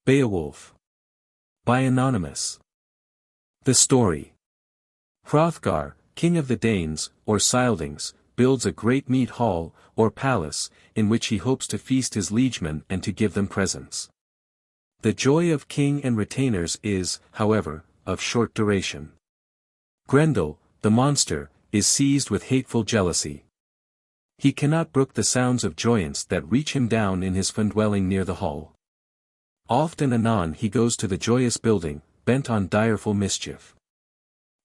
Beowulf. By Anonymous. The story. Hrothgar, king of the Danes, or Scyldings, builds a great Mead-Hall, or palace, in which he hopes to feast his liegemen and to give them presents. The joy of king and retainers is, however, of short duration. Grendel, the monster, is seized with hateful jealousy. He cannot brook the sounds of joyance that reach him down in his fen-dwelling near the hall. Oft and anon he goes to the joyous building, bent on direful mischief.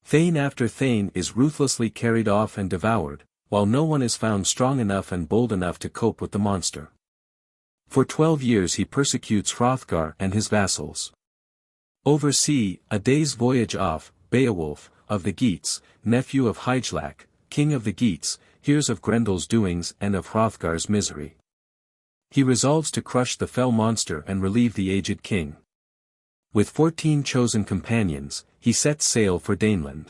Thane after Thane is ruthlessly carried off and devoured, while no one is found strong enough and bold enough to cope with the monster. For 12 years he persecutes Hrothgar and his vassals. Over sea, a day's voyage off, Beowulf, of the Geats, nephew of Heorot, king of the Geats, hears of Grendel's doings and of Hrothgar's misery. He resolves to crush the fell monster and relieve the aged king. With 14 chosen companions, he sets sail for Daneland.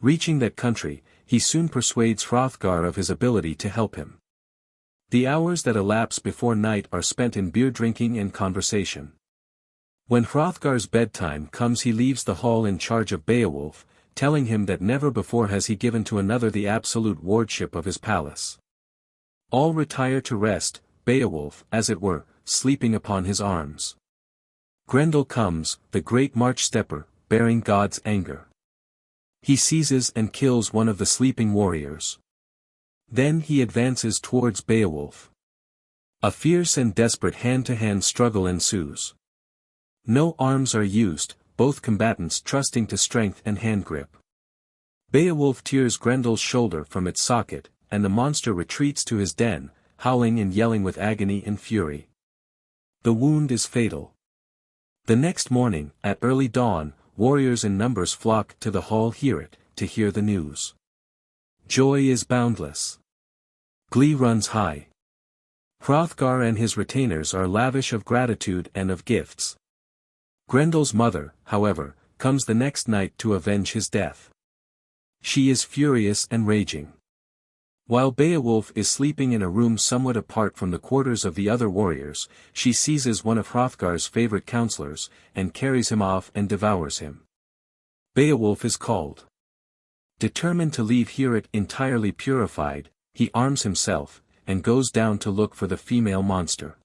Reaching that country, he soon persuades Hrothgar of his ability to help him. The hours that elapse before night are spent in beer drinking and conversation. When Hrothgar's bedtime comes he leaves the hall in charge of Beowulf, telling him that never before has he given to another the absolute wardship of his palace. All retire to rest, Beowulf, as it were, sleeping upon his arms. Grendel comes, the great march-stepper, bearing God's anger. He seizes and kills one of the sleeping warriors. Then he advances towards Beowulf. A fierce and desperate hand-to-hand struggle ensues. No arms are used, both combatants trusting to strength and hand-grip. Beowulf tears Grendel's shoulder from its socket, and the monster retreats to his den, howling and yelling with agony and fury. The wound is fatal. The next morning, at early dawn, warriors in numbers flock to the hall Heorot, to hear the news. Joy is boundless. Glee runs high. Hrothgar and his retainers are lavish of gratitude and of gifts. Grendel's mother, however, comes the next night to avenge his death. She is furious and raging. While Beowulf is sleeping in a room somewhat apart from the quarters of the other warriors, she seizes one of Hrothgar's favorite counselors, and carries him off and devours him. Beowulf is called. Determined to leave Heorot entirely purified, he arms himself, and goes down to look for the female monster.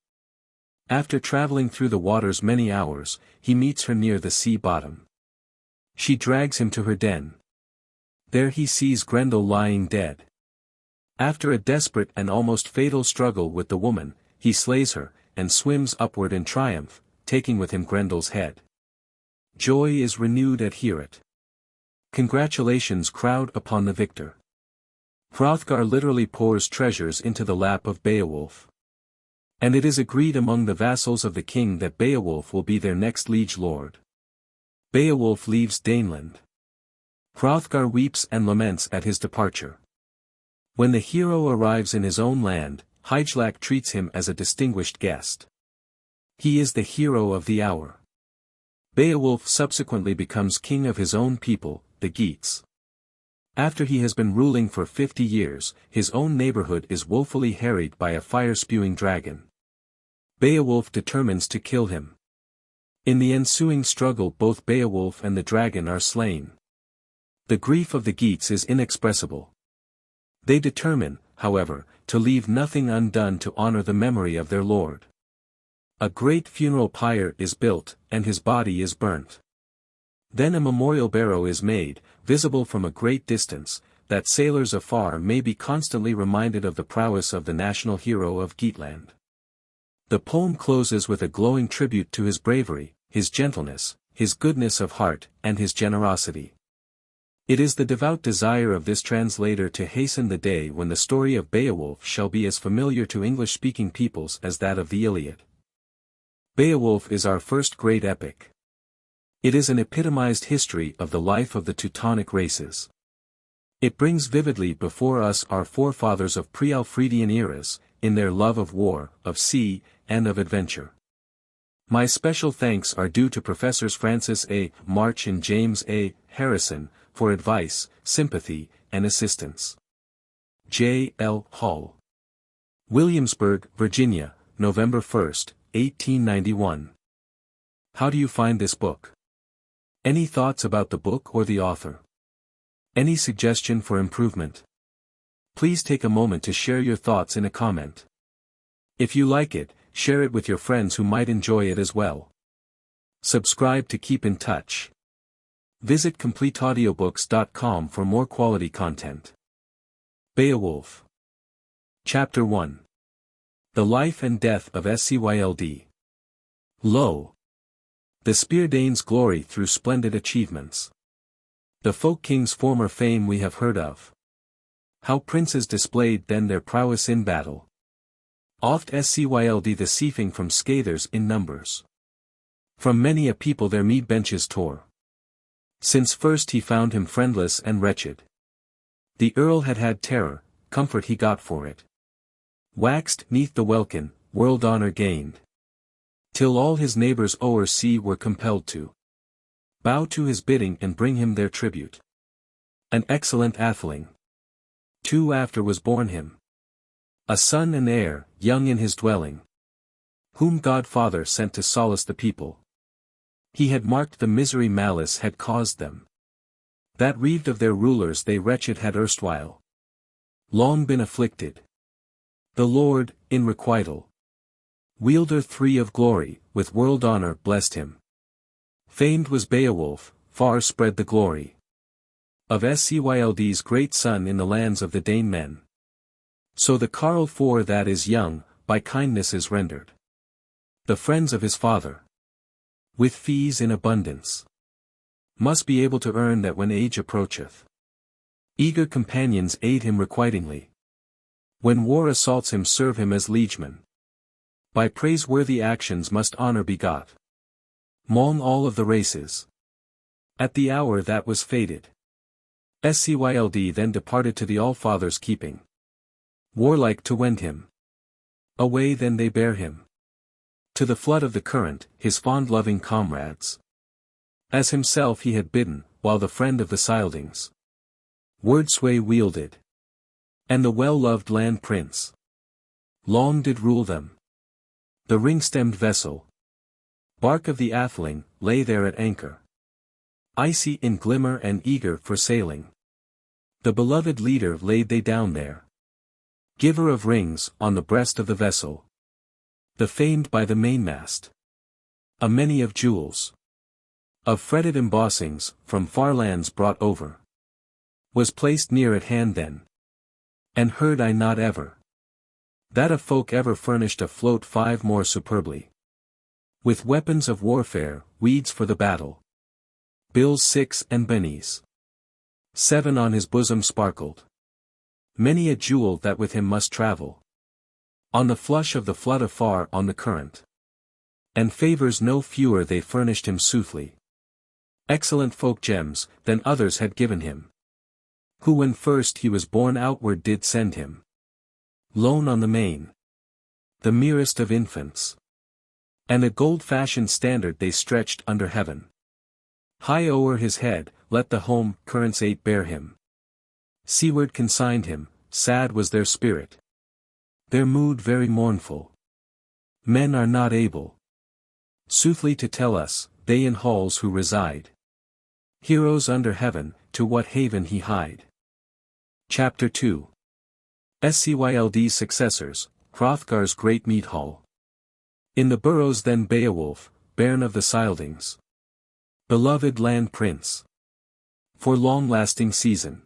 After traveling through the waters many hours, he meets her near the sea bottom. She drags him to her den. There he sees Grendel lying dead. After a desperate and almost fatal struggle with the woman, he slays her, and swims upward in triumph, taking with him Grendel's head. Joy is renewed at Heorot. Congratulations crowd upon the victor. Hrothgar literally pours treasures into the lap of Beowulf. And it is agreed among the vassals of the king that Beowulf will be their next liege lord. Beowulf leaves Daneland. Hrothgar weeps and laments at his departure. When the hero arrives in his own land, Heorot treats him as a distinguished guest. He is the hero of the hour. Beowulf subsequently becomes king of his own people, the Geats. After he has been ruling for 50 years, his own neighborhood is woefully harried by a fire-spewing dragon. Beowulf determines to kill him. In the ensuing struggle both Beowulf and the dragon are slain. The grief of the Geats is inexpressible. They determine, however, to leave nothing undone to honor the memory of their lord. A great funeral pyre is built, and his body is burnt. Then a memorial barrow is made, visible from a great distance, that sailors afar may be constantly reminded of the prowess of the national hero of Geatland. The poem closes with a glowing tribute to his bravery, his gentleness, his goodness of heart, and his generosity. It is the devout desire of this translator to hasten the day when the story of Beowulf shall be as familiar to English-speaking peoples as that of the Iliad. Beowulf is our first great epic. It is an epitomized history of the life of the Teutonic races. It brings vividly before us our forefathers of pre-Alfredian eras, in their love of war, of sea, and of adventure. My special thanks are due to Professors Francis A. March and James A. Harrison, for advice, sympathy, and assistance. J. L. Hall. Williamsburg, Virginia, November 1, 1891. How do you find this book? Any thoughts about the book or the author? Any suggestion for improvement? Please take a moment to share your thoughts in a comment. If you like it, share it with your friends who might enjoy it as well. Subscribe to keep in touch. Visit CompleteAudiobooks.com for more quality content. Beowulf. Chapter 1. The Life and Death of Scyld. Lo! The Spear-Dane's glory through splendid achievements. The folk king's former fame we have heard of. How princes displayed then their prowess in battle. Oft Scyld the seething from scathers in numbers. From many a people their mead benches tore. Since first he found him friendless and wretched. The earl had had terror, comfort he got for it. Waxed 'neath the welkin, world honour gained. Till all his neighbours o'er sea were compelled to bow to his bidding and bring him their tribute. An excellent atheling. Too after was born him. A son and heir, young in his dwelling. Whom God Father sent to solace the people. He had marked the misery malice had caused them. That reaved of their rulers they wretched had erstwhile long been afflicted. The Lord, in requital, wielder three of glory, with world honour blessed him. Famed was Beowulf, far spread the glory of Scyld's great son in the lands of the Dane men. So the carle for that is young, by kindness is rendered the friends of his father, with fees in abundance, must be able to earn that when age approacheth. Eager companions aid him requitingly. When war assaults him serve him as liegemen. By praiseworthy actions must honour be got. Mong all of the races. At the hour that was fated. Scyld then departed to the All-Father's keeping. Warlike to wend him. Away then they bear him. To the flood of the current, his fond loving comrades. As himself he had bidden, while the friend of the Scyldings word sway wielded. And the well-loved land prince long did rule them. The ring-stemmed vessel, bark of the atheling, lay there at anchor. Icy in glimmer and eager for sailing. The beloved leader laid they down there. Giver of rings, on the breast of the vessel. The famed by the mainmast. A many of jewels. Of fretted embossings, from far lands brought over. Was placed near at hand then. And heard I not ever that a folk ever furnished a float 5 more superbly. With weapons of warfare, weeds for the battle. Bills 6 and bennies 7 on his bosom sparkled. Many a jewel that with him must travel. On the flush of the flood afar on the current. And favours no fewer they furnished him soothly. Excellent folk gems, than others had given him. Who when first he was born outward did send him. Lone on the main. The merest of infants. And a gold-fashioned standard they stretched under heaven. High o'er his head, let the home currents 8 bear him. Seaward consigned him, sad was their spirit. Their mood very mournful. Men are not able soothly to tell us, they in halls who reside. Heroes under heaven, to what haven he hied. Chapter 2. Scyld's Successors, Hrothgar's great Mead-Hall. In the boroughs then Beowulf, bairn of the Scyldings. Beloved land prince. For long-lasting season.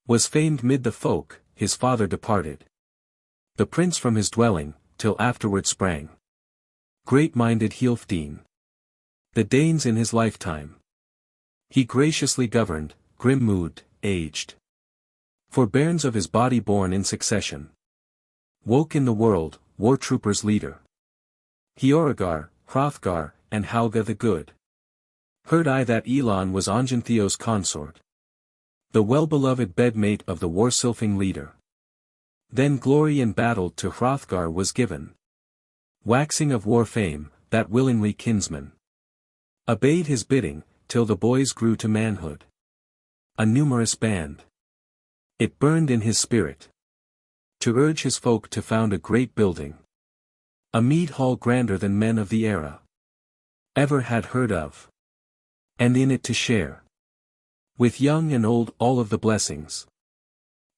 Was famed mid the folk, his father departed. The prince from his dwelling, till afterward sprang. Great-minded Healfdene. The Danes in his lifetime. He graciously governed, grim-mood, aged. For bairns of his body born in succession. Woke in the world, war troopers leader. Heorot, Hrothgar, and Helga the Good. Heard I that Elon was Ongentheo's consort. The well-beloved bedmate of the war-sylphing leader. Then glory in battle to Hrothgar was given. Waxing of war fame, that willingly kinsman. Obeyed his bidding, till the boys grew to manhood. A numerous band. It burned in his spirit. To urge his folk to found a great building. A Mead-Hall grander than men of the era. ever had heard of. And in it to share. With young and old all of the blessings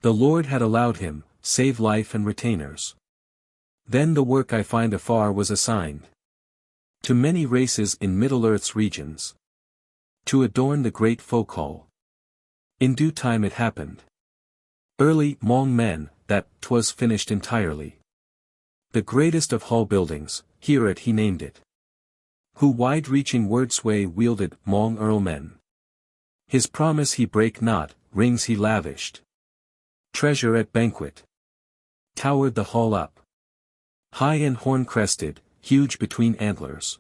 the Lord had allowed him, save life and retainers. Then the work I find afar was assigned to many races in Middle-earth's regions, to adorn the great folk hall. In due time it happened, early 'mong men, that 'twas finished entirely. The greatest of hall buildings, Heorot he named it, who wide-reaching word sway wielded 'mong earlmen. His promise he brake not, rings he lavished. Treasure at Banquet towered the hall up, high and horn-crested, huge between antlers.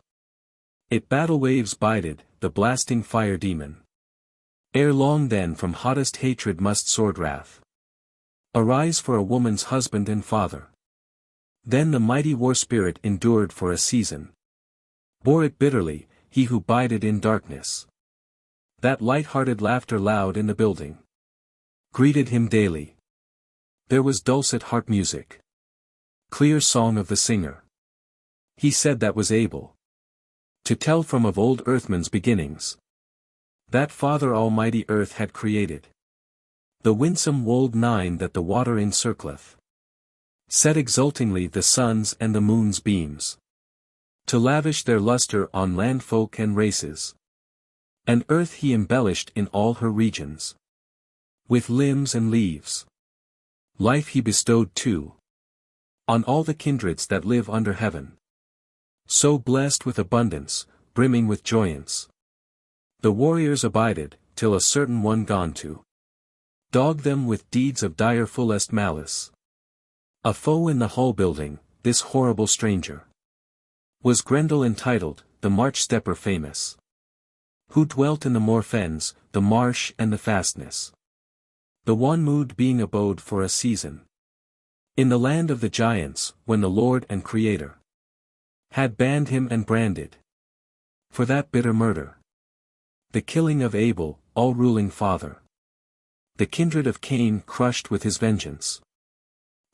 It battle waves bided, the blasting fire demon. Ere long then from hottest hatred must sword wrath arise for a woman's husband and father. Then the mighty war spirit endured for a season. Bore it bitterly, he who bided in darkness. That light-hearted laughter loud in the building greeted him daily. There was dulcet harp music, clear song of the singer. He said that was able to tell from of old earthman's beginnings, that Father Almighty earth had created. The winsome wold nine that the water encircleth, set exultingly the sun's and the moon's beams, to lavish their luster on land folk and races. And earth he embellished in all her regions, with limbs and leaves. Life he bestowed too, on all the kindreds that live under heaven. So blessed with abundance, brimming with joyance, the warriors abided, till a certain one gone to dog them with deeds of dire fullest malice. A foe in the hall building, this horrible stranger, was Grendel entitled, the March-stepper famous, who dwelt in the moor fens, the marsh and the fastness. The one mood being abode for a season in the land of the giants, when the Lord and Creator had banned him and branded for that bitter murder, the killing of Abel, all-ruling father. The kindred of Cain crushed with his vengeance.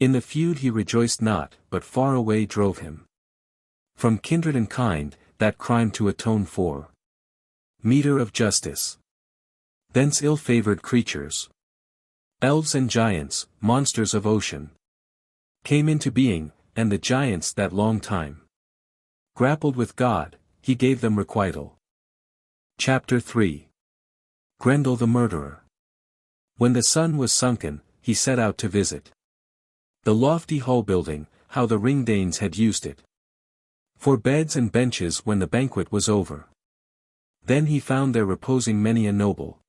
In the feud he rejoiced not, but far away drove him from kindred and kind, that crime to atone for. Meter of justice. Thence ill-favored creatures, elves and giants, monsters of ocean, came into being, and the giants that long time grappled with God, he gave them requital. Chapter 3. Grendel the Murderer. When the sun was sunken, he set out to visit the lofty hall building, how the Ring-Danes had used it for beds and benches when the banquet was over. Then he found there reposing many a noble,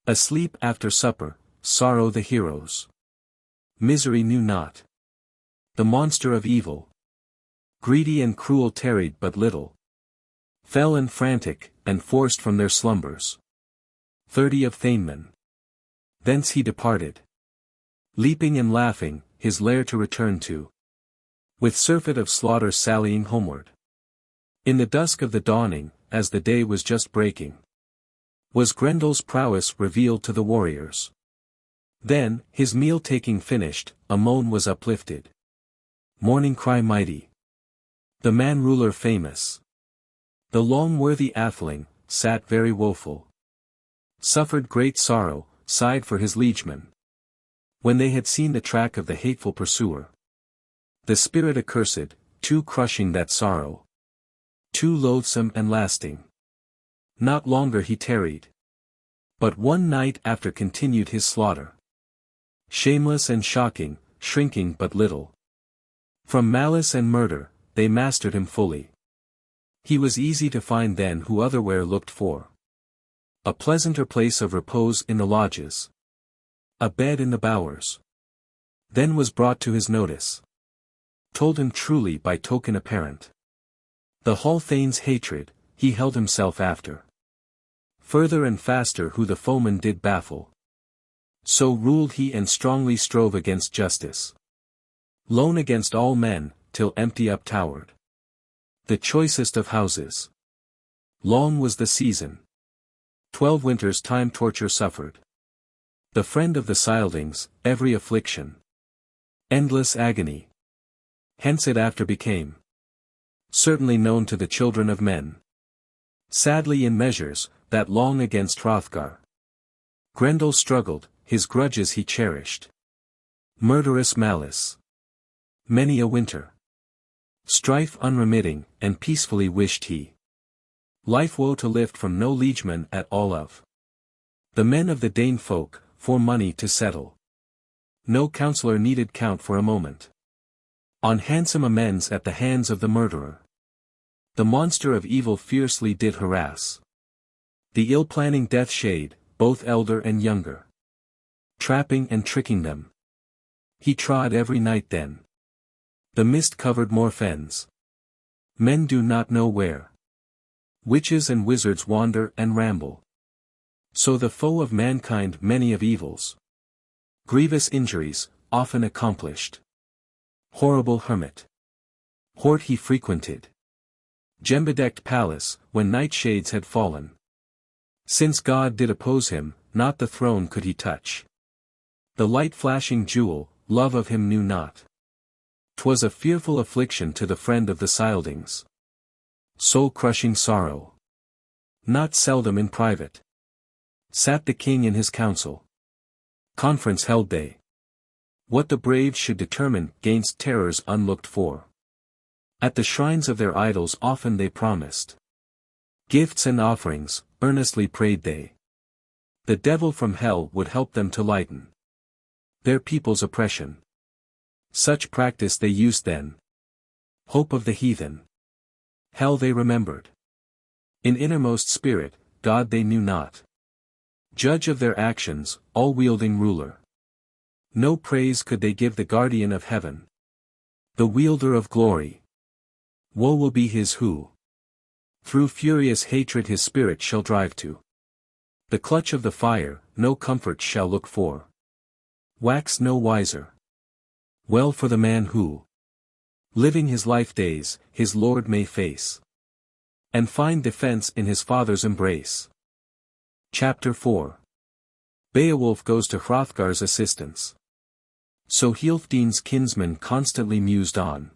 asleep after supper, sorrow the heroes, misery knew not, the monster of evil, greedy and cruel tarried but little, fell and frantic, and forced from their slumbers 30 of Thanemen. Thence he departed, leaping and laughing, his lair to return to, with surfeit of slaughter sallying homeward. In the dusk of the dawning, as the day was just breaking, was Grendel's prowess revealed to the warriors. Then, his meal-taking finished, a moan was uplifted. Morning cry mighty. The man-ruler famous, the long-worthy atheling, sat very woeful, suffered great sorrow, sighed for his liegemen. When they had seen the track of the hateful pursuer, the spirit accursed, too crushing that sorrow, too loathsome and lasting, not longer he tarried, but one night after continued his slaughter. Shameless and shocking, shrinking but little from malice and murder, they mastered him fully. He was easy to find then who otherwhere looked for a pleasanter place of repose in the lodges, a bed in the bowers. Then was brought to his notice, told him truly by token apparent, the hall thane's hatred, he held himself after. Further and faster who the foeman did baffle. So ruled he and strongly strove against justice. Lone against all men, till empty uptowered the choicest of houses. Long was the season. 12 winters time torture suffered. The friend of the Scyldings, every affliction, endless agony. Hence it after became certainly known to the children of men, Sadly in measures, that long against Hrothgar. Grendel struggled, his grudges he cherished. Murderous malice. Many a winter. Strife unremitting, and peacefully wished he. Life woe to lift from no liegeman at all of. The men of the Dane folk, for money to settle. No counsellor needed count for a moment. On handsome amends at the hands of the murderer. The monster of evil fiercely did harass. The ill-planning death shade, both elder and younger. Trapping and tricking them. He trod every night then. The mist covered more fens. Men do not know where. Witches and wizards wander and ramble. So the foe of mankind many of evils. Grievous injuries, often accomplished. Horrible hermit. Hort he frequented. Gem-bedecked palace, when nightshades had fallen. Since God did oppose him, not the throne could he touch. The light-flashing jewel, love of him knew not. 'Twas a fearful affliction to the friend of the Scyldings. Soul-crushing sorrow. Not seldom in private. Sat the king in his council. Conference held they. What the brave should determine 'gainst terrors unlooked for. At the shrines of their idols often they promised gifts and offerings, earnestly prayed they. The devil from hell would help them to lighten their people's oppression. Such practice they used then. Hope of the heathen. Hell they remembered. In innermost spirit, God they knew not. Judge of their actions, all-wielding ruler. No praise could they give the guardian of heaven. The wielder of glory. Woe will be his who. Through furious hatred his spirit shall drive to. The clutch of the fire, no comfort shall look for. Wax no wiser. Well for the man who, living his life days, his Lord may face. And find defense in his father's embrace. Chapter 4. Beowulf goes to Hrothgar's assistance. So Healfdene's kinsman constantly mused on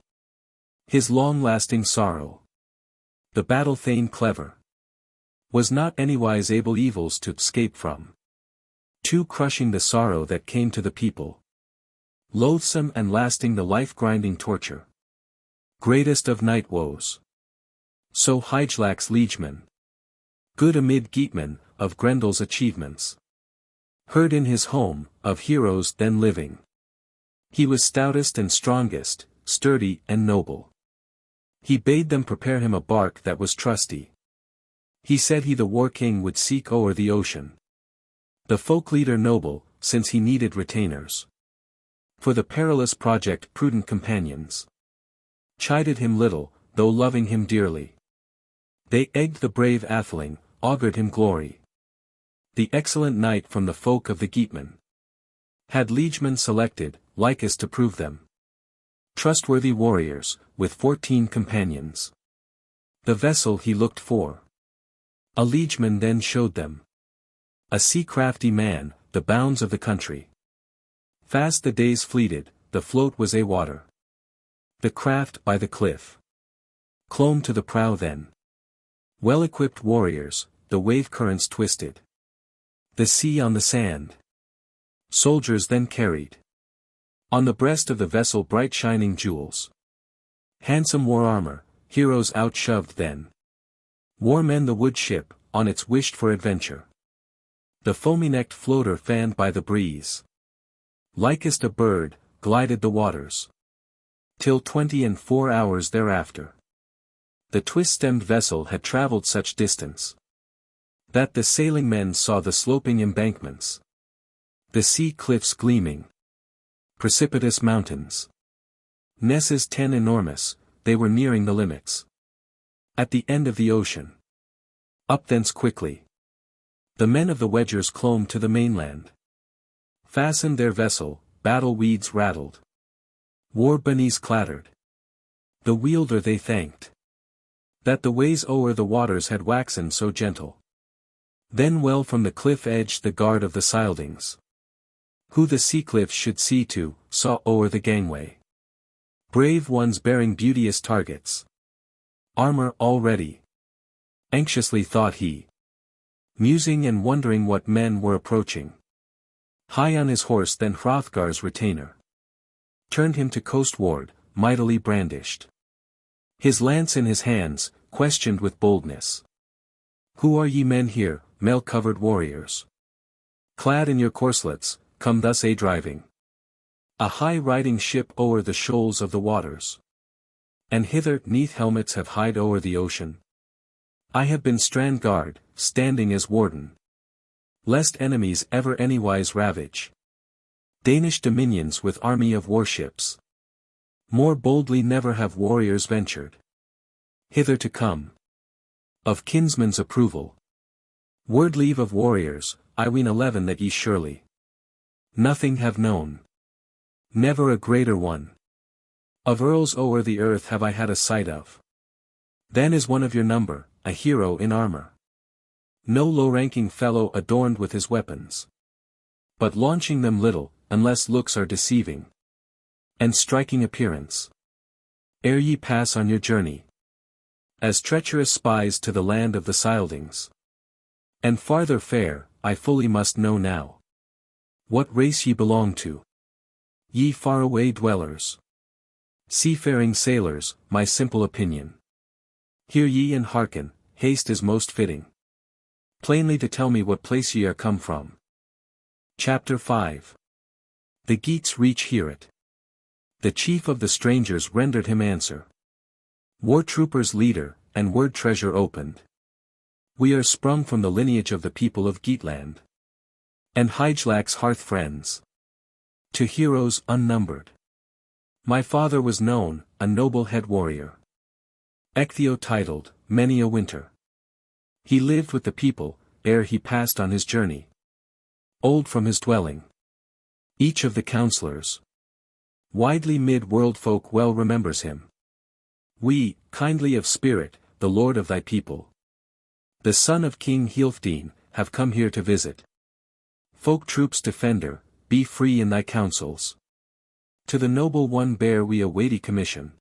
his long-lasting sorrow. The battle-thane clever was not anywise able evils to escape from. Too crushing the sorrow that came to the people. Loathsome and lasting the life-grinding torture. Greatest of night woes. So Hygelac's liegeman, good amid Geatmen, of Grendel's achievements. Heard in his home, of heroes then living. He was stoutest and strongest, sturdy and noble. He bade them prepare him a bark that was trusty. He said he the war-king would seek o'er the ocean. The folk-leader noble, since he needed retainers. For the perilous project prudent companions. Chided him little, though loving him dearly. They egged the brave atheling, augured him glory. The excellent knight from the folk of the Geatmen. Had liegemen selected, likest to prove them. Trustworthy warriors, with 14 companions. The vessel he looked for. A liegeman then showed them. A sea-crafty man, the bounds of the country. Fast the days fleeted, the float was a water. The craft by the cliff. Clomb to the prow then. Well-equipped warriors, the wave-currents twisted. The sea on the sand. Soldiers then carried. On the breast of the vessel bright shining jewels. Handsome war armor, heroes out-shoved then. War men the wood ship, on its wished for adventure. The foamy-necked floater fanned by the breeze. Likest a bird, glided the waters. Till 24 hours thereafter. The twist-stemmed vessel had travelled such distance. That the sailing men saw the sloping embankments. The sea cliffs gleaming. Precipitous mountains. Nesses 10 enormous, they were nearing the limits. At the end of the ocean. Up thence quickly. The men of the wedgers clomb to the mainland. Fastened their vessel, battle weeds rattled. War bunnies clattered. The wielder they thanked. That the ways o'er the waters had waxen so gentle. Then well from the cliff edge the guard of the Scyldings. Who the sea cliffs should see to, saw o'er the gangway. Brave ones bearing beauteous targets. Armor all ready. Anxiously thought he, musing and wondering what men were approaching. High on his horse then Hrothgar's retainer turned him to coastward, mightily brandished his lance in his hands, questioned with boldness. Who are ye men here, mail-covered warriors? Clad in your corselets, come thus a-driving a high-riding ship o'er the shoals of the waters. And hither 'neath helmets have hied o'er the ocean. I have been strand guard, standing as warden, lest enemies ever anywise ravage Danish dominions with army of warships. More boldly never have warriors ventured hither to come. Of kinsmen's approval, word leave of warriors, I ween 11 that ye surely nothing have known. Never a greater one. Of earls o'er the earth have I had a sight of. Then is one of your number, a hero in armor. No low-ranking fellow adorned with his weapons, but launching them little, unless looks are deceiving, and striking appearance. Ere ye pass on your journey, as treacherous spies to the land of the Scyldings, and farther fare, I fully must know now what race ye belong to. Ye faraway dwellers, seafaring sailors, my simple opinion. Hear ye and hearken, haste is most fitting. Plainly to tell me what place ye are come from. Chapter 5. The Geats reach Heorot. The chief of the strangers rendered him answer. War troopers leader, and word treasure opened. We are sprung from the lineage of the people of Geatland, and Hygelac's hearth friends, to heroes unnumbered. My father was known, a noble head warrior, XVIII titled, many a winter. He lived with the people, ere he passed on his journey. Old from his dwelling, each of the counsellors, widely mid-world folk well remembers him. We, kindly of spirit, the lord of thy people, the son of King Hrothgar, have come here to visit. Folk troops defender, be free in thy counsels. To the noble one bear we a weighty commission.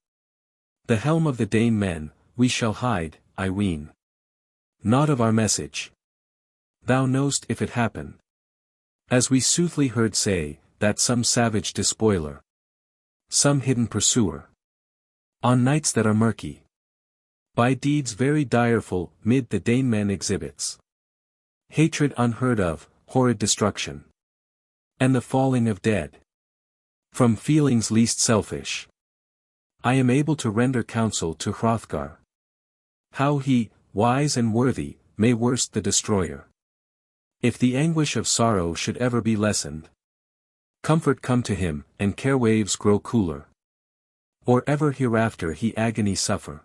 The helm of the Dane men, we shall hide, I ween. Not of our message. Thou know'st if it happen, as we soothly heard say, that some savage despoiler, some hidden pursuer, on nights that are murky, by deeds very direful, mid the Dane men exhibits hatred unheard of, horrid destruction, and the falling of dead, from feelings least selfish. I am able to render counsel to Hrothgar, how he, wise and worthy, may worst the destroyer. If the anguish of sorrow should ever be lessened, comfort come to him, and care waves grow cooler, or ever hereafter he agony suffer,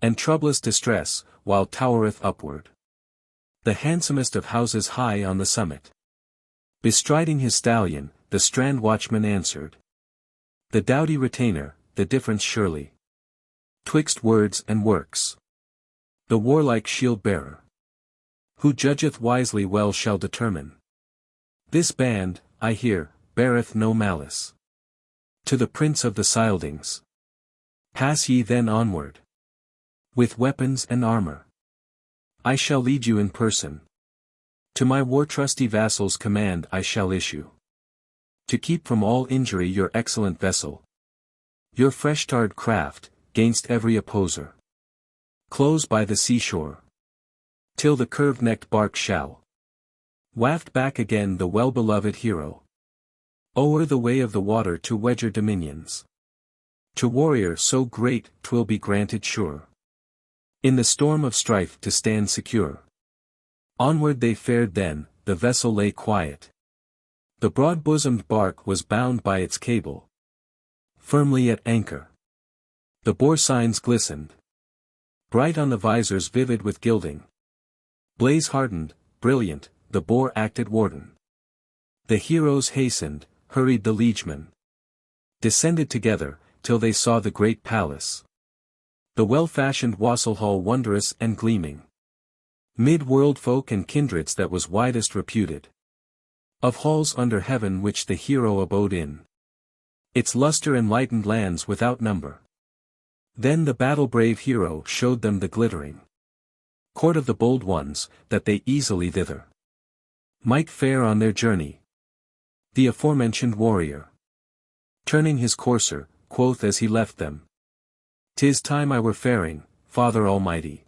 and troublous distress, while towereth upward the handsomest of houses high on the summit. Bestriding his stallion, the strand watchman answered. The doughty retainer, the difference surely, twixt words and works. The warlike shield-bearer, who judgeth wisely well shall determine. This band, I hear, beareth no malice to the prince of the Scyldings. Pass ye then onward, with weapons and armor. I shall lead you in person. To my war-trusty vassals command I shall issue, to keep from all injury your excellent vessel, your fresh-tarred craft, gainst every opposer. Close by the seashore, till the curved-necked bark shall waft back again the well-beloved hero, o'er the way of the water to wedge your dominions. To warrior so great 'twill be granted sure, in the storm of strife to stand secure. Onward they fared then, the vessel lay quiet. The broad-bosomed bark was bound by its cable firmly at anchor. The bore signs glistened bright on the visors vivid with gilding. Blaze hardened, brilliant, the bore acted warden. The heroes hastened, hurried the liegemen, descended together, till they saw the great palace, the well-fashioned wassail hall wondrous and gleaming, mid-world folk and kindreds that was widest reputed, of halls under heaven which the hero abode in, its lustre enlightened lands without number. Then the battle-brave hero showed them the glittering court of the bold ones, that they easily thither might fare on their journey. The aforementioned warrior, turning his courser, quoth as he left them, "'Tis time I were faring, Father Almighty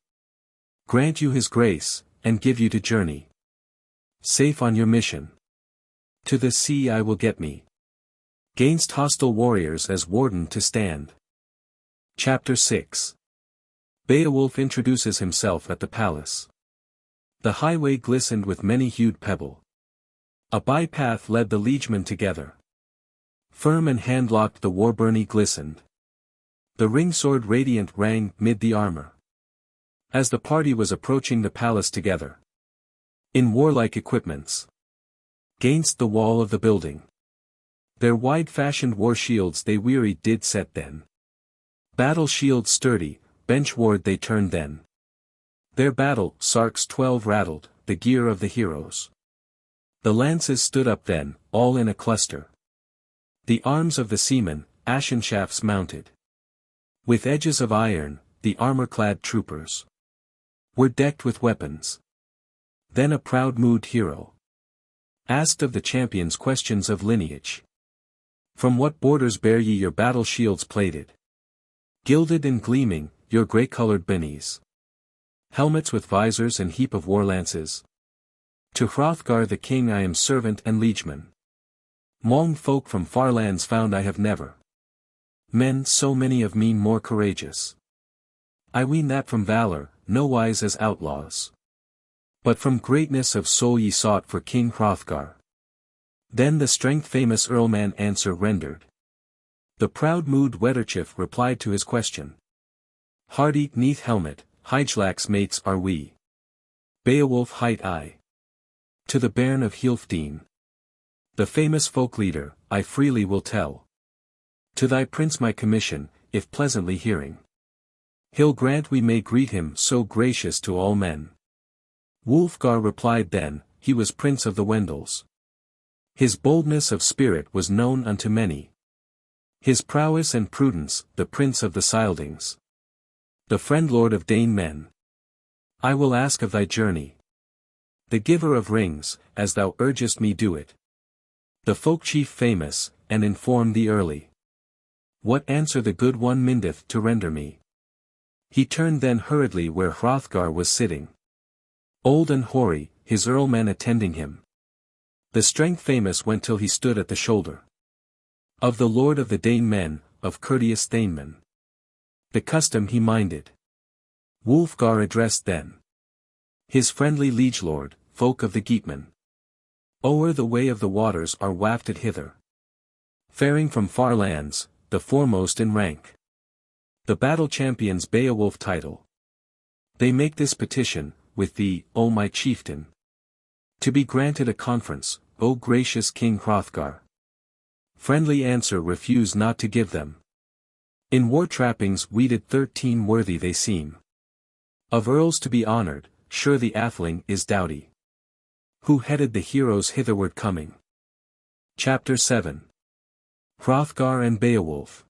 grant you his grace, and give you to journey safe on your mission. To the sea I will get me, 'gainst hostile warriors as warden to stand." Chapter 6. Beowulf introduces himself at the palace. The highway glistened with many-hued pebble. A by-path led the liegemen together. Firm and hand-locked the war-byrnie glistened. The ring-sword radiant rang mid the armor, as the party was approaching the palace together, in warlike equipments, 'gainst the wall of the building. Their wide-fashioned war-shields they wearied did set then. Battle-shields sturdy, bench-ward they turned then. Their battle sarks 12 rattled, the gear of the heroes. The lances stood up then, all in a cluster. The arms of the seamen, ashen shafts mounted. With edges of iron, the armor-clad troopers were decked with weapons. Then a proud-mood hero asked of the champions questions of lineage. "From what borders bear ye your battle-shields plated, gilded and gleaming, your grey-colored byrnies, helmets with visors and heap of war-lances? To Hrothgar the king I am servant and liegeman. Mong folk from far lands found I have never men so many of me more courageous. I ween that from valor, nowise as outlaws, but from greatness of soul ye sought for King Hrothgar." Then the strength-famous earlman answer rendered. The proud-mood Wetterchief replied to his question. "Hardy 'neath helmet, Hygelacs mates are we. Beowulf hight I. To the bairn of Healfdene, the famous folk leader, I freely will tell. To thy prince my commission, if pleasantly hearing, he'll grant we may greet him so gracious to all men." Wulfgar replied then, he was prince of the Wendels. His boldness of spirit was known unto many. His prowess and prudence, the prince of the Scyldings, the friend-lord of Dane men. I will ask of thy journey, the giver of rings, as thou urgest me do it. The folk chief famous, and inform thee early. What answer the good one mindeth to render me. He turned then hurriedly where Hrothgar was sitting, old and hoary, his earlmen attending him. The strength famous went till he stood at the shoulder of the lord of the Dane men, of courteous Thanemen. The custom he minded. Wulfgar addressed then his friendly liegelord, folk of the Geatmen. O'er the way of the waters are wafted hither, faring from far lands, the foremost in rank, the battle champions Beowulf title. They make this petition, with thee, O my chieftain, to be granted a conference, O gracious King Hrothgar. Friendly answer refuse not to give them. In war trappings weeded 13 worthy they seem. Of earls to be honored, sure the atheling is doughty, who headed the heroes hitherward coming. Chapter 7. Hrothgar and Beowulf.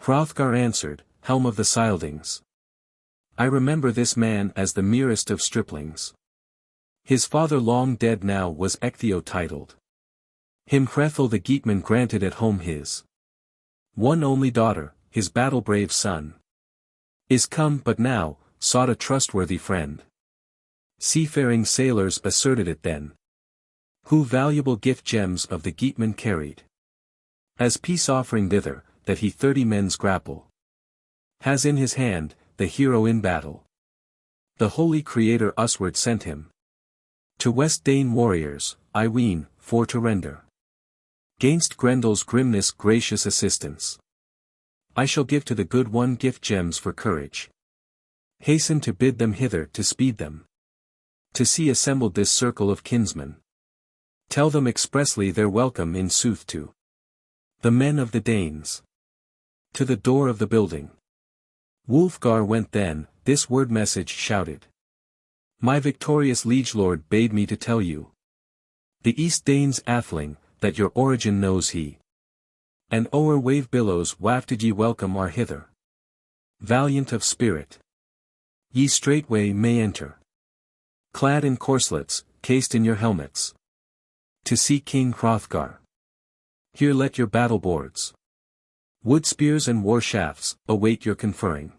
Hrothgar answered, helm of the Scyldings, I remember this man as the merest of striplings. His father long dead now was XVIII titled. Him Hrethel the Geatman granted at home his one only daughter, his battle-brave son, is come but now, sought a trustworthy friend. Seafaring sailors asserted it then, who valuable gift gems of the Geatman carried, as peace-offering thither, that he 30 men's grapple has in his hand, the hero in battle. The holy Creator usward sent him to West Dane warriors, I ween, for to render 'gainst Grendel's grimness gracious assistance. I shall give to the good one gift gems for courage. Hasten to bid them hither to speed them to see assembled this circle of kinsmen. Tell them expressly their welcome in sooth to the men of the Danes. To the door of the building Wulfgar went then, this word message shouted. My victorious liegelord bade me to tell you, the East Danes atheling, that your origin knows he. And o'er wave billows wafted ye welcome are hither. Valiant of spirit, Ye straightway may enter. Clad in corslets, cased in your helmets. To see King Hrothgar. Here let your battle boards. Wood spears and war shafts, await your conferring.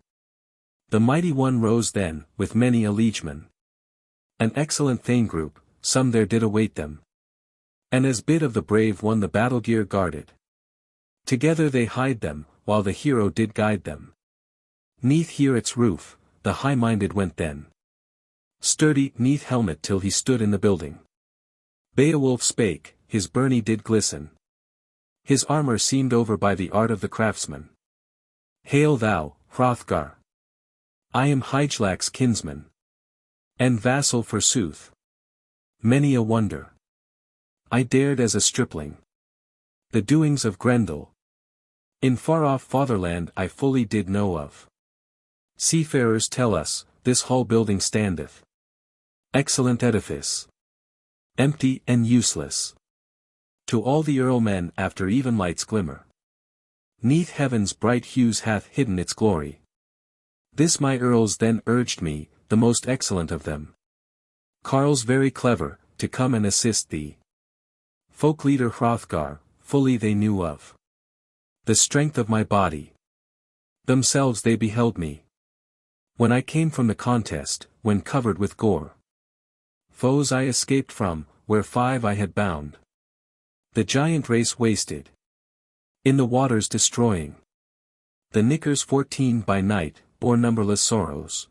The mighty one rose then, with many a liegeman. An excellent thane group, some there did await them. And as bid of the brave one the battle gear guarded. Together they hied them, while the hero did guide them. 'Neath Heorot's roof, the high-minded went then. Sturdy 'neath helmet till he stood in the building. Beowulf spake, his byrnie did glisten. His armor seemed over by the art of the craftsman. Hail thou, Hrothgar! I am Hygelac kinsman. And vassal forsooth. Many a wonder. I dared as a stripling. The doings of Grendel. In far-off fatherland I fully did know of. Seafarers tell us, this hall building standeth. Excellent edifice. Empty and useless. To all the earlmen after even light's glimmer. 'Neath heaven's bright hues hath hidden its glory. This my earls then urged me, the most excellent of them. Carl's very clever, to come and assist thee. Folk leader Hrothgar, fully they knew of. The strength of my body. Themselves they beheld me. When I came from the contest, when covered with gore. Foes I escaped from, where 5 I had bound. The giant race wasted. In the waters destroying. The Knickers 14 by night, bore numberless sorrows.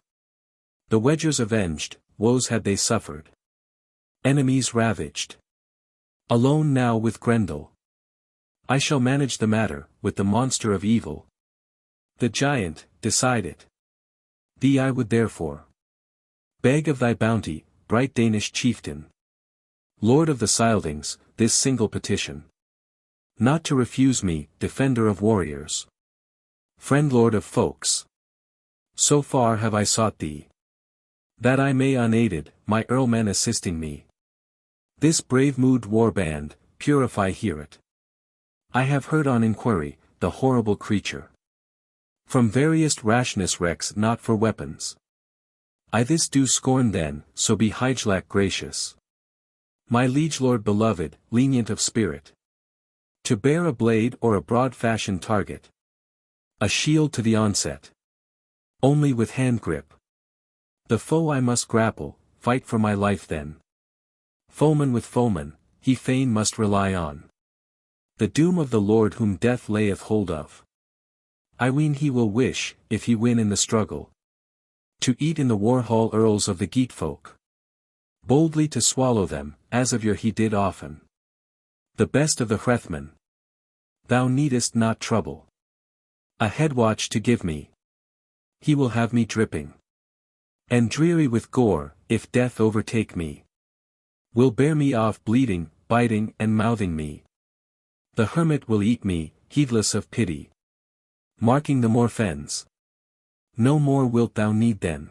The Wedgers avenged, woes had they suffered. Enemies ravaged. Alone now with Grendel. I shall manage the matter, with the monster of evil. The giant, decide it. Thee I would therefore beg of thy bounty, bright Danish chieftain. Lord of the Scyldings, this single petition. Not to refuse me, defender of warriors. Friend lord of folks. So far have I sought thee. That I may unaided, my earlmen assisting me. This brave-mood warband, purify Heorot. I have heard on inquiry, the horrible creature. From veriest rashness recks not for weapons. I this do scorn then, so be Hygelac gracious. My liege lord beloved, lenient of spirit. To bear a blade or a broad-fashioned target. A shield to the onset. Only with hand grip. The foe I must grapple, fight for my life then. Foeman with foeman, he fain must rely on. The doom of the Lord whom death layeth hold of. I ween he will wish, if he win in the struggle. To eat in the war-hall earls of the Geat folk. Boldly to swallow them, as of yore he did often. The best of the Hrethmen. Thou needest not trouble. A head-watch to give me. He will have me dripping. And dreary with gore, if death overtake me. Will bear me off bleeding, biting and mouthing me. The hermit will eat me, heedless of pity. Marking the more fens. No more wilt thou need then.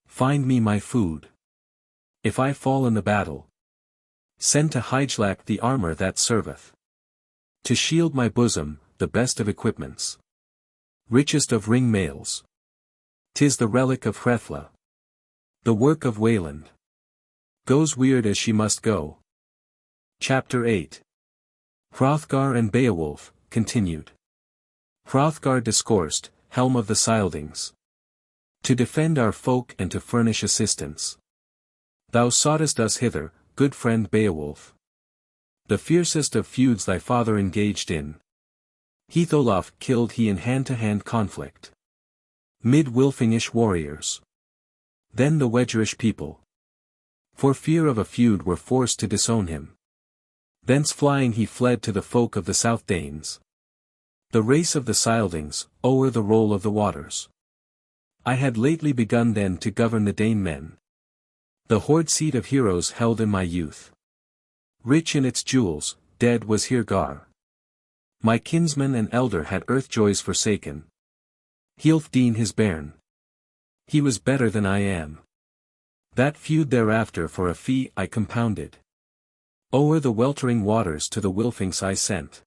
Find me my food. If I fall in the battle. Send to Hygelac the armor that serveth. To shield my bosom, the best of equipments. Richest of ring mails. 'Tis the relic of Hrethla. The work of Wayland. Goes weird as she must go. Chapter 8. Hrothgar and Beowulf, continued. Hrothgar discoursed, helm of the Scyldings. To defend our folk and to furnish assistance. Thou soughtest us hither, good friend Beowulf. The fiercest of feuds thy father engaged in. Heatholof killed he in hand-to-hand conflict. Mid-Wilfingish warriors. Then the Wedgerish people. For fear of a feud were forced to disown him. Thence flying he fled to the folk of the South Danes. The race of the Scyldings, o'er the roll of the waters. I had lately begun then to govern the Dane men. The hoard seat of heroes held in my youth. Rich in its jewels, dead was Hrothgar. My kinsman and elder had earth joys forsaken. Healfdene his bairn. He was better than I am. That feud thereafter for a fee I compounded. O'er the weltering waters to the Wilfings I sent.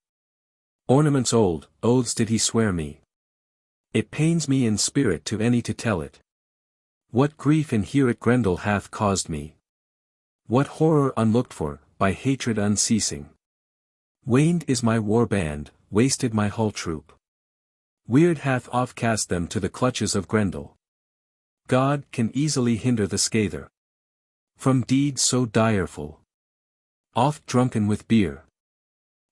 Ornaments old, oaths did he swear me. It pains me in spirit to any to tell it. What grief in Heorot Grendel hath caused me. What horror unlooked for, by hatred unceasing. Waned is my war band, wasted my hull troop. Weird hath oft cast them to the clutches of Grendel. God can easily hinder the scather from deeds so direful. Oft drunken with beer,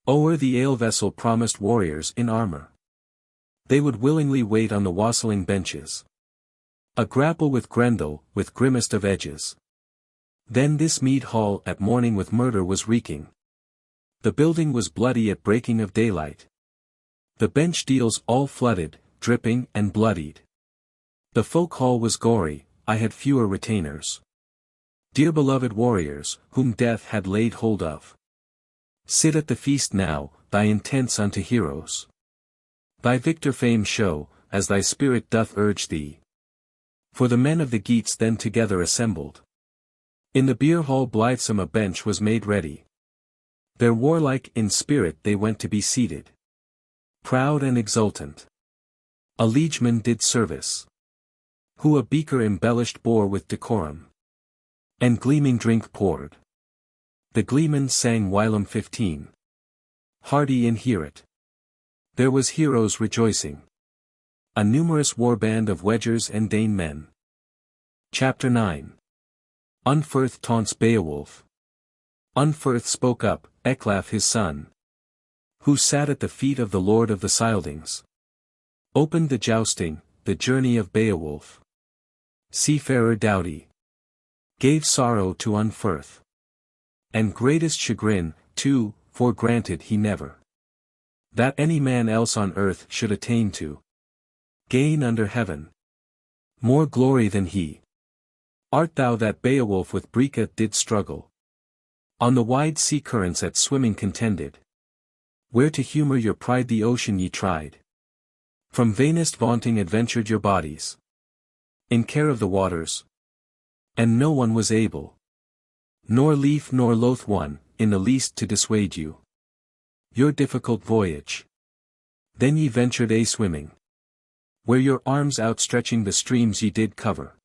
o'er the ale vessel promised warriors in armor. They would willingly wait on the wassailing benches. A grapple with Grendel, with grimmest of edges. Then this Mead-Hall at morning with murder was reeking. The building was bloody at breaking of daylight. The bench deals all flooded, dripping and bloodied. The folk hall was gory, I had fewer retainers. Dear beloved warriors, whom death had laid hold of. Sit at the feast now, thy intents unto heroes. Thy victor fame show, as thy spirit doth urge thee. For the men of the Geats then together assembled. In the beer hall blithesome a bench was made ready. There warlike in spirit they went to be seated. Proud and exultant. A liegeman did service. Who a beaker embellished bore with decorum. And gleaming drink poured. The gleeman sang whilom 15. Hardy in Heorot. There was heroes rejoicing. A numerous war band of wedgers and Dane men. Chapter 9. Unferth taunts Beowulf. Unferth spoke up, Ecglaf his son, who sat at the feet of the lord of the Scyldings. Opened the jousting, the journey of Beowulf. Seafarer doughty. Gave sorrow to Unferth. And greatest chagrin, too, for granted he never. That any man else on earth should attain to. Gain under heaven. More glory than he. Art thou that Beowulf with Breca did struggle? On the wide sea currents at swimming contended. Where to humour your pride the ocean ye tried. From vainest vaunting adventured your bodies. In care of the waters. And no one was able. Nor lief nor loath one, in the least to dissuade you. Your difficult voyage. Then ye ventured swimming. Where your arms outstretching the streams ye did cover.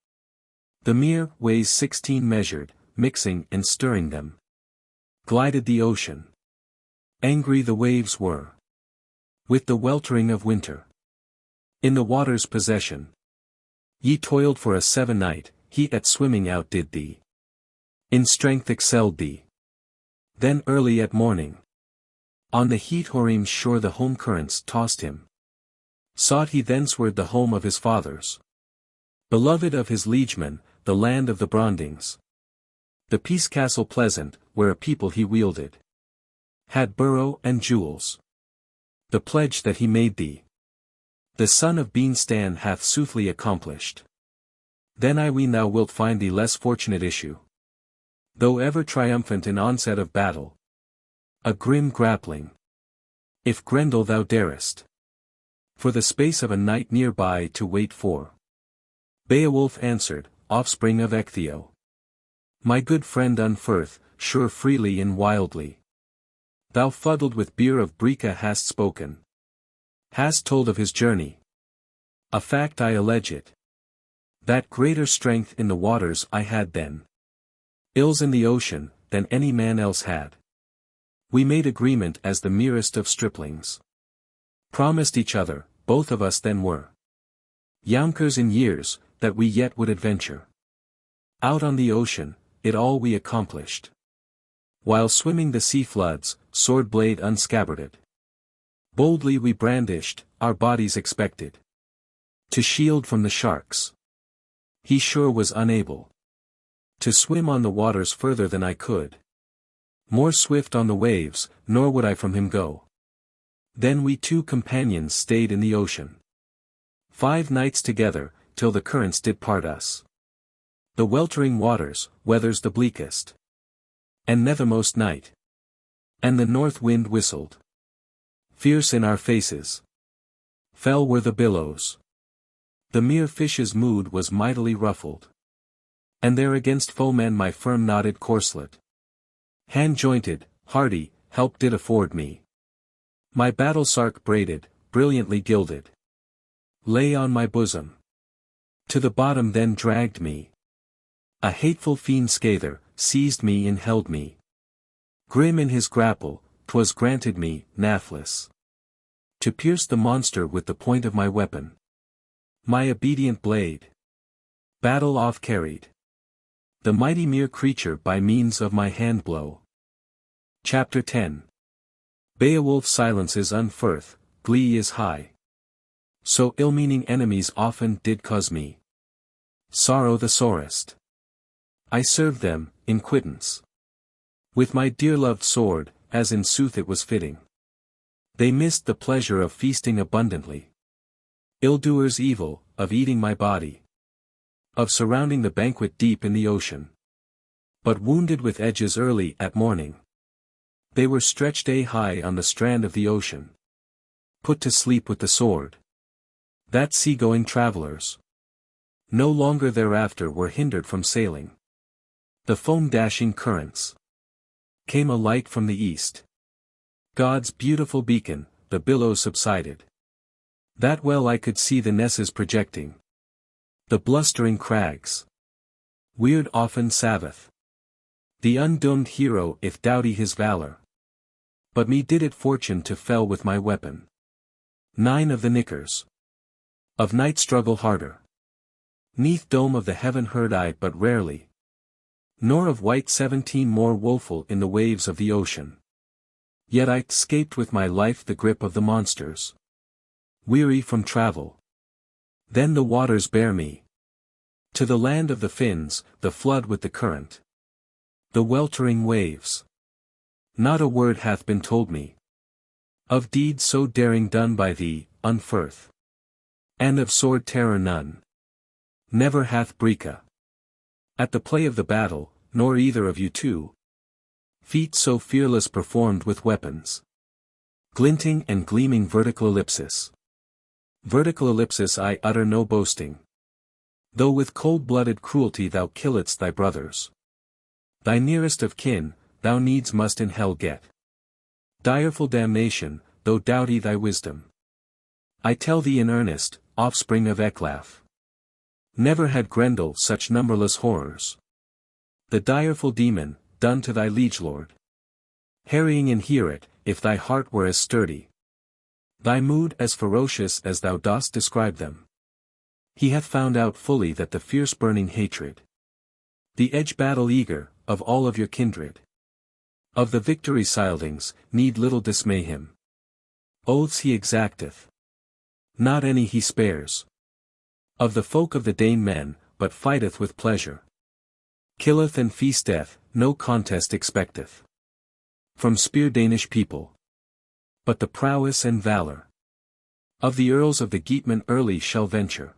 The mere ways 16 measured, mixing and stirring them. Glided the ocean. Angry the waves were. With the weltering of winter. In the water's possession. Ye toiled for a 7 night, he at swimming outdid thee. In strength excelled thee. Then early at morning. On the Heorot's shore the home currents tossed him. Sought he thenceward the home of his fathers. Beloved of his liegemen, the land of the Brondings. The peace castle pleasant, where a people he wielded. Had borough and jewels. The pledge that he made thee. The son of Beanstan hath soothly accomplished. Then I ween thou wilt find thee less fortunate issue. Though ever triumphant in onset of battle. A grim grappling. If Grendel thou darest. For the space of a night nearby to wait for. Beowulf answered, offspring of XVIII. My good friend Unferth, sure freely and wildly. Thou fuddled with beer of Breca hast spoken. Hast told of his journey. A fact I allege it. That greater strength in the waters I had then. Ills in the ocean, than any man else had. We made agreement as the merest of striplings. Promised each other, both of us then were. Younkers in years, that we yet would adventure. Out on the ocean, it all we accomplished. While swimming the sea floods, sword blade unscabbarded. Boldly we brandished, our bodies expected. To shield from the sharks. He sure was unable. To swim on the waters further than I could. More swift on the waves, nor would I from him go. Then we 2 companions stayed in the ocean. 5 nights together, till the currents did part us. The weltering waters, weather's the bleakest. And nethermost night. And the north wind whistled. Fierce in our faces. Fell were the billows. The mere fish's mood was mightily ruffled. And there against foemen my firm knotted corslet. Hand-jointed, hardy, help did afford me. My battle sark braided, brilliantly gilded. Lay on my bosom. To the bottom then dragged me. A hateful fiend Scather, seized me and held me. Grim in his grapple, 'twas granted me, nathless, to pierce the monster with the point of my weapon. My obedient blade battle off carried the mighty mere creature by means of my hand blow. Chapter 10. Beowulf silences Unferth, glee is high. So ill-meaning enemies often did cause me sorrow the sorest. I served them, in quittance, with my dear-loved sword, as in sooth it was fitting. They missed the pleasure of feasting abundantly. Ill-doers evil, of eating my body, of surrounding the banquet deep in the ocean. But wounded with edges early at morning, they were stretched high on the strand of the ocean, put to sleep with the sword. That sea-going travelers no longer thereafter were hindered from sailing. The foam-dashing currents came a light from the east. God's beautiful beacon, the billows subsided. That well I could see the nesses projecting. The blustering crags weird often Sabbath. The undoomed hero if doughty his valor. But me did it fortune to fell with my weapon. 9 of the knickers of night struggle harder. Neath dome of the heaven heard I but rarely. Nor of white 17 more woeful in the waves of the ocean. Yet I 'scaped with my life the grip of the monsters. Weary from travel. Then the waters bear me to the land of the Finns, the flood with the current. The weltering waves. Not a word hath been told me of deeds so daring done by thee, Unferth. And of sword terror none. Never hath Breca at the play of the battle, nor either of you two, feat so fearless performed with weapons. Glinting and gleaming vertical ellipsis. Vertical ellipsis I utter no boasting. Though with cold-blooded cruelty thou killedst thy brothers. Thy nearest of kin, thou needs must in hell get. Direful damnation, though doughty thy wisdom. I tell thee in earnest, offspring of Ecglaf. Never had Grendel such numberless horrors. The direful demon, done to thy liegelord. Harrying in Heorot, if thy heart were as sturdy. Thy mood as ferocious as thou dost describe them. He hath found out fully that the fierce burning hatred. The edge battle eager, of all of your kindred. Of the victory Scyldings, need little dismay him. Oaths he exacteth. Not any he spares. Of the folk of the Dane men, but fighteth with pleasure. Killeth and feasteth, no contest expecteth. From spear Danish people. But the prowess and valor of the earls of the Geatmen early shall venture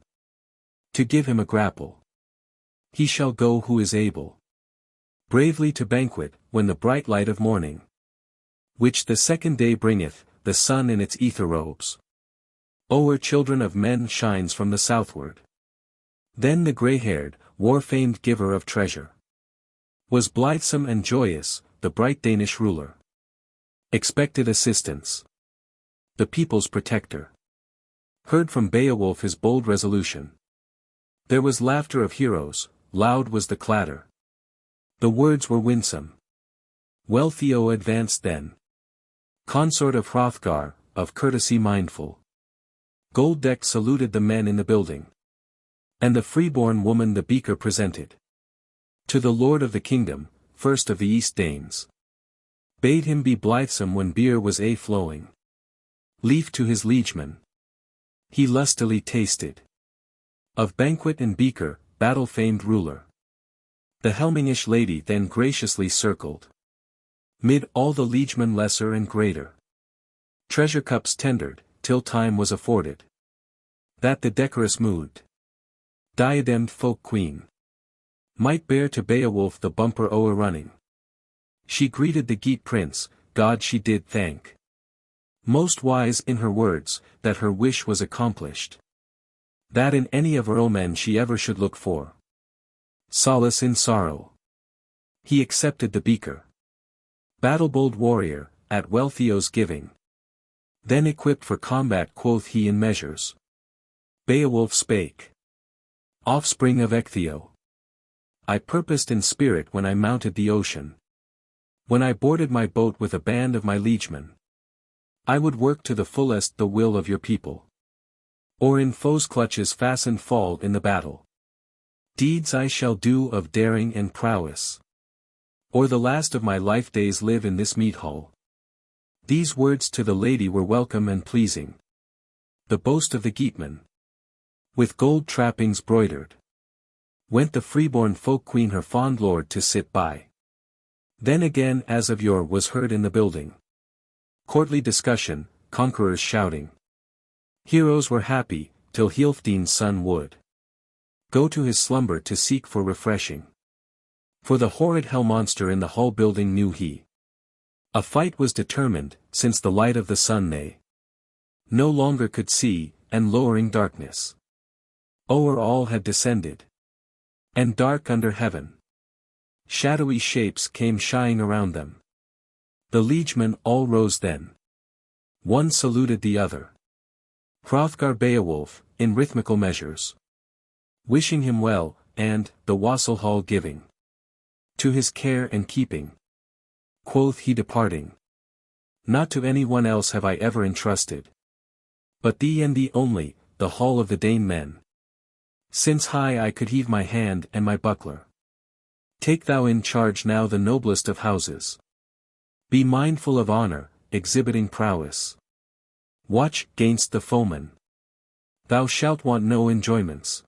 to give him a grapple. He shall go who is able bravely to banquet, when the bright light of morning, which the second day bringeth, the sun in its ether robes, o'er children of men shines from the southward. Then the grey-haired, war-famed giver of treasure was blithesome and joyous, the bright Danish ruler. Expected assistance. The people's protector. Heard from Beowulf his bold resolution. There was laughter of heroes, loud was the clatter. The words were winsome. Well Theo advanced then. Consort of Hrothgar, of courtesy mindful. Gold-decked saluted the men in the building. And the freeborn woman the beaker presented to the lord of the kingdom, first of the East Danes. Bade him be blithesome when beer was flowing. Leaf to his liegeman. He lustily tasted of banquet and beaker, battle-famed ruler. The Helmingish lady then graciously circled mid all the liegemen lesser and greater. Treasure cups tendered, till time was afforded that the decorous mood diademed folk queen might bear to Beowulf the bumper o'er running. She greeted the Geat prince, God she did thank. Most wise in her words, that her wish was accomplished. That in any of earlmen she ever should look for solace in sorrow. He accepted the beaker. Battle-bold warrior, at well Theo's giving. Then equipped for combat quoth he in measures. Beowulf spake. offspring of XVIII. I purposed in spirit when I mounted the ocean. When I boarded my boat with a band of my liegemen. I would work to the fullest the will of your people. Or in foes' clutches fastened fall in the battle. Deeds I shall do of daring and prowess. Or the last of my life days live in this Mead-Hall. These words to the lady were welcome and pleasing. The boast of the Geatman. With gold trappings broidered. Went the freeborn folk queen her fond lord to sit by. Then again as of yore was heard in the building. Courtly discussion, conquerors shouting. Heroes were happy, till Healfdene's son would go to his slumber to seek for refreshing. For the horrid hell monster in the hall building knew he. A fight was determined, since the light of the sun they no longer could see, and lowering darkness o'er all had descended. And dark under heaven. Shadowy shapes came shying around them. The liegemen all rose then. One saluted the other. Hrothgar Beowulf, in rhythmical measures. Wishing him well, and, the wassail hall giving. To his care and keeping. Quoth he departing. Not to any one else have I ever entrusted. But thee and thee only, the hall of the Dane men. Since high I could heave my hand and my buckler. Take thou in charge now the noblest of houses. Be mindful of honor, exhibiting prowess. Watch gainst the foeman. Thou shalt want no enjoyments.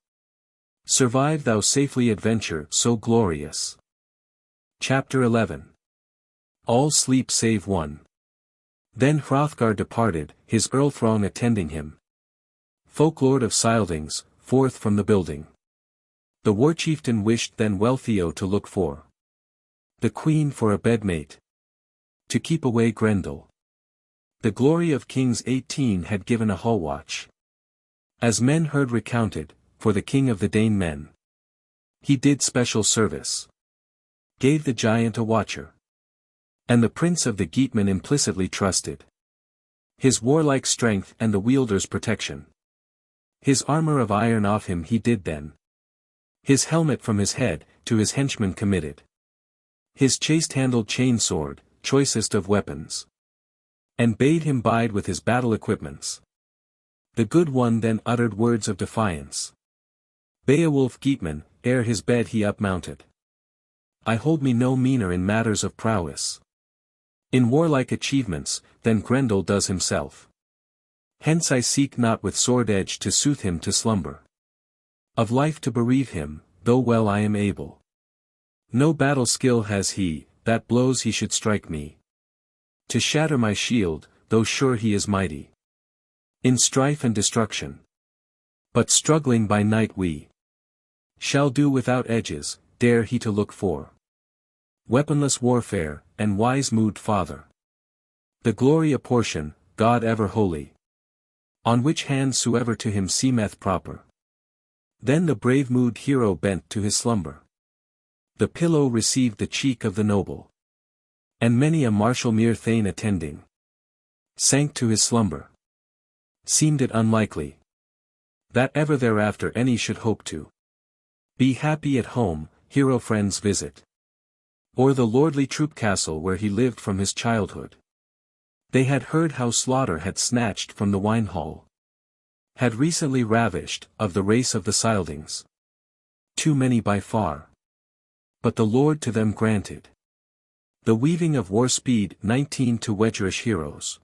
Survive thou safely adventure so glorious. Chapter 11. All sleep save one. Then Hrothgar departed, his earl throng attending him. Folklord of Scyldings, forth from the building. The war chieftain wished then well Theo to look for the queen for a bedmate. To keep away Grendel. The glory of Kings XVIII had given a hall watch. As men heard recounted, for the king of the Dane men. He did special service. Gave the giant a watcher. And the prince of the Geatmen implicitly trusted. His warlike strength and the wielder's protection. His armor of iron off him he did then. His helmet from his head, to his henchman committed. His chaste-handled chain-sword, choicest of weapons. And bade him bide with his battle equipments. The good one then uttered words of defiance. Beowulf Geatman, ere his bed he upmounted. I hold me no meaner in matters of prowess. In warlike achievements, than Grendel does himself. Hence I seek not with sword edge to sooth him to slumber. Of life to bereave him, though well I am able. No battle skill has he, that blows he should strike me. To shatter my shield, though sure he is mighty. In strife and destruction. But struggling by night we shall do without edges, dare he to look for weaponless warfare, and wise mood father. The glory apportion, God ever holy. On which hand soever to him seemeth proper. Then the brave mood hero bent to his slumber. The pillow received the cheek of the noble. And many a martial mere thane attending. Sank to his slumber. Seemed it unlikely. That ever thereafter any should hope to be happy at home, hero friends visit. Or the lordly troop castle where he lived from his childhood. They had heard how slaughter had snatched from the wine hall. Had recently ravished, of the race of the Scyldings. Too many by far. But the Lord to them granted. The weaving of war speed 19 to wedgerish heroes.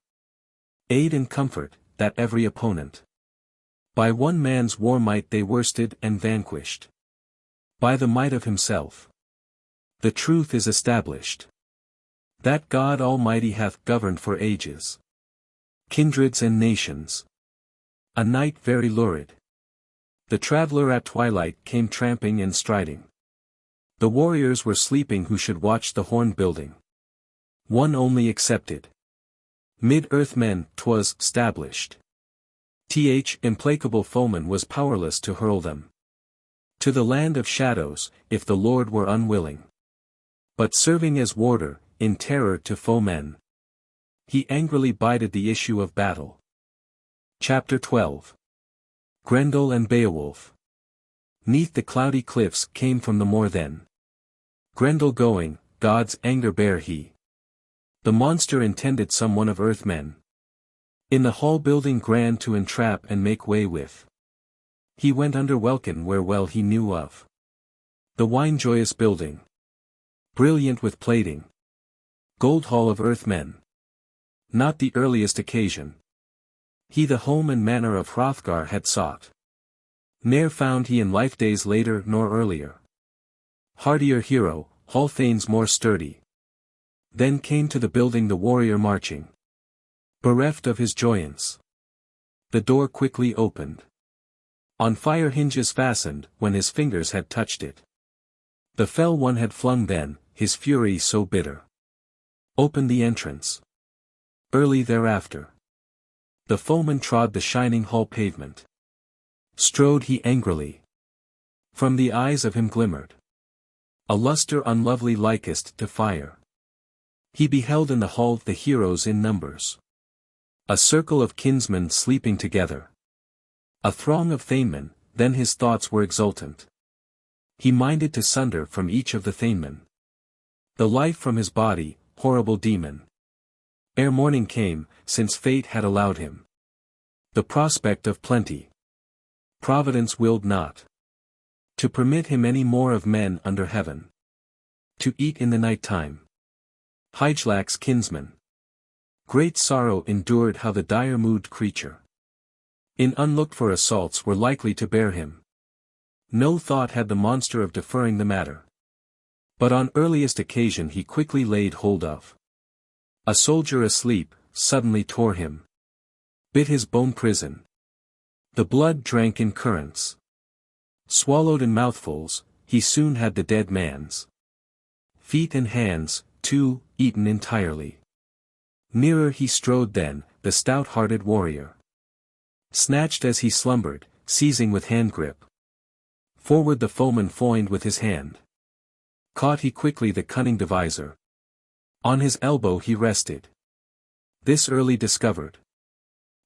Aid and comfort, that every opponent. By one man's war might they worsted and vanquished. By the might of himself. The truth is established. That God Almighty hath governed for ages. Kindreds and nations. A night very lurid. The traveller at twilight came tramping and striding. The warriors were sleeping who should watch the horn building. One only excepted. Mid-earth men, 'twas stablished. Implacable foeman was powerless to hurl them. To the land of shadows, if the Lord were unwilling. But serving as warder, in terror to foemen. He angrily bided the issue of battle. Chapter 12. Grendel and Beowulf. 'Neath the cloudy cliffs came from the moor then. Grendel going, God's anger bare he. The monster intended some one of earthmen. In the hall building grand to entrap and make way with. He went under welkin where well he knew of. The wine joyous building. Brilliant with plating. Gold hall of earthmen. Not the earliest occasion. He the home and manor of Hrothgar had sought. Ne'er found he in life days later nor earlier. Hardier hero, hall thanes more sturdy. Then came to the building the warrior marching. Bereft of his joyance. The door quickly opened. On fire hinges fastened, when his fingers had touched it. The fell one had flung then, his fury so bitter. Opened the entrance. Early thereafter. The foeman trod the shining hall pavement. Strode he angrily. From the eyes of him glimmered a lustre unlovely likest to fire. He beheld in the hall the heroes in numbers. A circle of kinsmen sleeping together. A throng of thanemen, then his thoughts were exultant. He minded to sunder from each of the thanemen the life from his body, horrible demon. Ere morning came, since fate had allowed him the prospect of plenty, Providence willed not to permit him any more of men under heaven to eat in the night time. Hygelac's kinsman great sorrow endured how the dire-mood creature in unlooked-for assaults were likely to bear him. No thought had the monster of deferring the matter. But on earliest occasion he quickly laid hold of a soldier asleep, suddenly tore him. Bit his bone prison. The blood drank in currents. Swallowed in mouthfuls, he soon had the dead man's feet and hands, too, eaten entirely. Nearer he strode then, the stout-hearted warrior. Snatched as he slumbered, seizing with hand-grip. Forward the foeman foined with his hand. Caught he quickly the cunning deviser. On his elbow he rested. This early discovered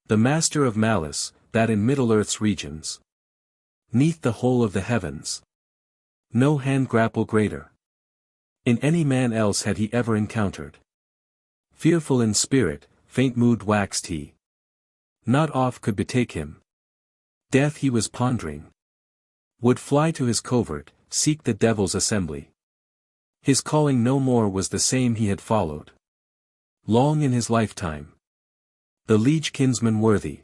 the master of malice, that in Middle-earth's regions, 'neath the whole of the heavens, no hand-grapple greater in any man else had he ever encountered. Fearful in spirit, faint-mood waxed he. Not off could betake him. Death he was pondering. Would fly to his covert, seek the devil's assembly. His calling no more was the same he had followed long in his lifetime. The liege kinsman worthy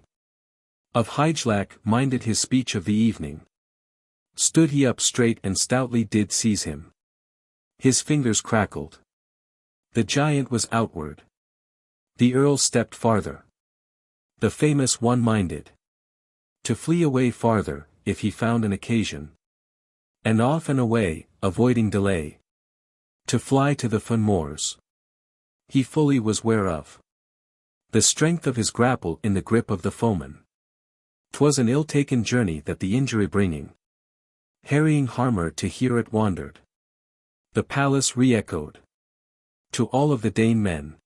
of Hygelac minded his speech of the evening. Stood he up straight and stoutly did seize him. His fingers crackled. The giant was outward. The earl stepped farther. The famous one minded to flee away farther, if he found an occasion. And off and away, avoiding delay. To fly to the fen moors. He fully was ware of the strength of his grapple in the grip of the foeman. 'Twas an ill-taken journey that the injury bringing. Harrying harmer to Heorot wandered. The palace re-echoed to all of the Dane men.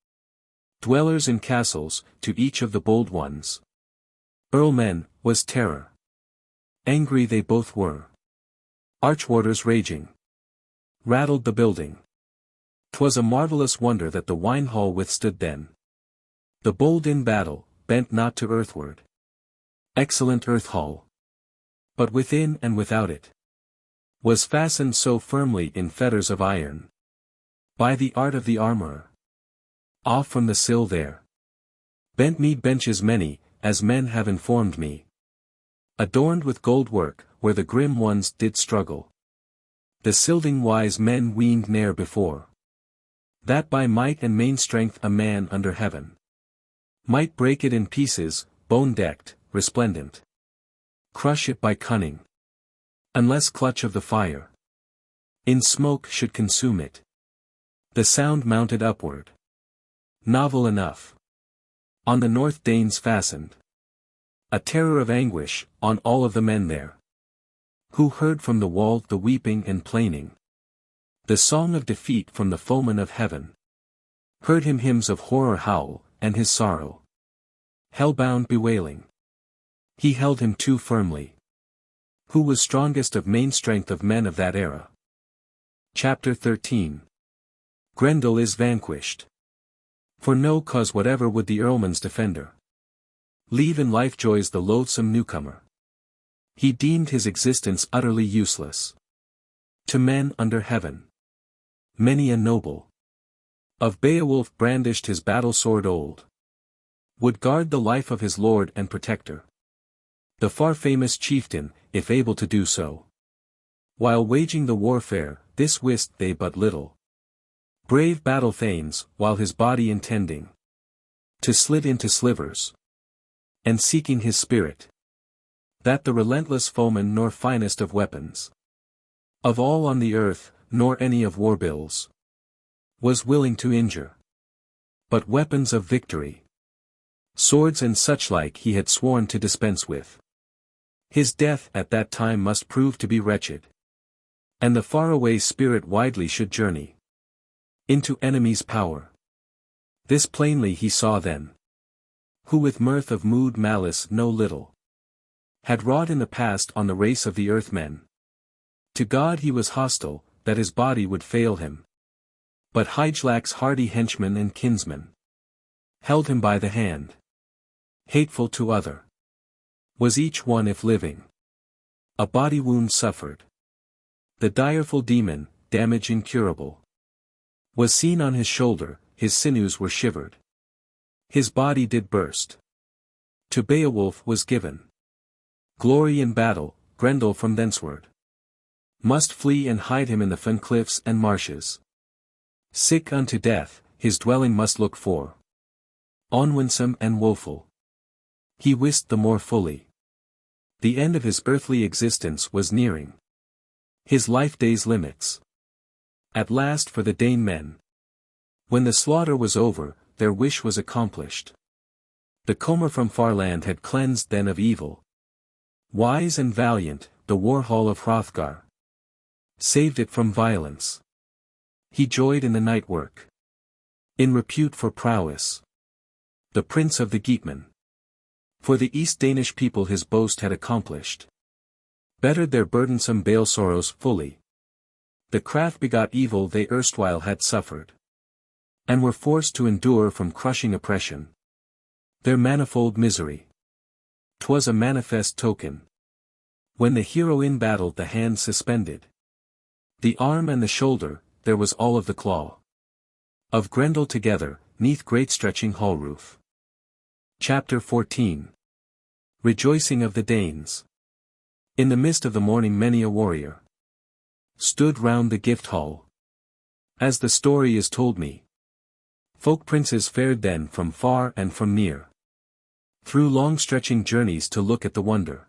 Dwellers in castles, to each of the bold ones. Earlmen, was terror. Angry they both were. Archwarders raging. Rattled the building. 'Twas a marvellous wonder that the wine-hall withstood then. The bold in battle, bent not to earthward. Excellent earth-hall. But within and without it was fastened so firmly in fetters of iron. By the art of the armourer. Off from the sill there bent mead benches many, as men have informed me. Adorned with gold work, where the grim ones did struggle. The Scylding wise men weened ne'er before that by might and main strength a man under heaven might break it in pieces, bone-decked, resplendent. Crush it by cunning. Unless clutch of the fire in smoke should consume it. The sound mounted upward. Novel enough. On the North Danes fastened a terror of anguish, on all of the men there. Who heard from the wall the weeping and plaining. The song of defeat from the foeman of heaven. Heard him hymns of horror howl, and his sorrow hell-bound bewailing. He held him too firmly. Who was strongest of main strength of men of that era? Chapter 13. Grendel is vanquished. For no cause whatever would the earlman's defender leave in life joys the loathsome newcomer. He deemed his existence utterly useless. To men under heaven, many a noble of Beowulf brandished his battle sword old, would guard the life of his lord and protector, the far famous chieftain, if able to do so. While waging the warfare, this wist they but little. Brave battle thanes, while his body intending to slit into slivers, and seeking his spirit, that the relentless foeman nor finest of weapons of all on the earth, nor any of war bills, was willing to injure. But weapons of victory, swords and suchlike he had sworn to dispense with. His death at that time must prove to be wretched, and the faraway spirit widely should journey into enemies' power. This plainly he saw then, who with mirth of mood malice no little had wrought in the past on the race of the earthmen. To God he was hostile, that his body would fail him. But Hygelac's hardy henchmen and kinsmen held him by the hand. Hateful to other was each one if living a body wound suffered. The direful demon, damage incurable, was seen on his shoulder, his sinews were shivered. His body did burst. To Beowulf was given glory in battle. Grendel from thenceward must flee and hide him in the fen cliffs and marshes. Sick unto death, his dwelling must look for. Unwinsome and woeful, he wist the more fully. The end of his earthly existence was nearing his life days' limits. At last for the Dane men, when the slaughter was over, their wish was accomplished. The comer from far land had cleansed then of evil. Wise and valiant, the war hall of Hrothgar saved it from violence. He joyed in the night work, in repute for prowess, the prince of the Geatmen. For the East Danish people his boast had accomplished, bettered their burdensome bale sorrows fully. The craft begot evil they erstwhile had suffered, and were forced to endure from crushing oppression their manifold misery. 'Twas a manifest token, when the hero in battle the hand suspended, the arm and the shoulder, there was all of the claw of Grendel together, 'neath great stretching hall roof. Chapter 14. Rejoicing of the Danes. In the mist of the morning many a warrior stood round the gift hall. As the story is told me, folk princes fared then from far and from near, through long stretching journeys to look at the wonder,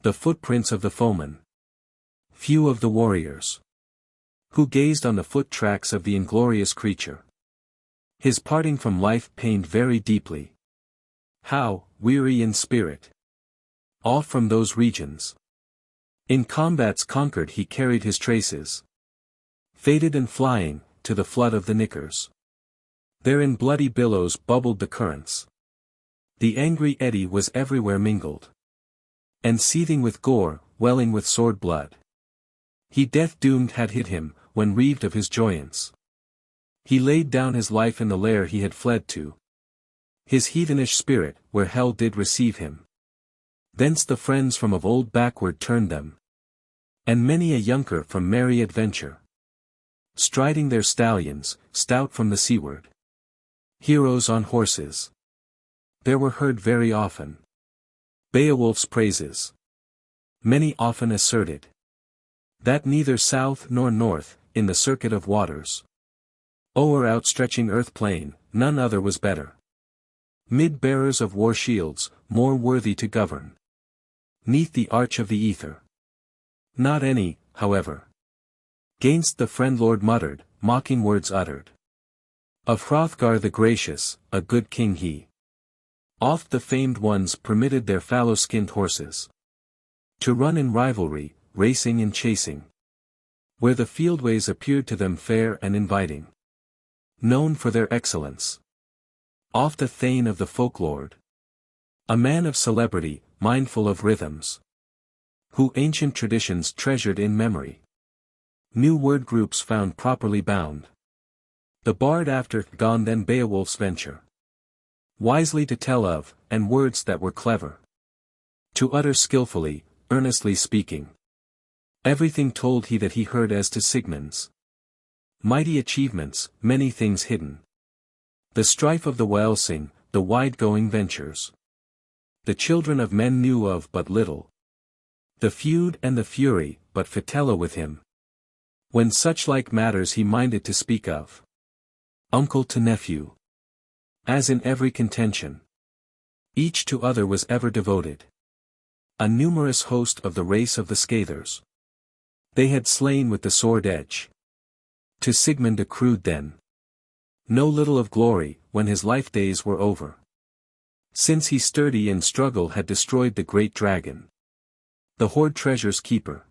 the footprints of the foeman. Few of the warriors who gazed on the foot tracks of the inglorious creature, his parting from life pained very deeply. How, weary in spirit, off from those regions, in combats conquered he carried his traces, faded and flying, to the flood of the Knickers. There in bloody billows bubbled the currents. The angry eddy was everywhere mingled, and seething with gore, welling with sword blood. He death-doomed had hit him, when reaved of his joyance. He laid down his life in the lair he had fled to, his heathenish spirit, where hell did receive him. Thence the friends from of old backward turned them, and many a younker from merry adventure, striding their stallions, stout from the seaward. Heroes on horses, there were heard very often Beowulf's praises. Many often asserted that neither south nor north, in the circuit of waters, o'er outstretching earth plain, none other was better. Mid bearers of war shields, more worthy to govern 'neath the arch of the ether. Not any, however, gainst the friend lord muttered, mocking words uttered. Of Hrothgar the gracious, a good king he. Oft the famed ones permitted their fallow-skinned horses to run in rivalry, racing and chasing, where the fieldways appeared to them fair and inviting, known for their excellence. Oft a thane of the folklore, a man of celebrity, mindful of rhythms, Who ancient traditions treasured in memory. New word groups found properly bound. The bard after Gone then Beowulf's venture. Wisely to tell of, and words that were clever. To utter skillfully, earnestly speaking. Everything told he that he heard as to Sigmund's. Mighty achievements, many things hidden. The strife of the Welsing, the wide-going ventures. The children of men knew of but little. The feud and the fury, but Fitela with him. When such like matters he minded to speak of. Uncle to nephew. As in every contention. Each to other was ever devoted. A numerous host of the race of the Scathers. They had slain with the sword edge. To Sigmund accrued then. No little of glory, when his life days were over. Since he sturdy in struggle had destroyed the great dragon. The hoard treasure's keeper.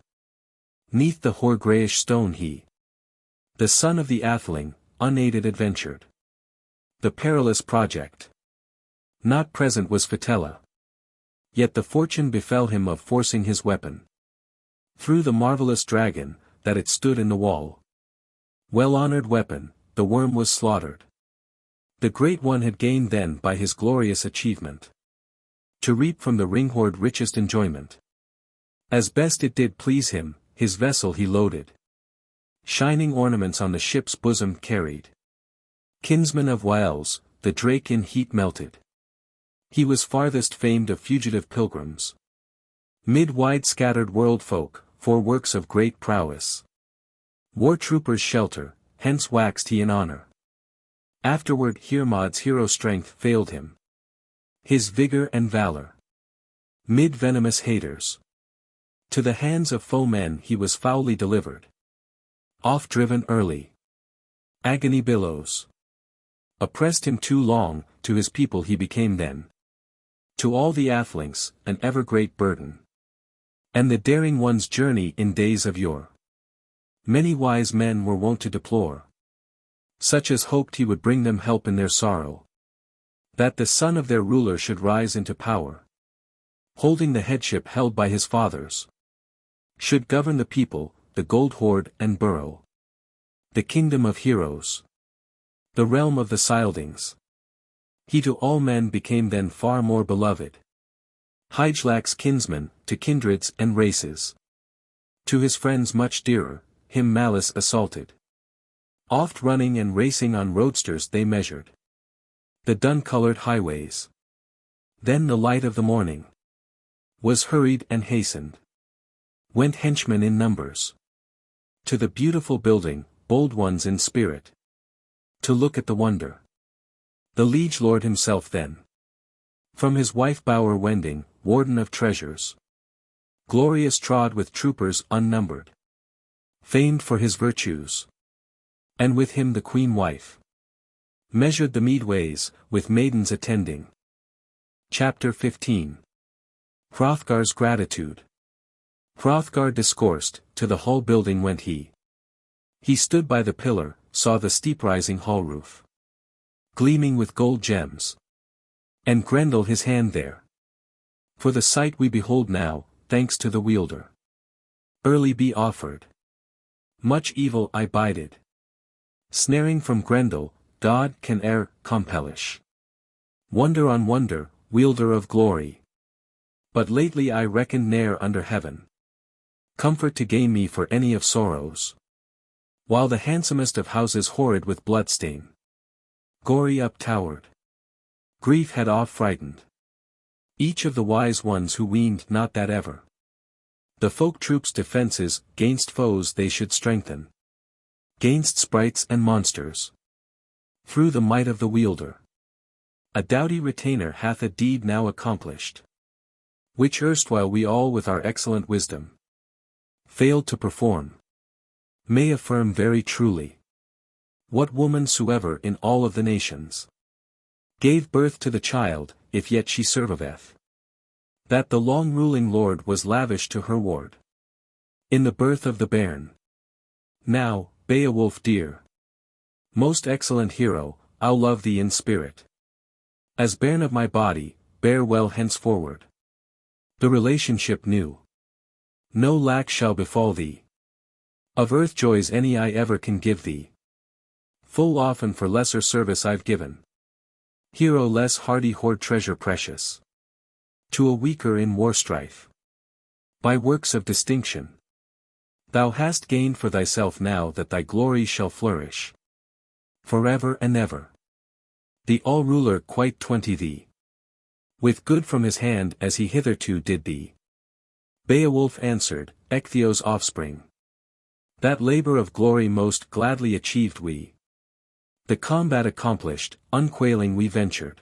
'Neath the hoar greyish stone he. The son of the Atheling, unaided adventured. The perilous project. Not present was Fitela. Yet the fortune befell him of forcing his weapon. Through the marvellous dragon, that it stood in the wall. Well-honoured weapon, the worm was slaughtered. The great one had gained then by his glorious achievement. To reap from the ring-hoard richest enjoyment. As best it did please him, his vessel he loaded. Shining ornaments on the ship's bosom carried. Kinsman of Wales, the drake in heat melted. He was farthest famed of fugitive pilgrims. Mid wide scattered world folk, for works of great prowess. War troopers shelter, hence waxed he in honor. Afterward Hermod's hero strength failed him. His vigor and valor. Mid venomous haters. To the hands of foemen he was foully delivered. Oft driven early. Agony billows. Oppressed him too long, to his people he became then. To all the Athelings, an ever great burden. And the daring one's journey in days of yore. Many wise men were wont to deplore. Such as hoped he would bring them help in their sorrow. That the son of their ruler should rise into power. Holding the headship held by his fathers. Should govern the people, the gold hoard and borough. The kingdom of heroes. The realm of the Scyldings. He to all men became then far more beloved. Hygelac's kinsman, to kindreds and races. To his friends much dearer, him malice assaulted. Oft running and racing on roadsters they measured. The dun-colored highways. Then the light of the morning. Was hurried and hastened. Went henchmen in numbers. To the beautiful building, bold ones in spirit. To look at the wonder. The liege lord himself then. From his wife bower wending, warden of treasures. Glorious trod with troopers unnumbered. Famed for his virtues. And with him the queen wife. Measured the mead ways, with maidens attending. Chapter 15. Hrothgar's gratitude. Hrothgar discoursed, to the hall building went he. He stood by the pillar, saw the steep rising hall roof. Gleaming with gold gems. And Grendel his hand there. For the sight we behold now, thanks to the wielder. Early be offered. Much evil I bided. Snaring from Grendel, God can e'er compelish. Wonder on wonder, wielder of glory. But lately I reckoned ne'er under heaven. Comfort to gain me for any of sorrows. While the handsomest of houses horrid with bloodstain. Gory up-towered. Grief had oft-frightened. Each of the wise ones who weened not that ever. The folk troops' defences, gainst foes they should strengthen. Gainst sprites and monsters. Through the might of the wielder. A doughty retainer hath a deed now accomplished. Which erstwhile we all with our excellent wisdom. Failed to perform. May affirm very truly. What woman soever in all of the nations. Gave birth to the child, if yet she surviveth. That the long-ruling lord was lavish to her ward. In the birth of the bairn. Now, Beowulf dear. Most excellent hero, I'll love thee in spirit. As bairn of my body, bear well henceforward. The relationship new. No lack shall befall thee. Of earth joys any I ever can give thee. Full often for lesser service I've given. Hero less hardy hoard treasure precious. To a weaker in war strife. By works of distinction. Thou hast gained for thyself now that thy glory shall flourish. Forever and ever. The all-ruler quite 20 thee. With good from his hand as he hitherto did thee. Beowulf answered, Ecgtheow's offspring. That labor of glory most gladly achieved we. The combat accomplished, unquailing we ventured.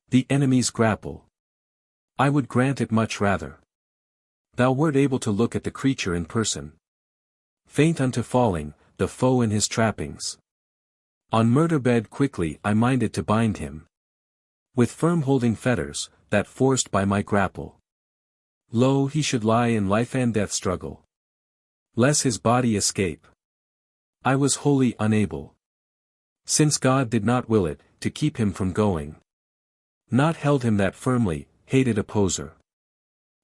The enemy's grapple. I would grant it much rather. Thou wert able to look at the creature in person. Faint unto falling, the foe in his trappings. On murder bed quickly I minded to bind him. With firm holding fetters, that forced by my grapple. Lo, he should lie in life and death struggle. Less his body escape. I was wholly unable. Since God did not will it, to keep him from going. Not held him that firmly, hated opposer.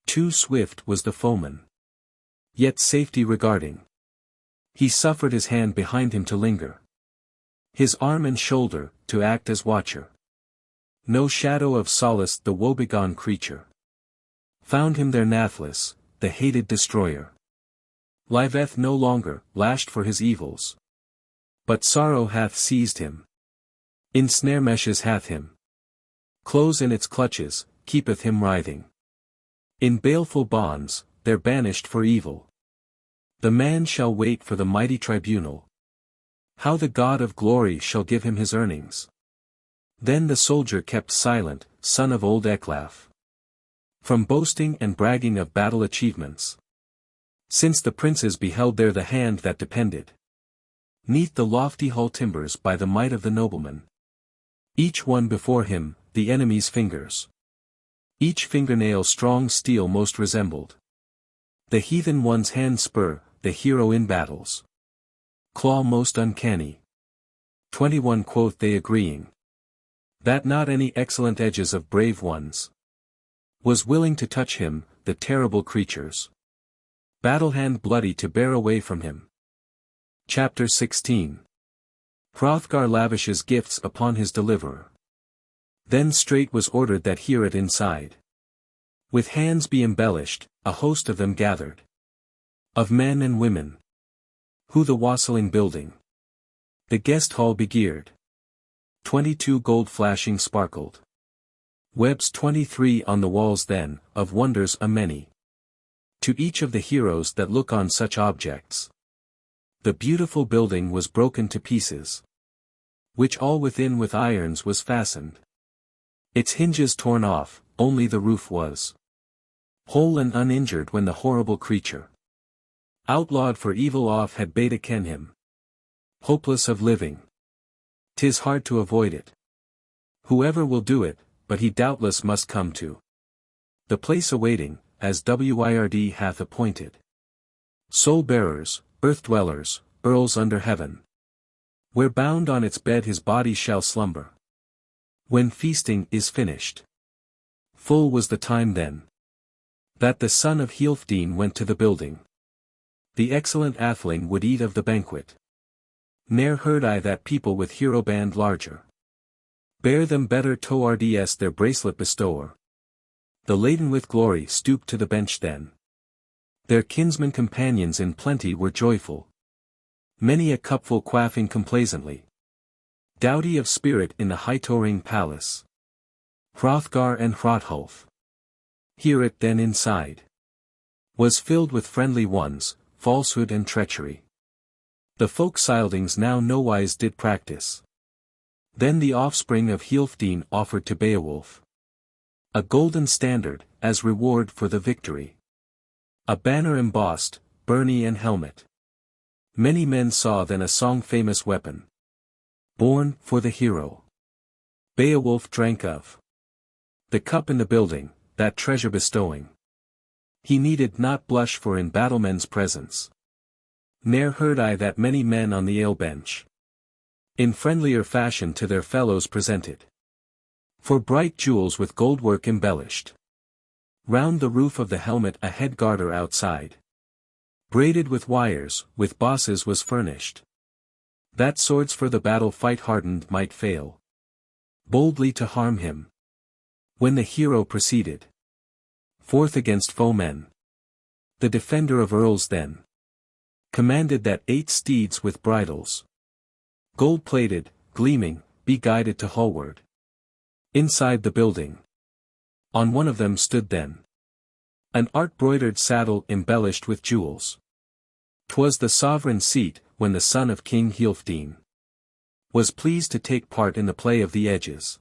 Too swift was the foeman. Yet safety regarding. He suffered his hand behind him to linger. His arm and shoulder, to act as watcher. No shadow of solace the woebegone creature. Found him there nathless, the hated destroyer. Liveth no longer, lashed for his evils. But sorrow hath seized him. In snare meshes hath him. Close in its clutches, keepeth him writhing. In baleful bonds, they're banished for evil. The man shall wait for the mighty tribunal. How the God of glory shall give him his earnings. Then the soldier kept silent, son of old Ecglaf. From boasting and bragging of battle achievements. Since the princes beheld there the hand that depended. Neath the lofty hall timbers by the might of the nobleman. Each one before him, the enemy's fingers. Each fingernail strong steel most resembled. The heathen one's hand spur, the hero in battles. Claw most uncanny. 21 quoth they agreeing. That not any excellent edges of brave ones. Was willing to touch him, the terrible creatures. Battle hand bloody to bear away from him. Chapter 16. Hrothgar lavishes gifts upon his deliverer. Then straight was ordered that Heorot inside. With hands be embellished, a host of them gathered. Of men and women. Who the wassailing building. The guest hall begeared. 22 gold flashing sparkled. Webs 23 on the walls then, of wonders a many. To each of the heroes that look on such objects. The beautiful building was broken to pieces. Which all within with irons was fastened. Its hinges torn off, only the roof was. Whole and uninjured when the horrible creature. Outlawed for evil off had bade ken him. Hopeless of living. 'Tis hard to avoid it. Whoever will do it, but he doubtless must come to. The place awaiting, as Wyrd hath appointed. Soul-bearers, earth-dwellers, earls under heaven. Where bound on its bed his body shall slumber. When feasting is finished. Full was the time then. That the son of Healfdene went to the building. The excellent atheling would eat of the banquet. Ne'er heard I that people with hero band larger. Bear them better towards their bracelet bestower. The laden with glory stooped to the bench then. Their kinsmen companions in plenty were joyful. Many a cupful quaffing complacently. Doughty of spirit in the high-towering palace. Hrothgar and Hrothulf. Heorot then inside. Was filled with friendly ones, falsehood and treachery. The folk Scyldings now nowise did practice. Then the offspring of Healfdene offered to Beowulf. A golden standard, as reward for the victory. A banner embossed, byrnie and helmet. Many men saw then a song-famous weapon. Born for the hero. Beowulf drank of. The cup in the building, that treasure bestowing. He needed not blush for in battlemen's presence. Ne'er heard I that many men on the ale bench. In friendlier fashion to their fellows presented. For bright jewels with goldwork embellished. Round the roof of the helmet a head garter outside, braided with wires, with bosses was furnished, that swords for the battle fight hardened might fail boldly to harm him. When the hero proceeded forth against foemen, the defender of earls then commanded that 8 steeds with bridles, gold-plated, gleaming, be guided to Hallward. Inside the building, on one of them stood then an art-broidered saddle embellished with jewels. 'Twas the sovereign seat, when the son of King Hrothgar was pleased to take part in the play of the edges.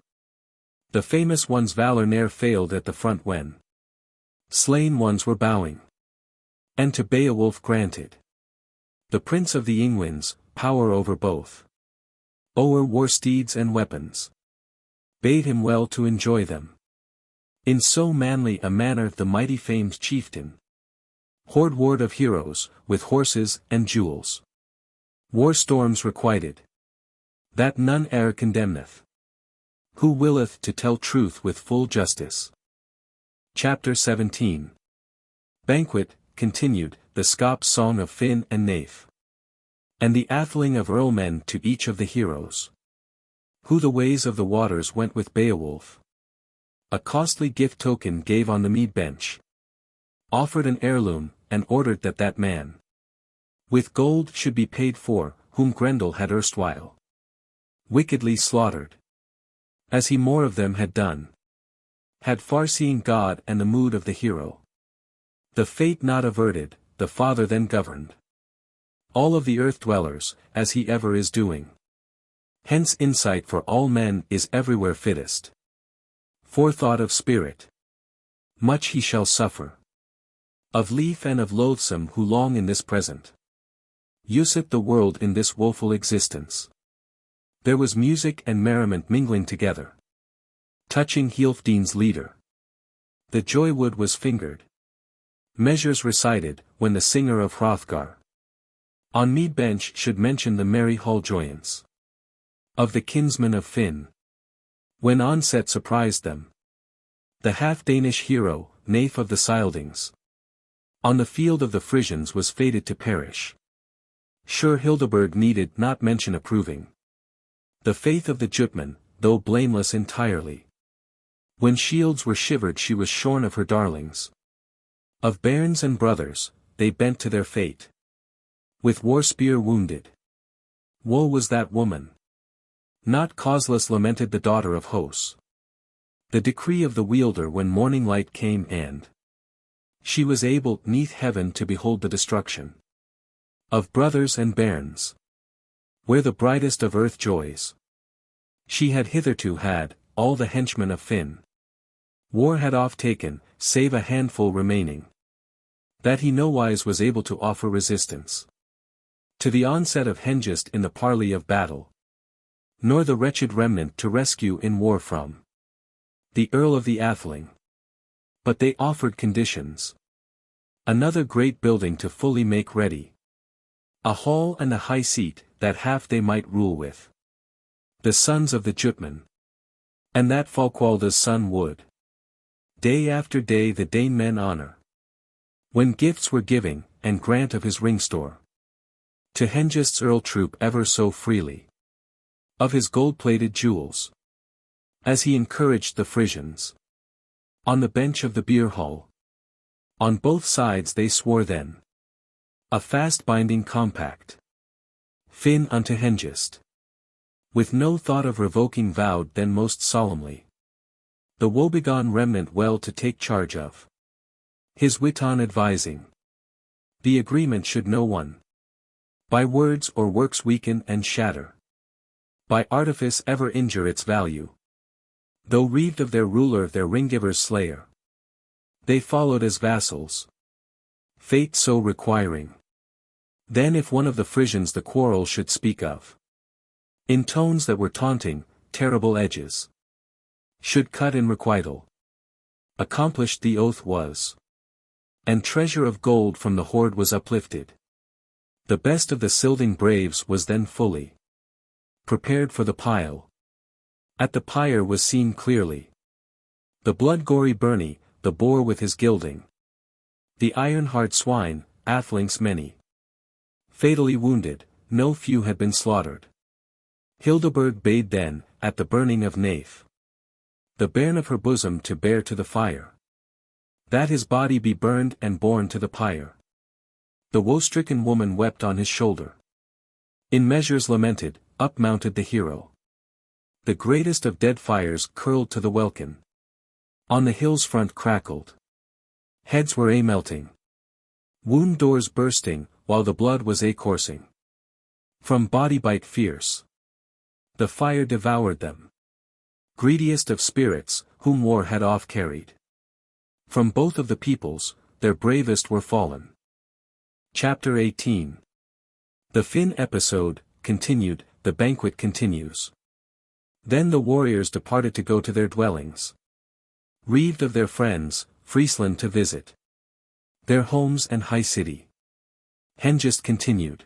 The famous one's valor ne'er failed at the front when slain ones were bowing, and to Beowulf granted, the prince of the Ingwins, power over both o'er war steeds and weapons, bade him well to enjoy them. In so manly a manner the mighty famed chieftain, hoard ward of heroes, with horses and jewels, war storms requited, that none e'er condemneth, who willeth to tell truth with full justice. Chapter 17. Banquet, continued, the Scop's song of Finn and Hnaef, and the atheling of earlmen to each of the heroes, who the ways of the waters went with Beowulf. A costly gift token gave on the mead bench, offered an heirloom, and ordered that that man with gold should be paid for, whom Grendel had erstwhile wickedly slaughtered, as he more of them had done, had far-seeing God and the mood of the hero. The fate not averted, the Father then governed all of the earth-dwellers, as he ever is doing. Hence insight for all men is everywhere fittest. Forethought of spirit, much he shall suffer, of lief and of loathsome who long in this present useth the world in this woeful existence. There was music and merriment mingling together, touching Healfdene's leader. The joy-wood was fingered, measures recited, when the singer of Hrothgar on mead bench should mention the merry hall joyance of the kinsmen of Finn. When onset surprised them, the half-Danish hero, Hnaef of the Scyldings, on the field of the Frisians was fated to perish. Sure Hildeburh needed not mention approving the faith of the Jutman, though blameless entirely. When shields were shivered she was shorn of her darlings. Of bairns and brothers, they bent to their fate, with war-spear wounded. Woe was that woman! Not causeless lamented the daughter of Hos. The decree of the wielder when morning light came and she was able 'neath heaven to behold the destruction of brothers and bairns, where the brightest of earth joys she had hitherto had, all the henchmen of Finn war had oft taken, save a handful remaining, that he nowise was able to offer resistance to the onset of Hengist in the parley of battle, nor the wretched remnant to rescue in war from the Earl of the Atheling. But they offered conditions. Another great building to fully make ready, a hall and a high seat, that half they might rule with the sons of the Jutman, and that Falkwalda's son would day after day the Danemen honor, when gifts were giving, and grant of his ring-store to Hengist's earl troop ever so freely of his gold-plated jewels, as he encouraged the Frisians on the bench of the beer hall. On both sides they swore then a fast-binding compact, Finn unto Hengist, with no thought of revoking vowed then most solemnly the woebegone remnant well to take charge of his Witan, advising the agreement should no one by words or works weaken and shatter, by artifice ever injure its value. Though reaved of their ruler their ring-giver's slayer, they followed as vassals, fate so requiring. Then if one of the Frisians the quarrel should speak of, in tones that were taunting, terrible edges should cut in requital, accomplished the oath was, and treasure of gold from the hoard was uplifted. The best of the Scylding braves was then fully prepared for the pile. At the pyre was seen clearly the blood-gory Birnie, the boar with his gilding. The iron-hard swine, athlinks many. Fatally wounded, no few had been slaughtered. Hildeburh bade then, at the burning of Hnaef, the bairn of her bosom to bear to the fire, that his body be burned and borne to the pyre. The woe-stricken woman wept on his shoulder. In measures lamented, up mounted the hero. The greatest of dead fires curled to the welkin. On the hill's front crackled. Heads were melting. Wound doors bursting, while the blood was coursing. From body bite fierce. The fire devoured them. Greediest of spirits, whom war had off carried. From both of the peoples, their bravest were fallen. Chapter 18. The Finn episode, continued, the banquet continues. Then the warriors departed to go to their dwellings. Reaved of their friends, Friesland to visit. Their homes and high city. Hengist continued.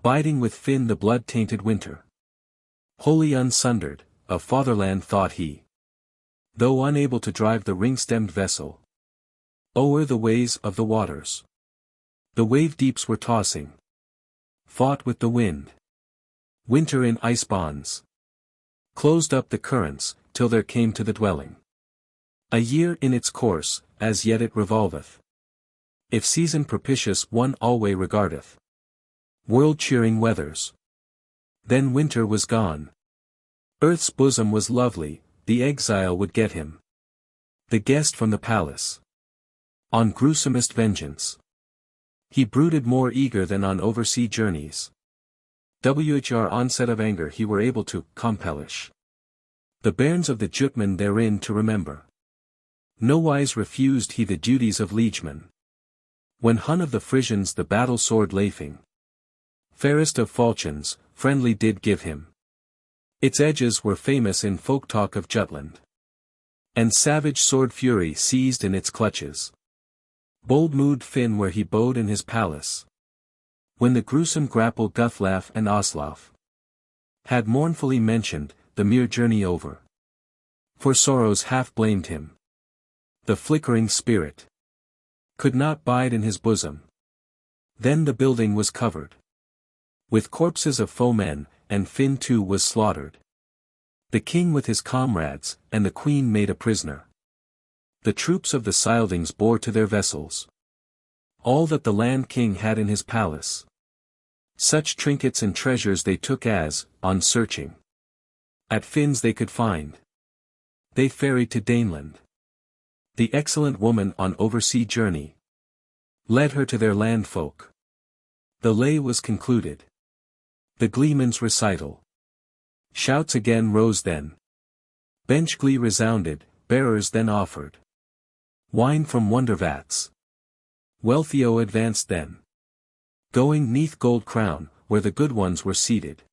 Biding with Finn the blood-tainted winter. Wholly unsundered, of fatherland thought he. Though unable to drive the ring-stemmed vessel o'er the ways of the waters. The wave-deeps were tossing. Fought with the wind. Winter in ice bonds. Closed up the currents, till there came to the dwelling. A year in its course, as yet it revolveth. If season propitious one alway regardeth. World-cheering weathers. Then winter was gone. Earth's bosom was lovely, the exile would get him. The guest from the palace. On gruesomest vengeance. He brooded more eager than on oversea journeys. Whr onset of anger he were able to compelish. The bairns of the Jutman therein to remember. Nowise refused he the duties of liegeman. When Hun of the Frisians the battle sword lafing. Fairest of falchions, friendly did give him. Its edges were famous in folk talk of Jutland. And savage sword fury seized in its clutches. Bold mood Finn where he bode in his palace. When the gruesome grapple Guthlaf and Oslaf had mournfully mentioned, the mere journey over. For sorrows half blamed him. The flickering spirit could not bide in his bosom. Then the building was covered with corpses of foemen, and Finn too was slaughtered. The king with his comrades, and the queen made a prisoner. The troops of the Scyldings bore to their vessels all that the land king had in his palace. Such trinkets and treasures they took as, on searching at Finn's they could find. They ferried to Daneland. The excellent woman on oversea journey led her to their land folk. The lay was concluded. The gleeman's recital. Shouts again rose then. Bench glee resounded, bearers then offered wine from wonder vats. Wealthio advanced then, going 'neath gold crown, where the good ones were seated.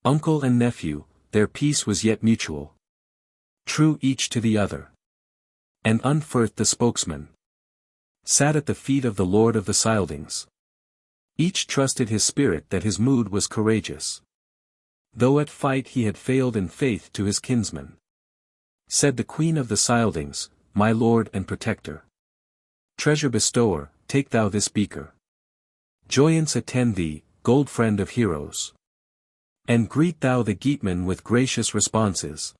Uncle and nephew, their peace was yet mutual. True each to the other. And Unferth the spokesman sat at the feet of the lord of the Scyldings. Each trusted his spirit that his mood was courageous. Though at fight he had failed in faith to his kinsman. Said the queen of the Scyldings, my lord and protector. Treasure bestower, take thou this beaker. Joyance attend thee, gold friend of heroes. And greet thou the Geatmen with gracious responses.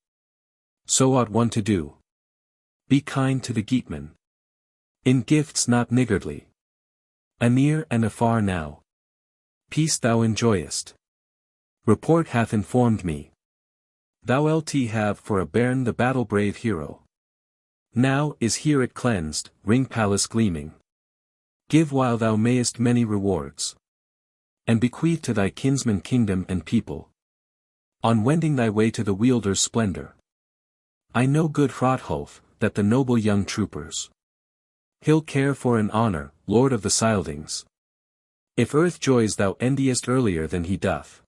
So ought one to do. Be kind to the Geatmen. In gifts not niggardly. Anear and afar now. Peace thou enjoyest. Report hath informed me. Thou lt have for a bairn the battle-brave hero. Now is Heorot cleansed, ring palace gleaming. Give while thou mayest many rewards. And bequeath to thy kinsman kingdom and people. On wending thy way to the wielder's splendor. I know good Hrothulf, that the noble young troopers he'll care for in honor, lord of the Scyldings. If earth joys thou endiest earlier than he doth,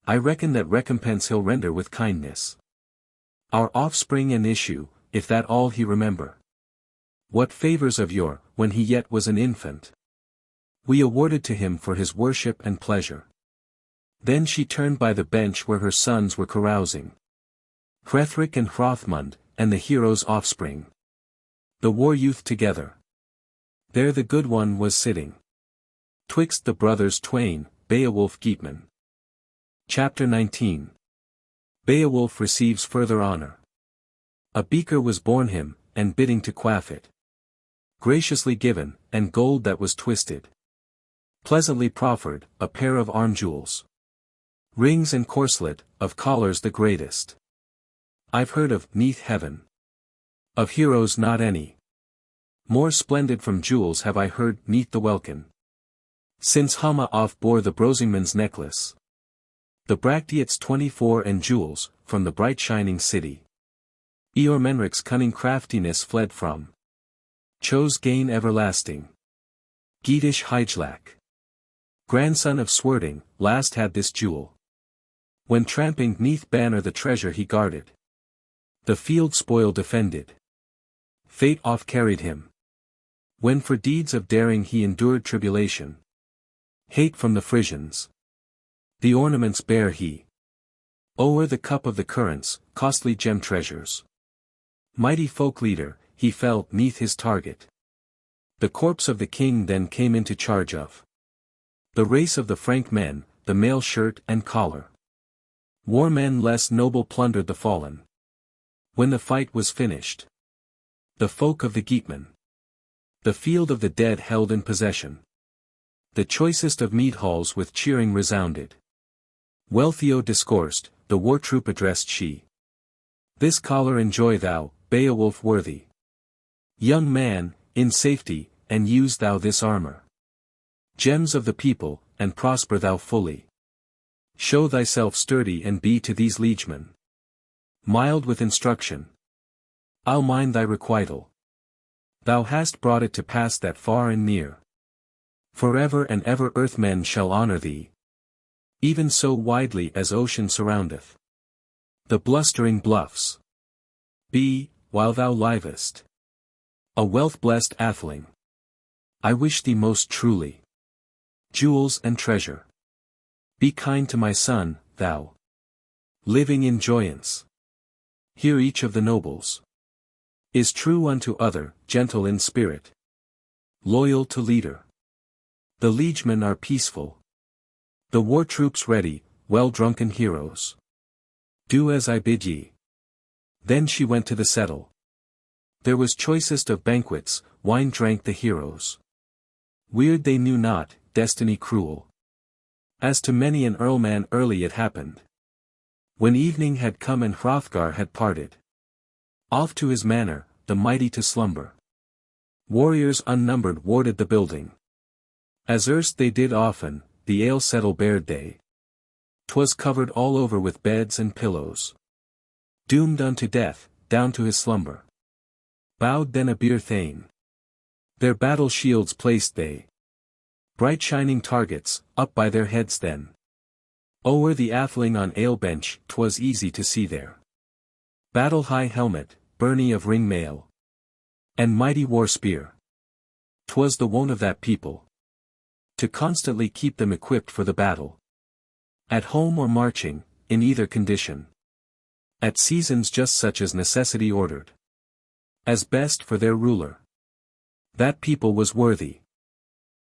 I reckon that recompense he'll render with kindness. Our offspring and issue, if that all he remember. What favors of yore, when he yet was an infant, we awarded to him for his worship and pleasure. Then she turned by the bench where her sons were carousing. Hrethric and Hrothmund, and the hero's offspring. The war youth together. There the good one was sitting. Twixt the brothers twain, Beowulf Geatman. Chapter 19. Beowulf receives further honor. A beaker was born him, and bidding to quaff it. Graciously given, and gold that was twisted. Pleasantly proffered, a pair of arm jewels. Rings and corslet, of collars the greatest. I've heard of 'neath heaven. Of heroes not any. More splendid from jewels have I heard 'neath the welkin. Since Hama off bore the Brosingman's necklace. The Bracteates 24 and jewels, from the bright shining city. Eormenric's cunning craftiness fled from. Chose gain everlasting. Geatish Hygelak. Grandson of Swerding, last had this jewel. When tramping 'neath banner the treasure he guarded. The field spoil defended. Fate off carried him. When for deeds of daring he endured tribulation. Hate from the Frisians. The ornaments bare he. O'er the cup of the currents, costly gem treasures. Mighty folk leader, he fell 'neath his target. The corpse of the king then came into charge of. The race of the Frank men, the mail shirt and collar. War men less noble plundered the fallen. When the fight was finished. The folk of the Geatmen. The field of the dead held in possession. The choicest of Mead-Halls with cheering resounded. Wealthio discoursed, the war troop addressed she. This collar enjoy thou, Beowulf worthy. Young man, in safety, and use thou this armor. Gems of the people, and prosper thou fully. Show thyself sturdy and be to these liegemen. Mild with instruction. I'll mind thy requital. Thou hast brought it to pass that far and near. Forever and ever earthmen shall honor thee. Even so widely as ocean surroundeth. The blustering bluffs. Be, while thou livest. A wealth-blessed atheling. I wish thee most truly. Jewels and treasure. Be kind to my son, thou. Living in joyance. Hear each of the nobles. Is true unto other, gentle in spirit. Loyal to leader. The liegemen are peaceful. The war troops ready, well-drunken heroes. Do as I bid ye. Then she went to the settle. There was choicest of banquets, wine drank the heroes. Weird they knew not, destiny cruel. As to many an earlman early it happened. When evening had come and Hrothgar had parted. Off to his manor, the mighty to slumber. Warriors unnumbered warded the building. As erst they did often, the ale settle bared they. 'Twas covered all over with beds and pillows. Doomed unto death, down to his slumber. Bowed then a beer thane. Their battle shields placed they. Bright shining targets, up by their heads then. O'er the atheling on ale bench, 'twas easy to see there. Battle high helmet, byrnie of ring mail. And mighty war spear. 'Twas the wont of that people. To constantly keep them equipped for the battle. At home or marching, in either condition. At seasons just such as necessity ordered. As best for their ruler. That people was worthy.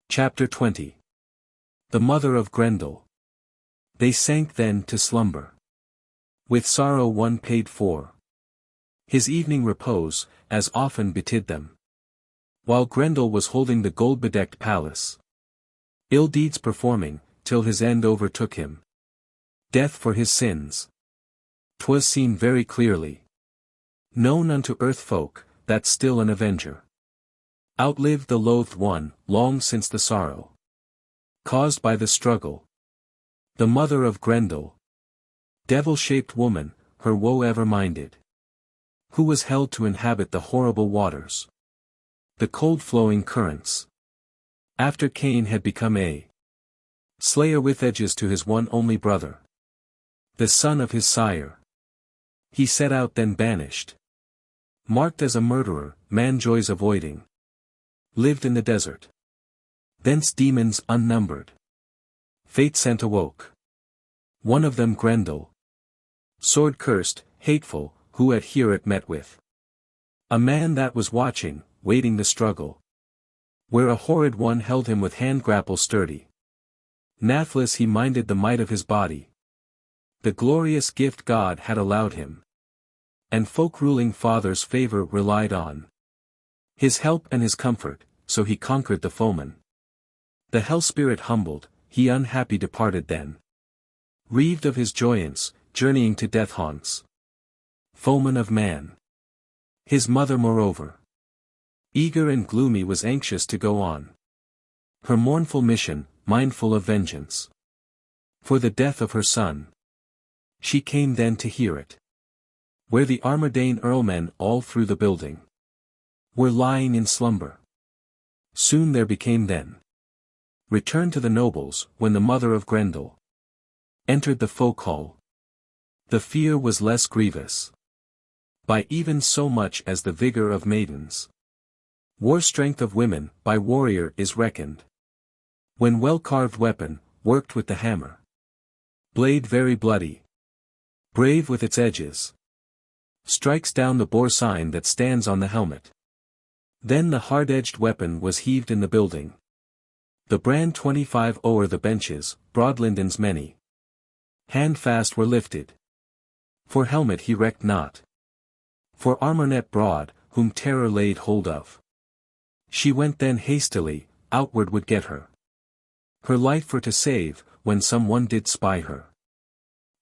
Chapter 20. The Mother of Grendel. They sank then to slumber. With sorrow one paid for his evening repose, as often betid them. While Grendel was holding the gold-bedecked palace. Ill deeds performing, till his end overtook him. Death for his sins. 'Twas seen very clearly. Known unto earth folk, that still an avenger. Outlived the loathed one, long since the sorrow. Caused by the struggle. The mother of Grendel. Devil-shaped woman, her woe ever minded. Who was held to inhabit the horrible waters. The cold-flowing currents. After Cain had become a slayer with edges to his one only brother. The son of his sire. He set out then banished. Marked as a murderer, man joys avoiding. Lived in the desert. Thence demons unnumbered. Fate sent awoke. One of them Grendel. Sword-cursed, hateful, who at Heorot met with A man that was watching, waiting the struggle. Where a horrid one held him with hand grapple sturdy. Nathless he minded the might of his body. The glorious gift God had allowed him. And folk-ruling father's favor relied on. His help and his comfort, so he conquered the foeman. The hell-spirit humbled, he unhappy departed then. Reaved of his joyance, journeying to death haunts. Foeman of man. His mother moreover. Eager and gloomy was anxious to go on. Her mournful mission, mindful of vengeance. For the death of her son. She came then to Heorot. Where the Armordane earlmen all through the building. Were lying in slumber. Soon there became then. Return to the nobles, when the mother of Grendel. Entered the folk hall. The fear was less grievous. By even so much as the vigor of maidens. War strength of women, by warrior is reckoned. When well-carved weapon, worked with the hammer. Blade very bloody. Brave with its edges. Strikes down the boar sign that stands on the helmet. Then the hard-edged weapon was heaved in the building. The brand 25 o'er the benches, broad lindens many. Hand-fast were lifted. For helmet he recked not. For armornet broad, whom terror laid hold of. She went then hastily, outward would get her. Her life for to save, when some one did spy her.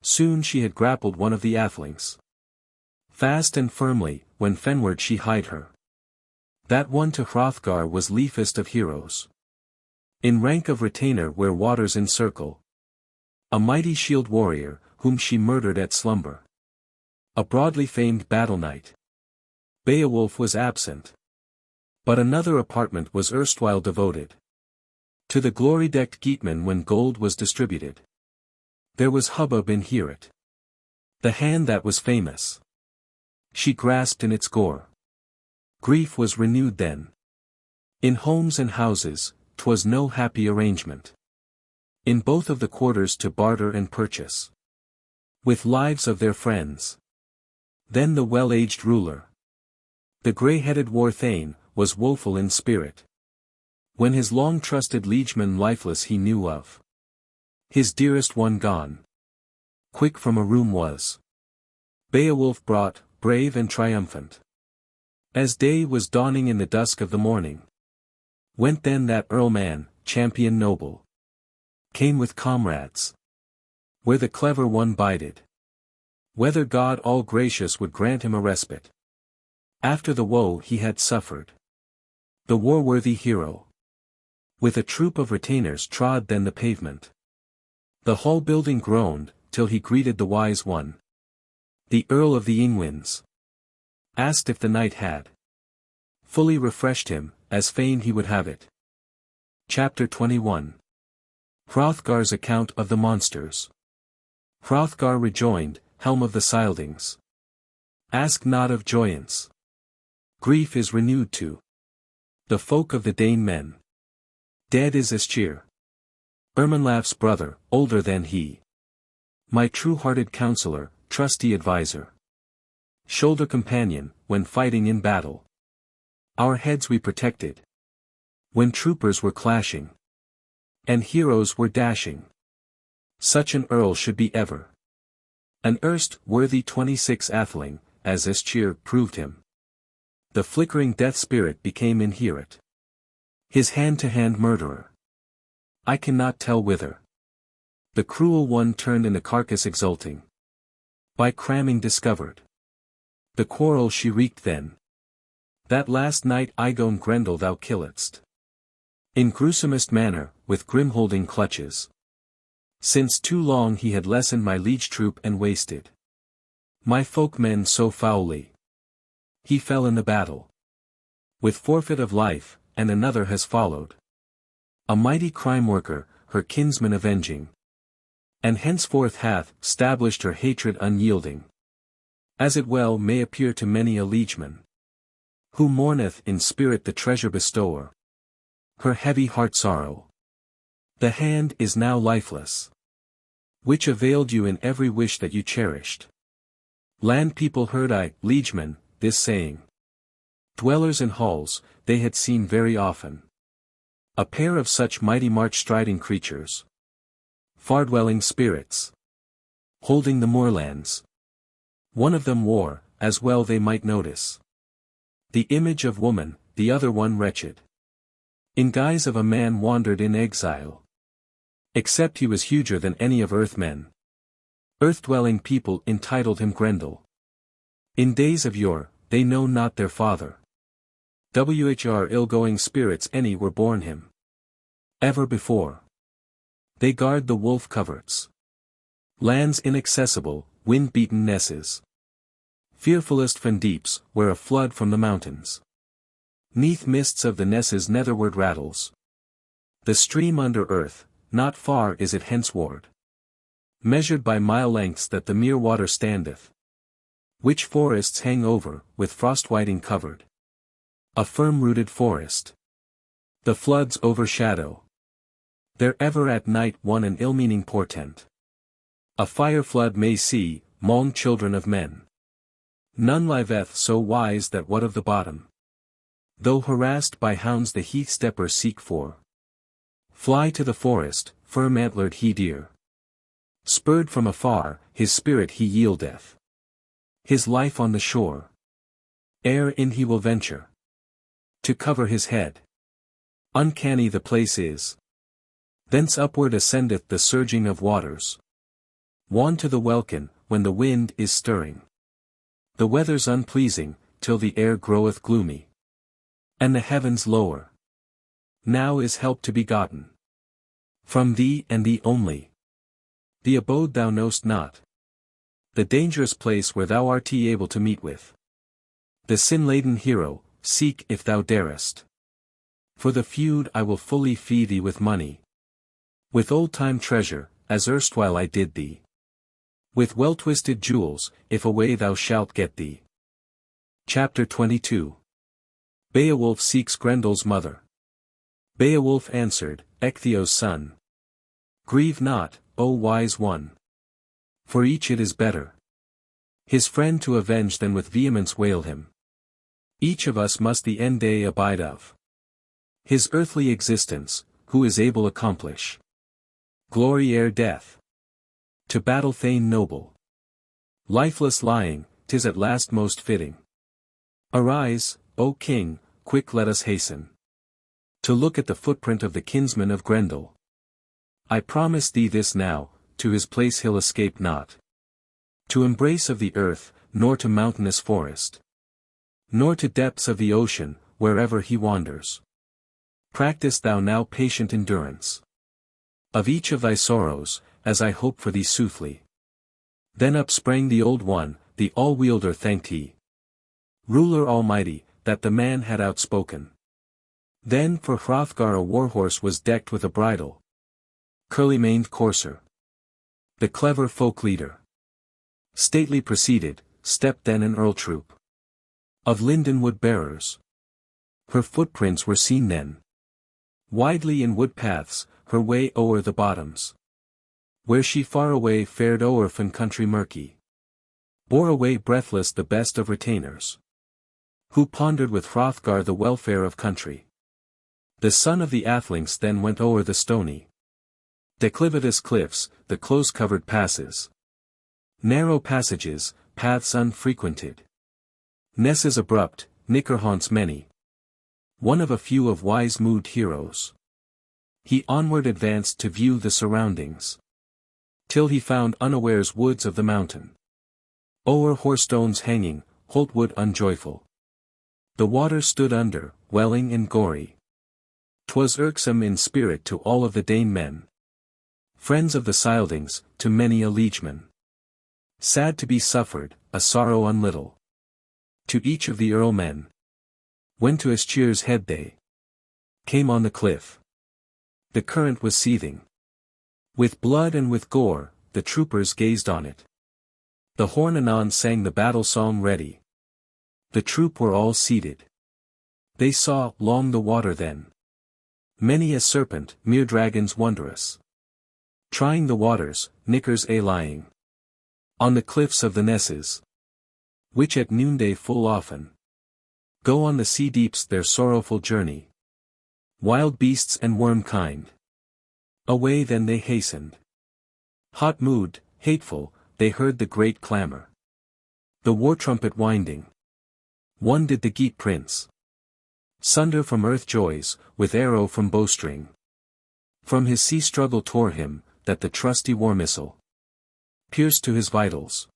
Soon she had grappled one of the athelings. Fast and firmly, when fenward she hied her. That one to Hrothgar was liefest of heroes. In rank of retainer where waters encircle. A mighty shield warrior, whom she murdered at slumber. A broadly famed battle knight. Beowulf was absent. But another apartment was erstwhile devoted. To the glory-decked Geatmen when gold was distributed. There was hubbub in Heorot. The hand that was famous. She grasped in its gore. Grief was renewed then. In homes and houses, 'twas no happy arrangement. In both of the quarters to barter and purchase. With lives of their friends. Then the well-aged ruler. The grey-headed war thane, was woeful in spirit. When his long-trusted liegeman lifeless he knew of. His dearest one gone. Quick from a room was. Beowulf brought, brave and triumphant. As day was dawning in the dusk of the morning. Went then that earlman, champion noble. Came with comrades. Where the clever one bided. Whether God all-gracious would grant him a respite. After the woe he had suffered. The war-worthy hero. With a troop of retainers trod then the pavement. The hall building groaned, till he greeted the wise one. The Earl of the Ingwins. Asked if the night had. Fully refreshed him, as fain he would have it. Chapter 21. Hrothgar's account of the monsters. Hrothgar rejoined, helm of the Scyldings. Ask not of joyance. Grief is renewed to the folk of the Dane men. Dead is Eschir. Ermenlaf's brother, older than he. My true-hearted counselor, trusty adviser. Shoulder companion, when fighting in battle. Our heads we protected. When troopers were clashing. And heroes were dashing. Such an earl should be ever. An erst worthy 26 atheling, as Eschir proved him. The flickering death spirit became in Heorot. His hand-to-hand murderer. I cannot tell whither. The cruel one turned in the carcass exulting. By cramming discovered. The quarrel she wreaked then. That last night Igone Grendel thou killedst. In gruesomest manner, with grim-holding clutches. Since too long he had lessened my liege troop and wasted. My folk men so foully. He fell in the battle. With forfeit of life, and another has followed. A mighty crime-worker, her kinsman avenging. And henceforth hath stablished her hatred unyielding. As it well may appear to many a liegeman. Who mourneth in spirit the treasure bestower. Her heavy heart sorrow. The hand is now lifeless. Which availed you in every wish that you cherished. Land people heard I, liegeman, this saying. Dwellers in halls, they had seen very often. A pair of such mighty march-striding creatures. Far-dwelling spirits. Holding the moorlands. One of them wore, as well they might notice, the image of woman, the other one wretched. In guise of a man wandered in exile. Except he was huger than any of earth-men. Earth-dwelling people entitled him Grendel. In days of yore, they know not their father. Whr ill-going spirits any were born him. Ever before. They guard the wolf coverts. Lands inaccessible, wind-beaten nesses. Fearfullest fen deeps, where a flood from the mountains. 'Neath mists of the nesses netherward rattles. The stream under earth, not far is it henceward. Measured by mile lengths that the mere water standeth. Which forests hang over, with frost-whiting covered. A firm-rooted forest. The floods overshadow. There ever at night one an ill-meaning portent. A fire flood may see, mauled children of men. None liveth so wise that what of the bottom. Though harassed by hounds the heath-stepper seek for. Fly to the forest, firm-antlered he deer. Spurred from afar, his spirit he yieldeth. His life on the shore. Ere in he will venture. To cover his head. Uncanny the place is. Thence upward ascendeth the surging of waters. Wan to the welkin, when the wind is stirring. The weather's unpleasing, till the air groweth gloomy. And the heavens lower. Now is help to be gotten. From thee and thee only. The abode thou knowst not. The dangerous place where thou art able to meet with. The sin-laden hero, seek if thou darest. For the feud I will fully fee thee with money. With old-time treasure, as erstwhile I did thee. With well-twisted jewels, if away thou shalt get thee. Chapter 22. Beowulf seeks Grendel's mother. Beowulf answered, Ecgtheow's son. Grieve not, O wise one. For each it is better. His friend to avenge than with vehemence wail him. Each of us must the end day abide of. His earthly existence, who is able accomplish. Glory ere death. To battle thane noble. Lifeless lying, 'tis at last most fitting. Arise, O king, quick let us hasten. To look at the footprint of the kinsman of Grendel. I promise thee this now, to his place he'll escape not. To embrace of the earth, nor to mountainous forest. Nor to depths of the ocean, wherever he wanders. Practice thou now patient endurance. Of each of thy sorrows, as I hope for thee soothly. Then up sprang the old one, the all-wielder thanked he. Ruler almighty, that the man had outspoken. Then for Hrothgar a warhorse was decked with a bridle. Curly-maned courser. The clever folk leader. Stately proceeded, stepped then an earl troop. Of linden wood bearers. Her footprints were seen then. Widely in wood paths, her way o'er the bottoms. Where she far away fared o'er fen country murky. Bore away breathless the best of retainers. Who pondered with Hrothgar the welfare of country. The son of the athelings then went o'er the stony. Declivitous cliffs, the close-covered passes. Narrow passages, paths unfrequented. Nesses abrupt, knicker haunts many. One of a few of wise-mood heroes. He onward advanced to view the surroundings. Till he found unawares woods of the mountain. O'er hoarstones hanging, holtwood unjoyful. The water stood under, welling and gory. 'Twas irksome in spirit to all of the Dane men. Friends of the Scyldings, to many a liegeman. Sad to be suffered, a sorrow unlittle. To each of the earlmen. When to Eschir's head they came on the cliff. The current was seething. With blood and with gore, the troopers gazed on it. The horn anon sang the battle song ready. The troop were all seated. They saw, long the water then. Many a serpent, mere dragons wondrous. Trying the waters, knickers lying. On the cliffs of the nesses. Which at noonday full often go on the sea deeps their sorrowful journey. Wild beasts and worm kind. Away then they hastened. Hot mood, hateful, they heard the great clamor. The war trumpet winding. One did the Geat prince sunder from earth joys, with arrow from bowstring. From his sea struggle tore him, that the trusty war missile pierced to his vitals.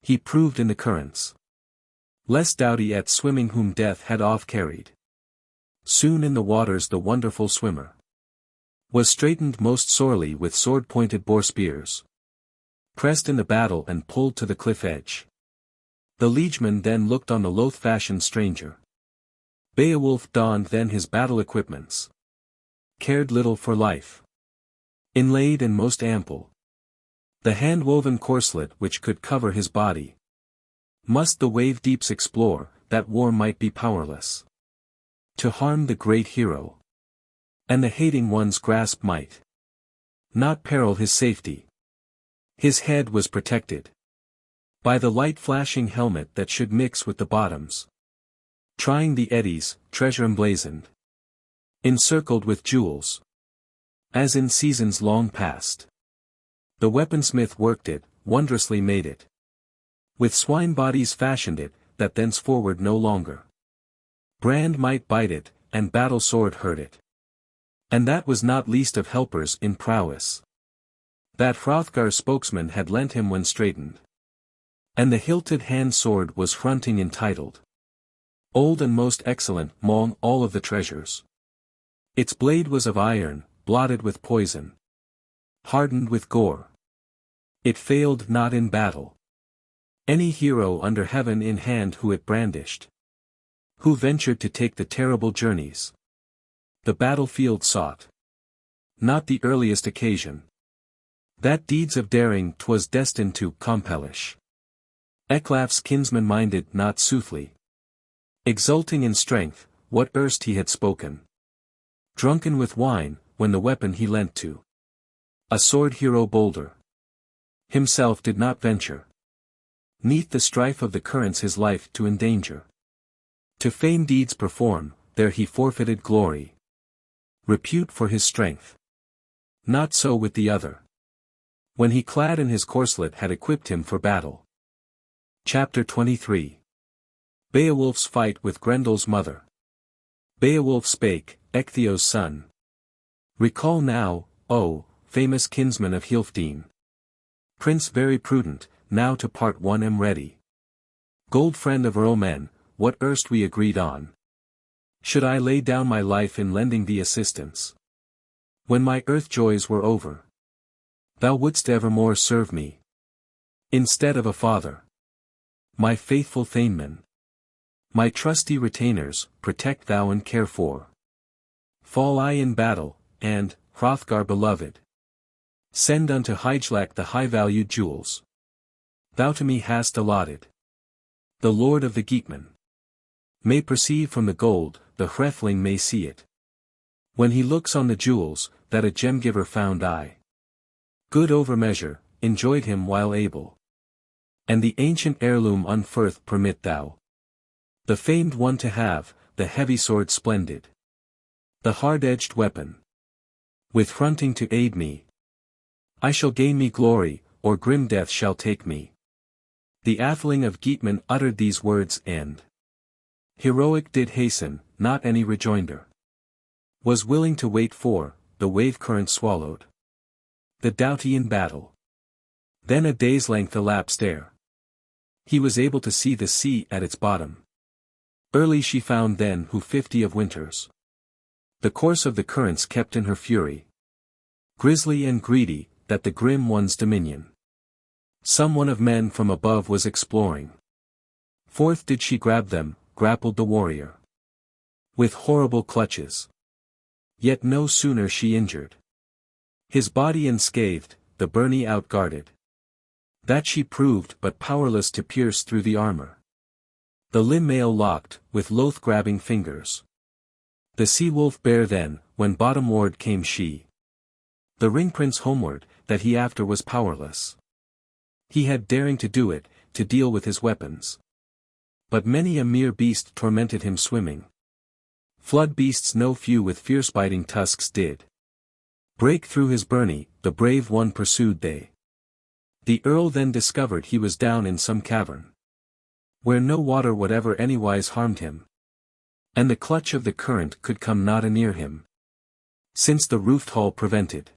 He proved in the currents less doughty at swimming whom death had off carried. Soon in the waters the wonderful swimmer was straitened most sorely with sword-pointed boar spears, pressed in the battle and pulled to the cliff edge. The liegeman then looked on the loath-fashioned stranger. Beowulf donned then his battle equipments, cared little for life. Inlaid and most ample, the hand-woven corslet which could cover his body, must the wave deeps explore, that war might be powerless to harm the great hero. And the hating ones grasp might not peril his safety. His head was protected by the light flashing helmet that should mix with the bottoms, trying the eddies, treasure emblazoned, encircled with jewels, as in seasons long past. The weaponsmith worked it, wondrously made it. With swine bodies fashioned it, that thenceforward no longer brand might bite it, and battle sword hurt it. And that was not least of helpers in prowess that Hrothgar's spokesman had lent him when straitened. And the hilted hand sword was fronting entitled Old and most excellent mong all of the treasures. Its blade was of iron, blotted with poison, hardened with gore. It failed not in battle. Any hero under heaven in hand who it brandished, who ventured to take the terrible journeys, the battlefield sought, not the earliest occasion, that deeds of daring 'twas destined to compellish. Ecglaf's kinsman minded not soothly, exulting in strength, what erst he had spoken. Drunken with wine, when the weapon he lent to a sword hero bolder himself did not venture 'neath the strife of the currents his life to endanger. To fame deeds perform, there he forfeited glory, repute for his strength. Not so with the other, when he clad in his corslet had equipped him for battle. Chapter 23. Beowulf's fight with Grendel's mother. Beowulf spake, Ecgtheow's son. Recall now, O, famous kinsman of Healfdene. Prince very prudent, now to part one am ready. Gold friend of Eorlmen, what erst we agreed on. Should I lay down my life in lending thee assistance? When my earth joys were over, thou wouldst evermore serve me, instead of a father. My faithful thanemen, my trusty retainers, protect thou and care for. Fall I in battle, and, Hrothgar beloved, send unto Hygelac the high-valued jewels thou to me hast allotted. The lord of the Geatmen may perceive from the gold, the Hrethling may see it. When he looks on the jewels, that a gem-giver found I. Good over measure, enjoyed him while able. And the ancient heirloom Unferth permit thou. The famed one to have, the heavy sword splendid. The hard-edged weapon. With fronting to aid me. I shall gain me glory, or grim death shall take me. The atheling of Geatmen uttered these words and heroic did hasten, not any rejoinder. Was willing to wait for, the wave current swallowed the doughty in battle. Then a day's length elapsed ere he was able to see the sea at its bottom. Early she found then who 50 of winters the course of the currents kept in her fury. Grisly and greedy, that the grim one's dominion some one of men from above was exploring. Forth did she grab them, grappled the warrior with horrible clutches. Yet no sooner she injured his body unscathed, the byrnie outguarded, that she proved but powerless to pierce through the armor. The limb mail locked, with loath-grabbing fingers. The sea-wolf bare then, when bottomward came she. The ring-prince homeward, that he after was powerless. He had daring to do it, to deal with his weapons. But many a mere beast tormented him swimming. Flood beasts no few with fierce biting tusks did break through his byrnie, the brave one pursued they. The earl then discovered he was down in some cavern, where no water whatever anywise harmed him, and the clutch of the current could come not anear him, since the roofed hall prevented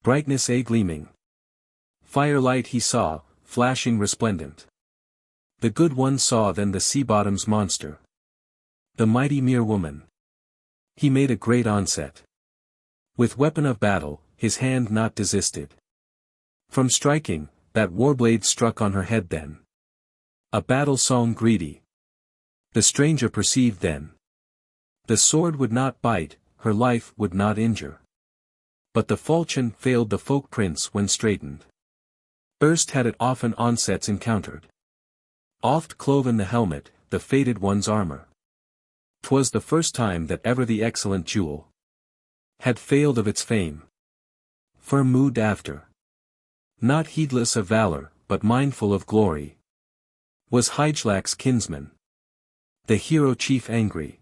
brightness a gleaming. Firelight he saw, flashing resplendent. The good one saw then the sea bottom's monster, the mighty mere woman. He made a great onset. With weapon of battle, his hand not desisted from striking, that warblade struck on her head then. A battle song greedy. The stranger perceived then. The sword would not bite, her life would not injure. But the falchion failed the folk prince when straitened. Erst had it often onsets encountered. Oft cloven the helmet, the fated one's armor. 'Twas the first time that ever the excellent jewel had failed of its fame. Firm moved after, not heedless of valor, but mindful of glory, was Hygelac kinsman, the hero chief angry.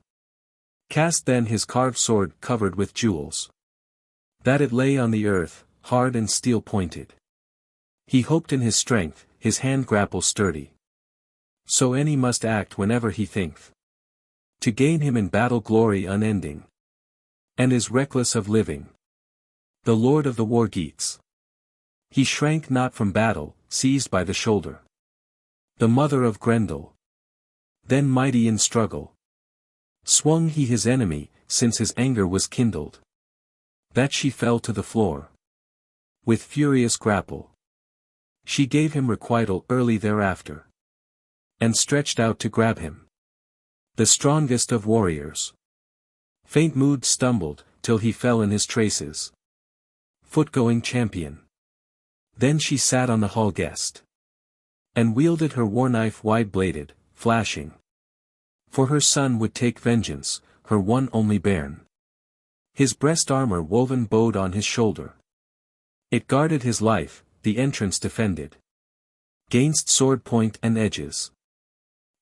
Cast then his carved sword covered with jewels, that it lay on the earth, hard and steel-pointed. He hoped in his strength, his hand grapple sturdy. So any must act whenever he thinketh to gain him in battle glory unending, and is reckless of living. The lord of the war Geats. He shrank not from battle, seized by the shoulder. The mother of Grendel, then mighty in struggle, swung he his enemy, since his anger was kindled, that she fell to the floor. With furious grapple, she gave him requital early thereafter, and stretched out to grab him, the strongest of warriors. Faint mood stumbled, till he fell in his traces. Foot-going champion. Then she sat on the hall guest, and wielded her war-knife wide-bladed, flashing. For her son would take vengeance, her one only bairn. His breast armor woven bowed on his shoulder. It guarded his life, the entrance defended 'gainst sword point and edges.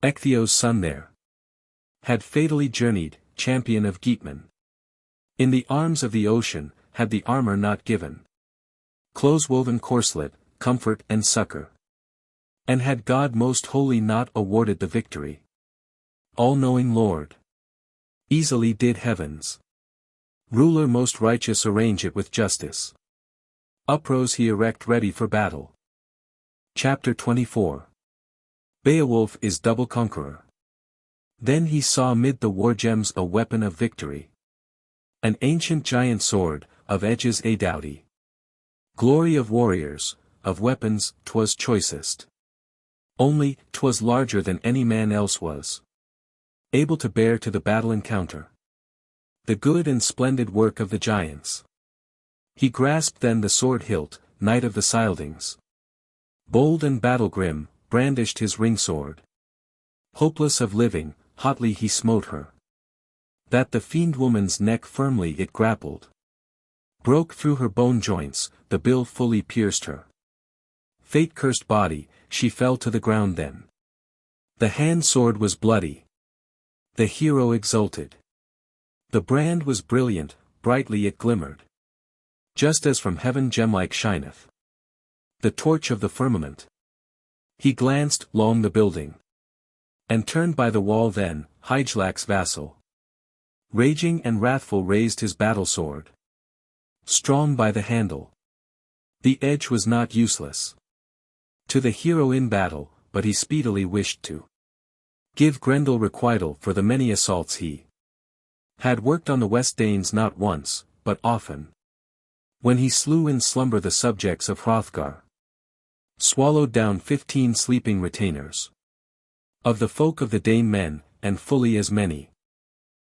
Ecgtheow's son there had fatally journeyed, champion of Geatmen. In the arms of the ocean, had the armor not given close-woven corselet, comfort and succor. And had God most holy not awarded the victory, all-knowing Lord, easily did heaven's ruler most righteous arrange it with justice. Uprose he erect ready for battle. Chapter 24. Beowulf is Double-Conqueror. Then he saw mid the war gems a weapon of victory, an ancient giant sword, of edges a doughty. Glory of warriors, of weapons 'twas choicest. Only 'twas larger than any man else was able to bear to the battle encounter. The good and splendid work of the giants. He grasped then the sword hilt, knight of the Scyldings. Bold and battle-grim, brandished his ring-sword. Hopeless of living, hotly he smote her, that the fiend-woman's neck firmly it grappled. Broke through her bone joints, the bill fully pierced her fate-cursed body, she fell to the ground then. The hand-sword was bloody. The hero exulted. The brand was brilliant, brightly it glimmered, just as from heaven gem-like shineth the torch of the firmament. He glanced long the building, and turned by the wall then, Hygelac's vassal. Raging and wrathful raised his battle-sword, strong by the handle. The edge was not useless to the hero in battle, but he speedily wished to give Grendel requital for the many assaults he had worked on the West Danes not once, but often, when he slew in slumber the subjects of Hrothgar, swallowed down 15 sleeping retainers of the folk of the Dane men, and fully as many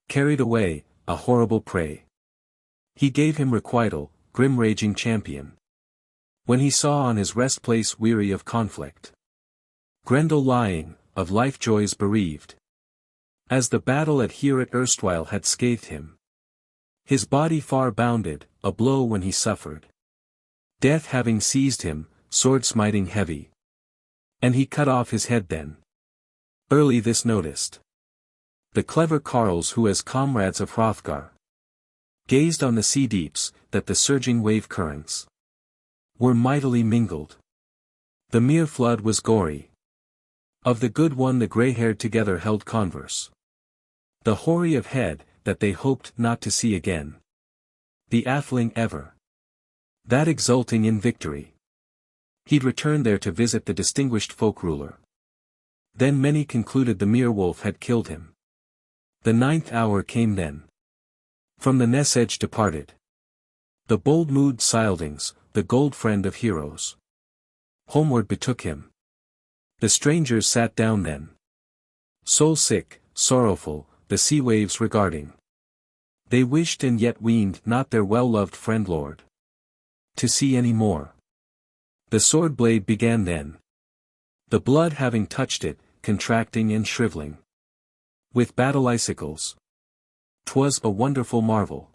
carried away, a horrible prey. He gave him requital, grim raging champion, when he saw on his rest-place weary of conflict Grendel lying, of life joys bereaved, as the battle at Heorot erstwhile had scathed him. His body far bounded, a blow when he suffered death having seized him, sword smiting heavy, and he cut off his head then. Early this noticed. The clever carles who as comrades of Hrothgar gazed on the sea deeps, that the surging wave currents were mightily mingled. The mere flood was gory. Of the good one the grey-haired together held converse. The hoary of head, that they hoped not to see again. The atheling ever. That exulting in victory. He'd returned there to visit the distinguished folk-ruler. Then many concluded the mere wolf had killed him. The 9th hour came then. From the ness edge departed the bold-mood Scyldings, the gold friend of heroes. Homeward betook him. The strangers sat down then. Soul-sick, sorrowful, the sea-waves regarding. They wished and yet weened not their well-loved friend lord to see any more. The sword blade began then. The blood having touched it, contracting and shriveling. With battle icicles. 'Twas a wonderful marvel.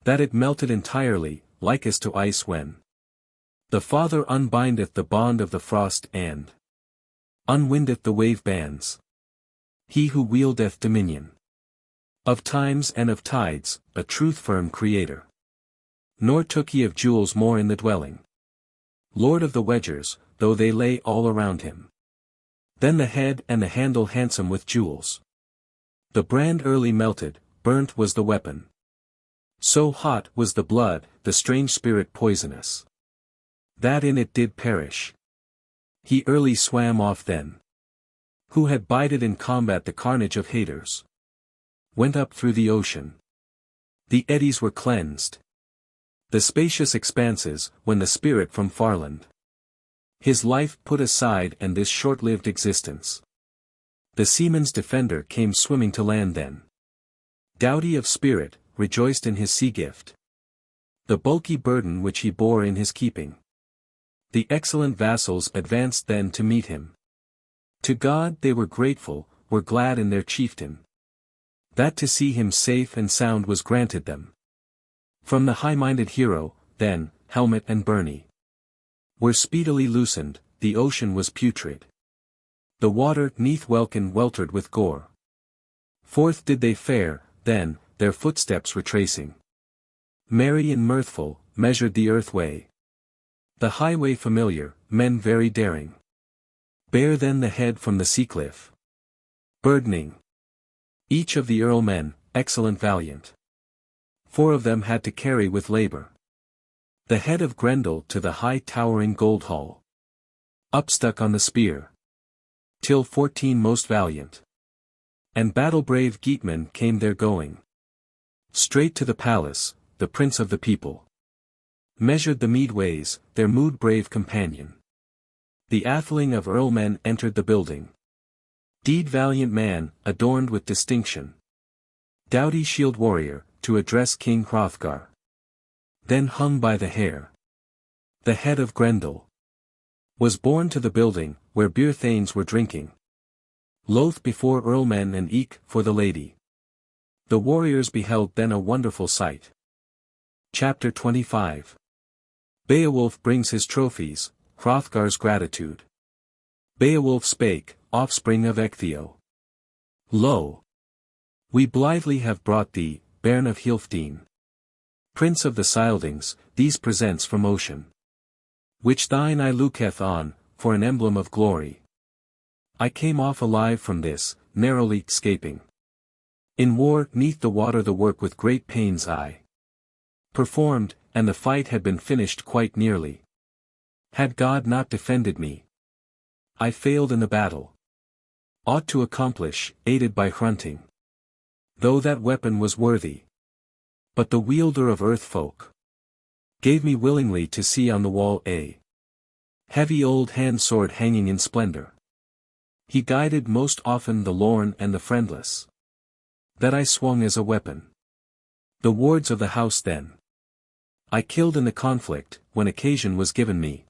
That it melted entirely, like as to ice when the Father unbindeth the bond of the frost and unwindeth the wave bands. He who wieldeth dominion of times and of tides, a truth-firm creator. Nor took he of jewels more in the dwelling. Lord of the wedgers, though they lay all around him. Then the head and the handle handsome with jewels. The brand early melted, burnt was the weapon. So hot was the blood, the strange spirit poisonous, that in it did perish. He early swam off then. Who had bided in combat the carnage of haters. Went up through the ocean. The eddies were cleansed. The spacious expanses, when the spirit from farland. His life put aside and this short-lived existence. The seaman's defender came swimming to land then. Doughty of spirit, rejoiced in his sea-gift. The bulky burden which he bore in his keeping. The excellent vassals advanced then to meet him. To God they were grateful, were glad in their chieftain. That to see him safe and sound was granted them. From the high-minded hero, then, helmet and byrnie were speedily loosened, the ocean was putrid. The water 'neath welkin weltered with gore. Forth did they fare, then, their footsteps retracing. Merry and mirthful, measured the earth-way. The highway familiar, men very daring. Bear then the head from the sea-cliff. Burdening each of the earl-men, excellent valiant. 4 of them had to carry with labor the head of Grendel to the high towering gold hall. Upstuck on the spear. Till 14 most valiant and battle-brave Geatmen came there going. Straight to the palace, the prince of the people measured the mead ways, their mood-brave companion. The atheling of earl-men entered the building. Deed valiant man, adorned with distinction. Doughty shield warrior, to address King Hrothgar. Then hung by the hair. The head of Grendel was borne to the building, where beer thanes were drinking. Loath before earl-men and eke for the lady. The warriors beheld then a wonderful sight. Chapter 25. Beowulf brings his trophies, Hrothgar's gratitude. Beowulf spake, offspring of XVIII. Lo! We blithely have brought thee, bairn of Healfdene, prince of the Scyldings, these presents from ocean, which thine eye looketh on, for an emblem of glory. I came off alive from this, narrowly 'scaping. In war 'neath the water the work with great pains I performed, and the fight had been finished quite nearly. Had God not defended me, I failed in the battle. Ought to accomplish, aided by Hrunting. Though that weapon was worthy. But the wielder of earth folk gave me willingly to see on the wall a heavy old hand sword hanging in splendor. He guided most often the lorn and the friendless. That I swung as a weapon. The wards of the house then I killed in the conflict, when occasion was given me.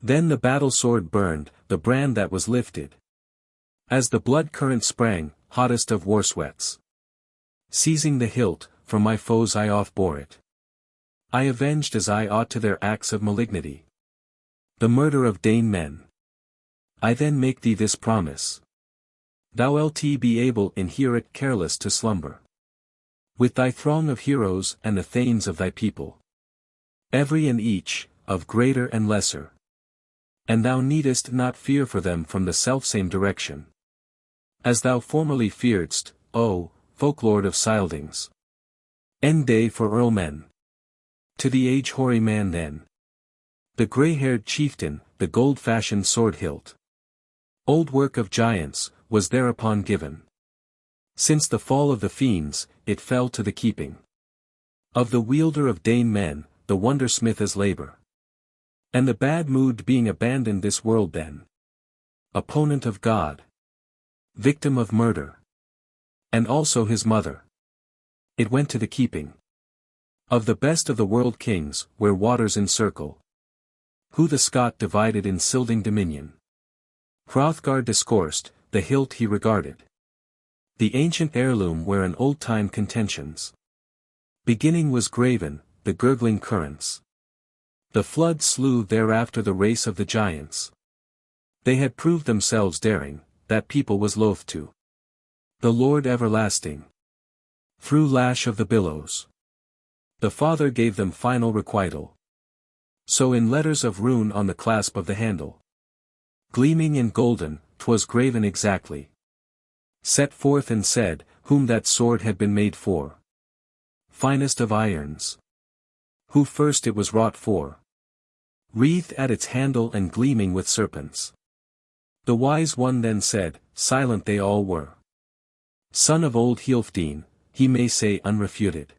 Then the battle sword burned, the brand that was lifted. As the blood current sprang, hottest of war sweats. Seizing the hilt, from my foes I off bore it. I avenged as I ought to their acts of malignity. The murder of Dane men. I then make thee this promise. Thou lt be able in Heorot careless to slumber. With thy throng of heroes and the thanes of thy people. Every and each, of greater and lesser. And thou needest not fear for them from the selfsame direction. As thou formerly fearedst, O, folklord of Scyldings. End day for earlmen. To the age hoary man then. The grey-haired chieftain, the gold-fashioned sword-hilt. Old work of giants, was thereupon given. Since the fall of the fiends, it fell to the keeping. Of the wielder of Dane men, the wonder-smith as labour. And the bad mood being abandoned this world then. Opponent of God. Victim of murder. And also his mother. It went to the keeping. Of the best of the world kings, where waters encircle. Who the Scot divided in Scylding dominion. Hrothgar discoursed, the hilt he regarded. The ancient heirloom where in old-time contentions. Beginning was graven, the gurgling currents. The flood slew thereafter the race of the giants. They had proved themselves daring, that people was loath to. The Lord everlasting. Through lash of the billows. The Father gave them final requital. So in letters of rune on the clasp of the handle. Gleaming in golden, 'twas graven exactly. Set forth and said, whom that sword had been made for. Finest of irons. Who first it was wrought for. Wreathed at its handle and gleaming with serpents. The wise one then said, silent they all were. Son of old Healfdene, he may say unrefuted.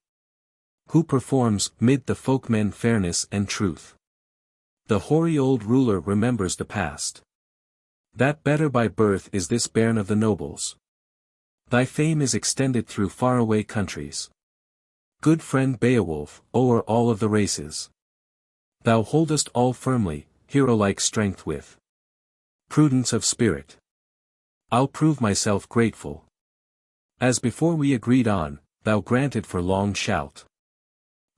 Who performs, mid the folkmen fairness and truth. The hoary old ruler remembers the past. That better by birth is this bairn of the nobles. Thy fame is extended through faraway countries. Good friend Beowulf, o'er all of the races. Thou holdest all firmly, hero-like strength with prudence of spirit. I'll prove myself grateful. As before we agreed on, thou granted for long shalt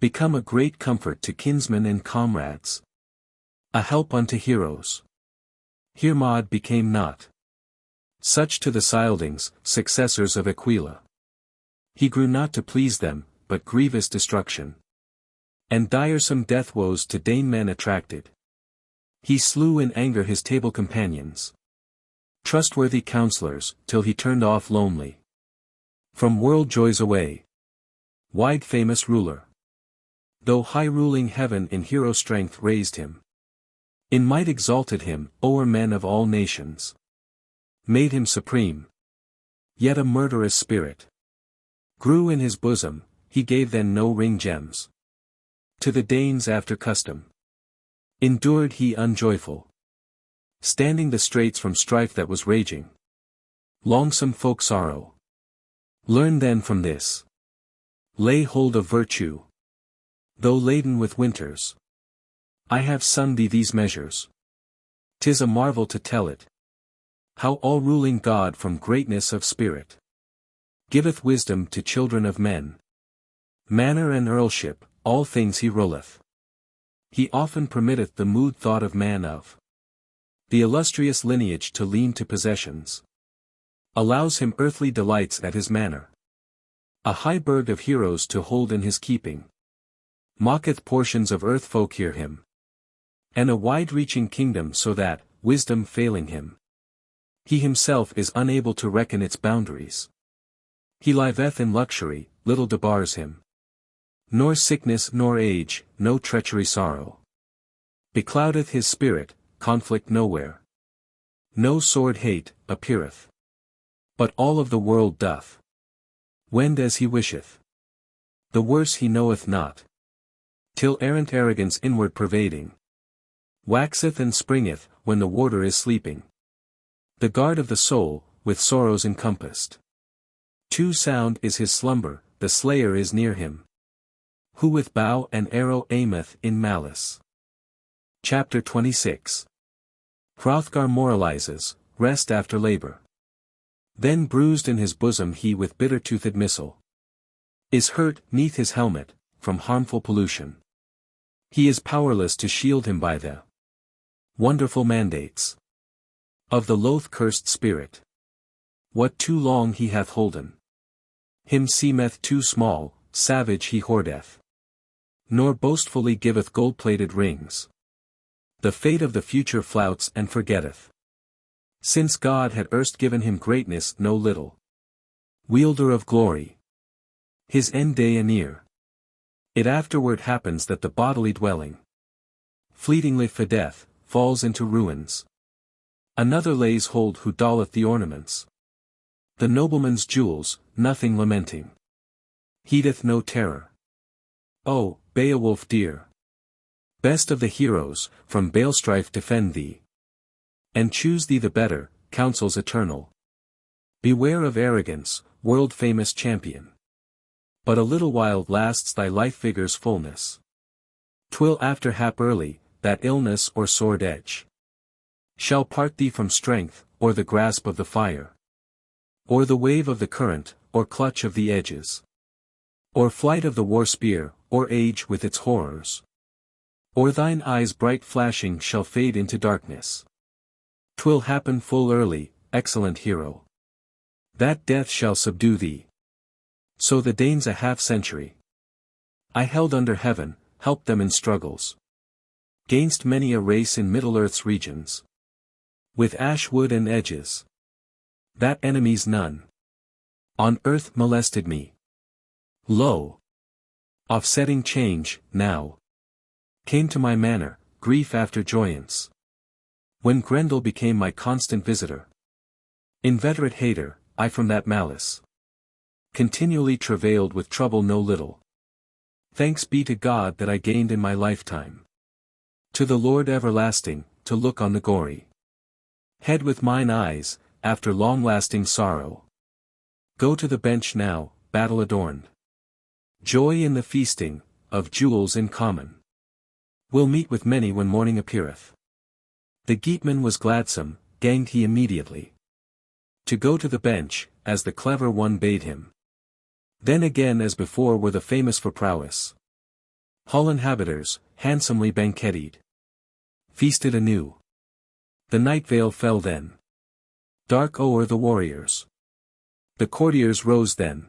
become a great comfort to kinsmen and comrades. A help unto heroes. Hermod became not such to the Scyldings, successors of Aquila. He grew not to please them, but grievous destruction. And diresome death woes to Dane men attracted. He slew in anger his table companions. Trustworthy counsellors, till he turned off lonely. From world joys away. Wide famous ruler. Though high ruling heaven in hero strength raised him. In might exalted him, o'er men of all nations. Made him supreme. Yet a murderous spirit grew in his bosom, he gave then no ring gems. To the Danes after custom. Endured he unjoyful. Standing the straits from strife that was raging. Longsome folk sorrow. Learn then from this. Lay hold of virtue. Though laden with winters. I have sung thee these measures. 'Tis a marvel to tell it. How all-ruling God from greatness of spirit giveth wisdom to children of men. Manor and earlship, all things he ruleth. He often permitteth the mood thought of man of the illustrious lineage to lean to possessions. Allows him earthly delights at his manor. A high burg of heroes to hold in his keeping. Mocketh portions of earth folk hear him. And a wide-reaching kingdom so that, wisdom failing him, he himself is unable to reckon its boundaries. He liveth in luxury, little debars him. Nor sickness nor age, no treachery sorrow. Becloudeth his spirit, conflict nowhere. No sword hate, appeareth. But all of the world doth wend as he wisheth. The worse he knoweth not. Till errant arrogance inward pervading waxeth and springeth, when the warder is sleeping. The guard of the soul, with sorrows encompassed. Too sound is his slumber, the slayer is near him. Who with bow and arrow aimeth in malice. Chapter 26. Hrothgar moralizes, rest after labor. Then bruised in his bosom he with bitter-toothed missile. Is hurt, neath his helmet, from harmful pollution. He is powerless to shield him by the wonderful mandates of the loath cursed spirit. What too long he hath holden. Him seemeth too small, savage he hoardeth. Nor boastfully giveth gold-plated rings. The fate of the future flouts and forgetteth. Since God had erst given him greatness no little. Wielder of glory. His end day anear. It afterward happens that the bodily dwelling, fleetingly fadeth, falls into ruins. Another lays hold who dolleth the ornaments. The nobleman's jewels, nothing lamenting. Heedeth no terror. O, Beowulf dear! Best of the heroes, from bale strife defend thee. And choose thee the better, counsels eternal. Beware of arrogance, world-famous champion. But a little while lasts thy life vigor's fullness. 'Twill after hap early, that illness or sword edge shall part thee from strength, or the grasp of the fire, or the wave of the current, or clutch of the edges, or flight of the war spear, or age with its horrors. Or thine eyes bright flashing shall fade into darkness. 'Twill happen full early, excellent hero, that death shall subdue thee. So the Danes a half-century I held under heaven, helped them in struggles gainst many a race in Middle-earth's regions, with ash wood and edges, that enemies none on earth molested me. Lo! Offsetting change, now came to my manor, grief after joyance. When Grendel became my constant visitor, inveterate hater, I from that malice continually travailed with trouble no little. Thanks be to God that I gained in my lifetime, to the Lord everlasting, to look on the gory head with mine eyes, after long-lasting sorrow. Go to the bench now, battle adorned. Joy in the feasting, of jewels in common. We'll meet with many when morning appeareth. The Geatman was gladsome, ganged he immediately to go to the bench, as the clever one bade him. Then again as before were the famous for prowess hall inhabiters, handsomely banqueted, feasted anew. The night veil fell then, dark o'er the warriors. The courtiers rose then.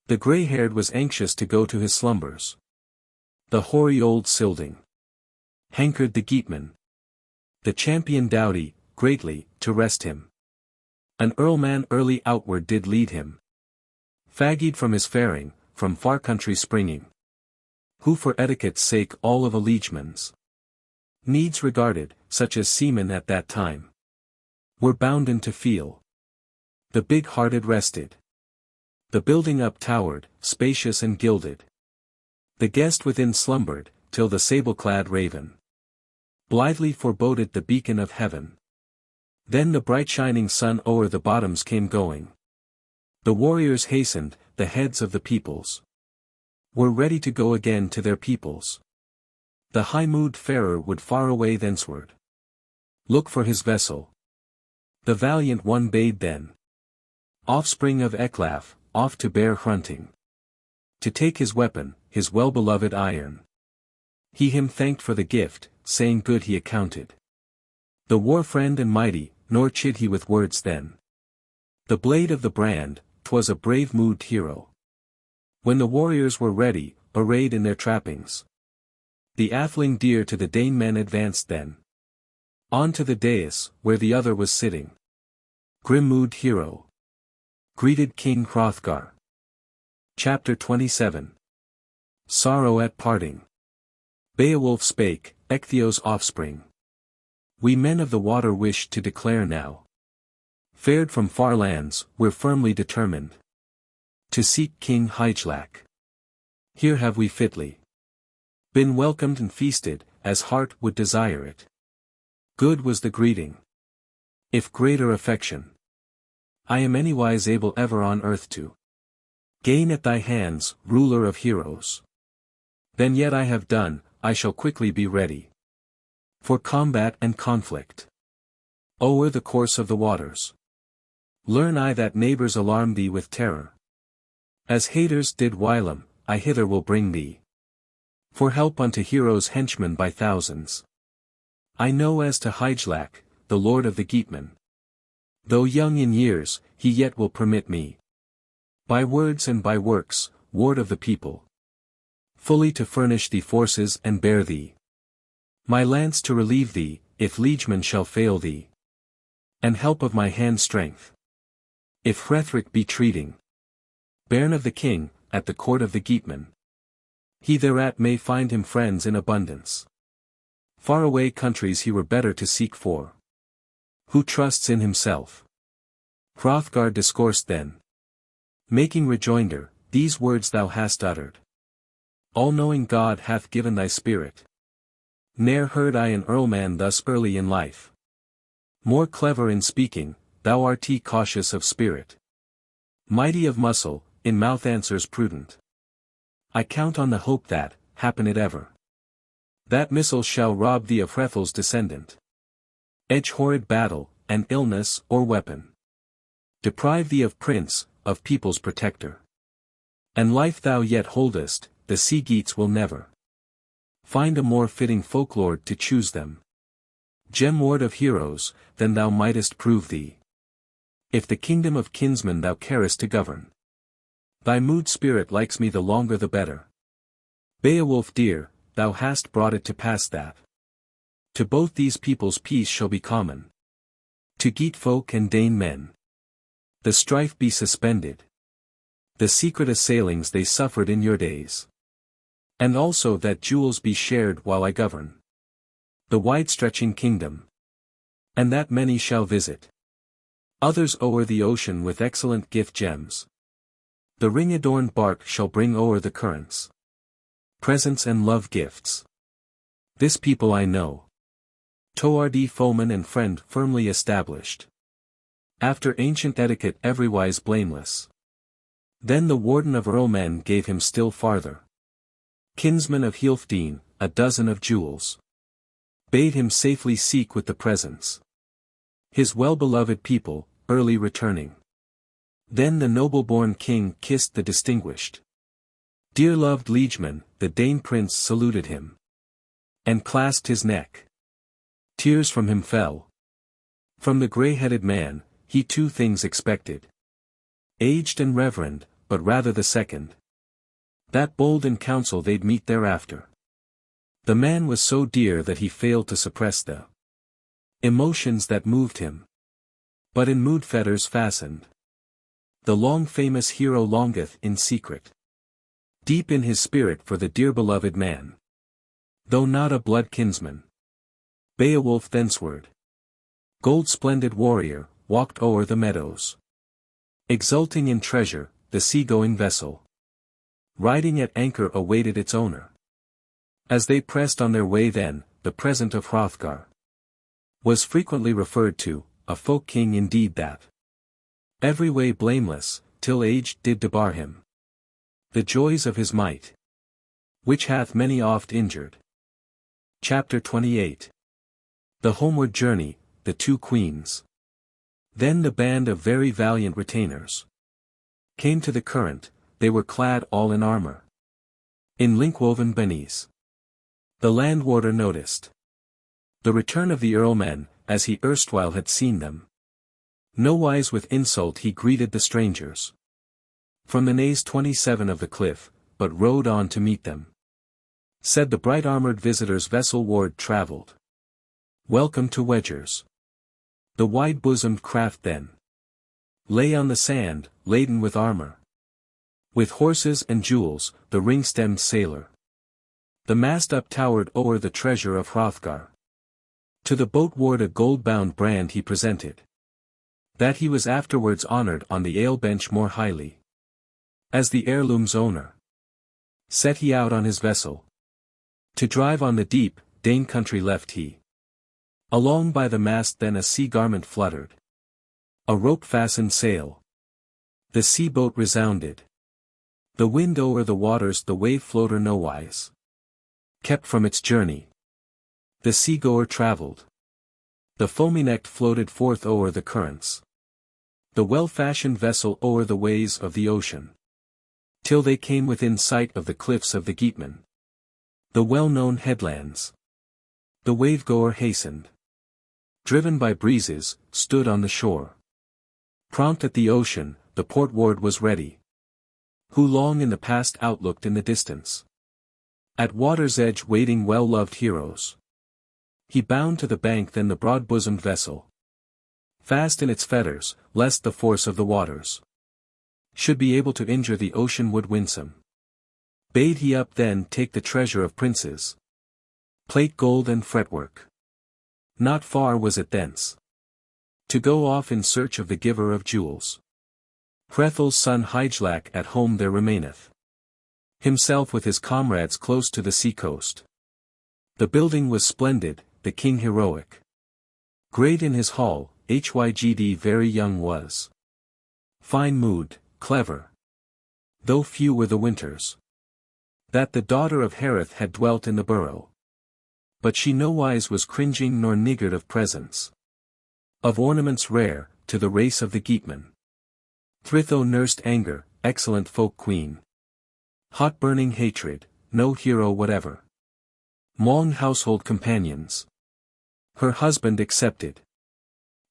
The grey-haired was anxious to go to his slumbers. The hoary old Scylding hankered the Geatman, the champion doughty, greatly, to rest him. An earlman early outward did lead him, fagged from his faring, from far country springing, who for etiquette's sake all of a liegeman's needs regarded, such as seamen at that time were bounden to feel. The big-hearted rested. The building up towered, spacious and gilded. The guest within slumbered, till the sable-clad raven blithely foreboded the beacon of heaven. Then the bright shining sun o'er the bottoms came going. The warriors hastened, the heads of the peoples were ready to go again to their peoples. The high-mood farer would far away thenceward look for his vessel. The valiant one bade then, offspring of Ecglaf, off to bear Hrunting, to take his weapon, his well-beloved iron. He him thanked for the gift, saying good he accounted the war-friend and mighty, nor chid he with words then. The blade of the brand, 'twas a brave-mood hero. When the warriors were ready, arrayed in their trappings, the atheling dear to the Dane men advanced then, on to the dais, where the other was sitting. Grim-mood hero greeted King Hrothgar. Chapter 27. Sorrow at parting. Beowulf spake, Ecgtheow's offspring. We men of the water wish to declare now. Fared from far lands, we're firmly determined to seek King Hygelac. Here have we fitly been welcomed and feasted, as heart would desire it. Good was the greeting. If greater affection I am anywise able ever on earth to gain at thy hands, ruler of heroes, then yet I have done, I shall quickly be ready for combat and conflict o'er the course of the waters. Learn I that neighbors alarm thee with terror, as haters did whilom, I hither will bring thee for help unto heroes henchmen by thousands. I know as to Hygelac, the lord of the Geatmen, Though young in years, he yet will permit me, by words and by works, ward of the people, fully to furnish thee forces and bear thee, my lance to relieve thee, if liegemen shall fail thee, and help of my hand strength. If Hrethric be treating, bairn of the king, at the court of the Geatmen, he thereat may find him friends in abundance. Far away countries he were better to seek for, who trusts in himself. Hrothgar discoursed then, making rejoinder, these words thou hast uttered. All-knowing God hath given thy spirit. Ne'er heard I an earlman thus early in life. More clever in speaking, thou art cautious of spirit. Mighty of muscle, in mouth answers prudent. I count on the hope that, happen it ever, that missile shall rob thee of Hrethel's descendant. Edge horrid battle, and illness or weapon. Deprive thee of prince, of people's protector. And life thou yet holdest, the sea Geats will never find a more fitting folklord to choose them. Gem-ward of heroes, than thou mightest prove thee, if the kingdom of kinsmen thou carest to govern. Thy mood spirit likes me the longer the better. Beowulf dear, thou hast brought it to pass that to both these peoples peace shall be common. To Geat folk and Dane men, the strife be suspended. The secret assailings they suffered in your days. And also that jewels be shared while I govern the wide-stretching kingdom, and that many shall visit. Others o'er the ocean with excellent gift gems. The ring-adorned bark shall bring o'er the currents presents and love gifts. This people I know, toward foeman and friend firmly established, after ancient etiquette everywise blameless. Then the warden of earlmen gave him still farther, kinsman of Healfdene, a dozen of jewels. Bade him safely seek with the presents his well-beloved people, early returning. Then the noble-born king kissed the distinguished, dear-loved liegeman, the Dane prince saluted him, and clasped his neck. Tears from him fell. From the grey-headed man, he two things expected. Aged and reverend, but rather the second. That bold in council they'd meet thereafter. The man was so dear that he failed to suppress the emotions that moved him, but in mood fetters fastened. The long-famous hero longeth in secret, deep in his spirit for the dear beloved man, though not a blood kinsman. Beowulf thenceward, gold-splendid warrior, walked o'er the meadows, exulting in treasure, the sea-going vessel, riding at anchor awaited its owner. As they pressed on their way then, the present of Hrothgar was frequently referred to, a folk king indeed that, every way blameless, till age did debar him the joys of his might, which hath many oft injured. Chapter 28. The homeward journey, the two queens. Then the band of very valiant retainers came to the current, they were clad all in armor, in link-woven benies. The landwarder noticed the return of the earlmen, as he erstwhile had seen them. Nowise with insult he greeted the strangers from the nays 27 of the cliff, but rode on to meet them. Said the bright-armored visitors vessel-ward travelled. Welcome to Wedgers. The wide-bosomed craft then lay on the sand, laden with armor, with horses and jewels, the ring-stemmed sailor. The mast up-towered o'er the treasure of Hrothgar. To the boat-ward a gold-bound brand he presented, that he was afterwards honoured on the ale-bench more highly. As the heirloom's owner, set he out on his vessel, to drive on the deep, Dane country left he. Along by the mast then a sea-garment fluttered, a rope-fastened sail. The sea-boat resounded. The wind o'er the waters the wave-floater nowise kept from its journey. The sea-goer travelled. The foamy-necked floated forth o'er the currents. The well-fashioned vessel o'er the ways of the ocean, till they came within sight of the cliffs of the Geatmen, the well-known headlands. The wave-goer hastened, driven by breezes, stood on the shore. Prompt at the ocean, the port ward was ready. Who long in the past outlooked in the distance. At water's edge waiting well-loved heroes. He bound to the bank then the broad-bosomed vessel. Fast in its fetters, lest the force of the waters should be able to injure the ocean wood winsome. Bade he up then take the treasure of princes. Plate gold and fretwork. Not far was it thence. To go off in search of the giver of jewels. Hrethel's son Hygelac at home there remaineth. Himself with his comrades close to the sea-coast. The building was splendid, the king heroic. Great in his hall, Hygd very young was. Fine mood, clever. Though few were the winters. That the daughter of Heorot had dwelt in the borough. But she nowise was cringing nor niggard of presents. Of ornaments rare, to the race of the Geatmen. Thritho nursed anger, excellent folk queen. Hot burning hatred, no hero whatever. Long household companions. Her husband excepted.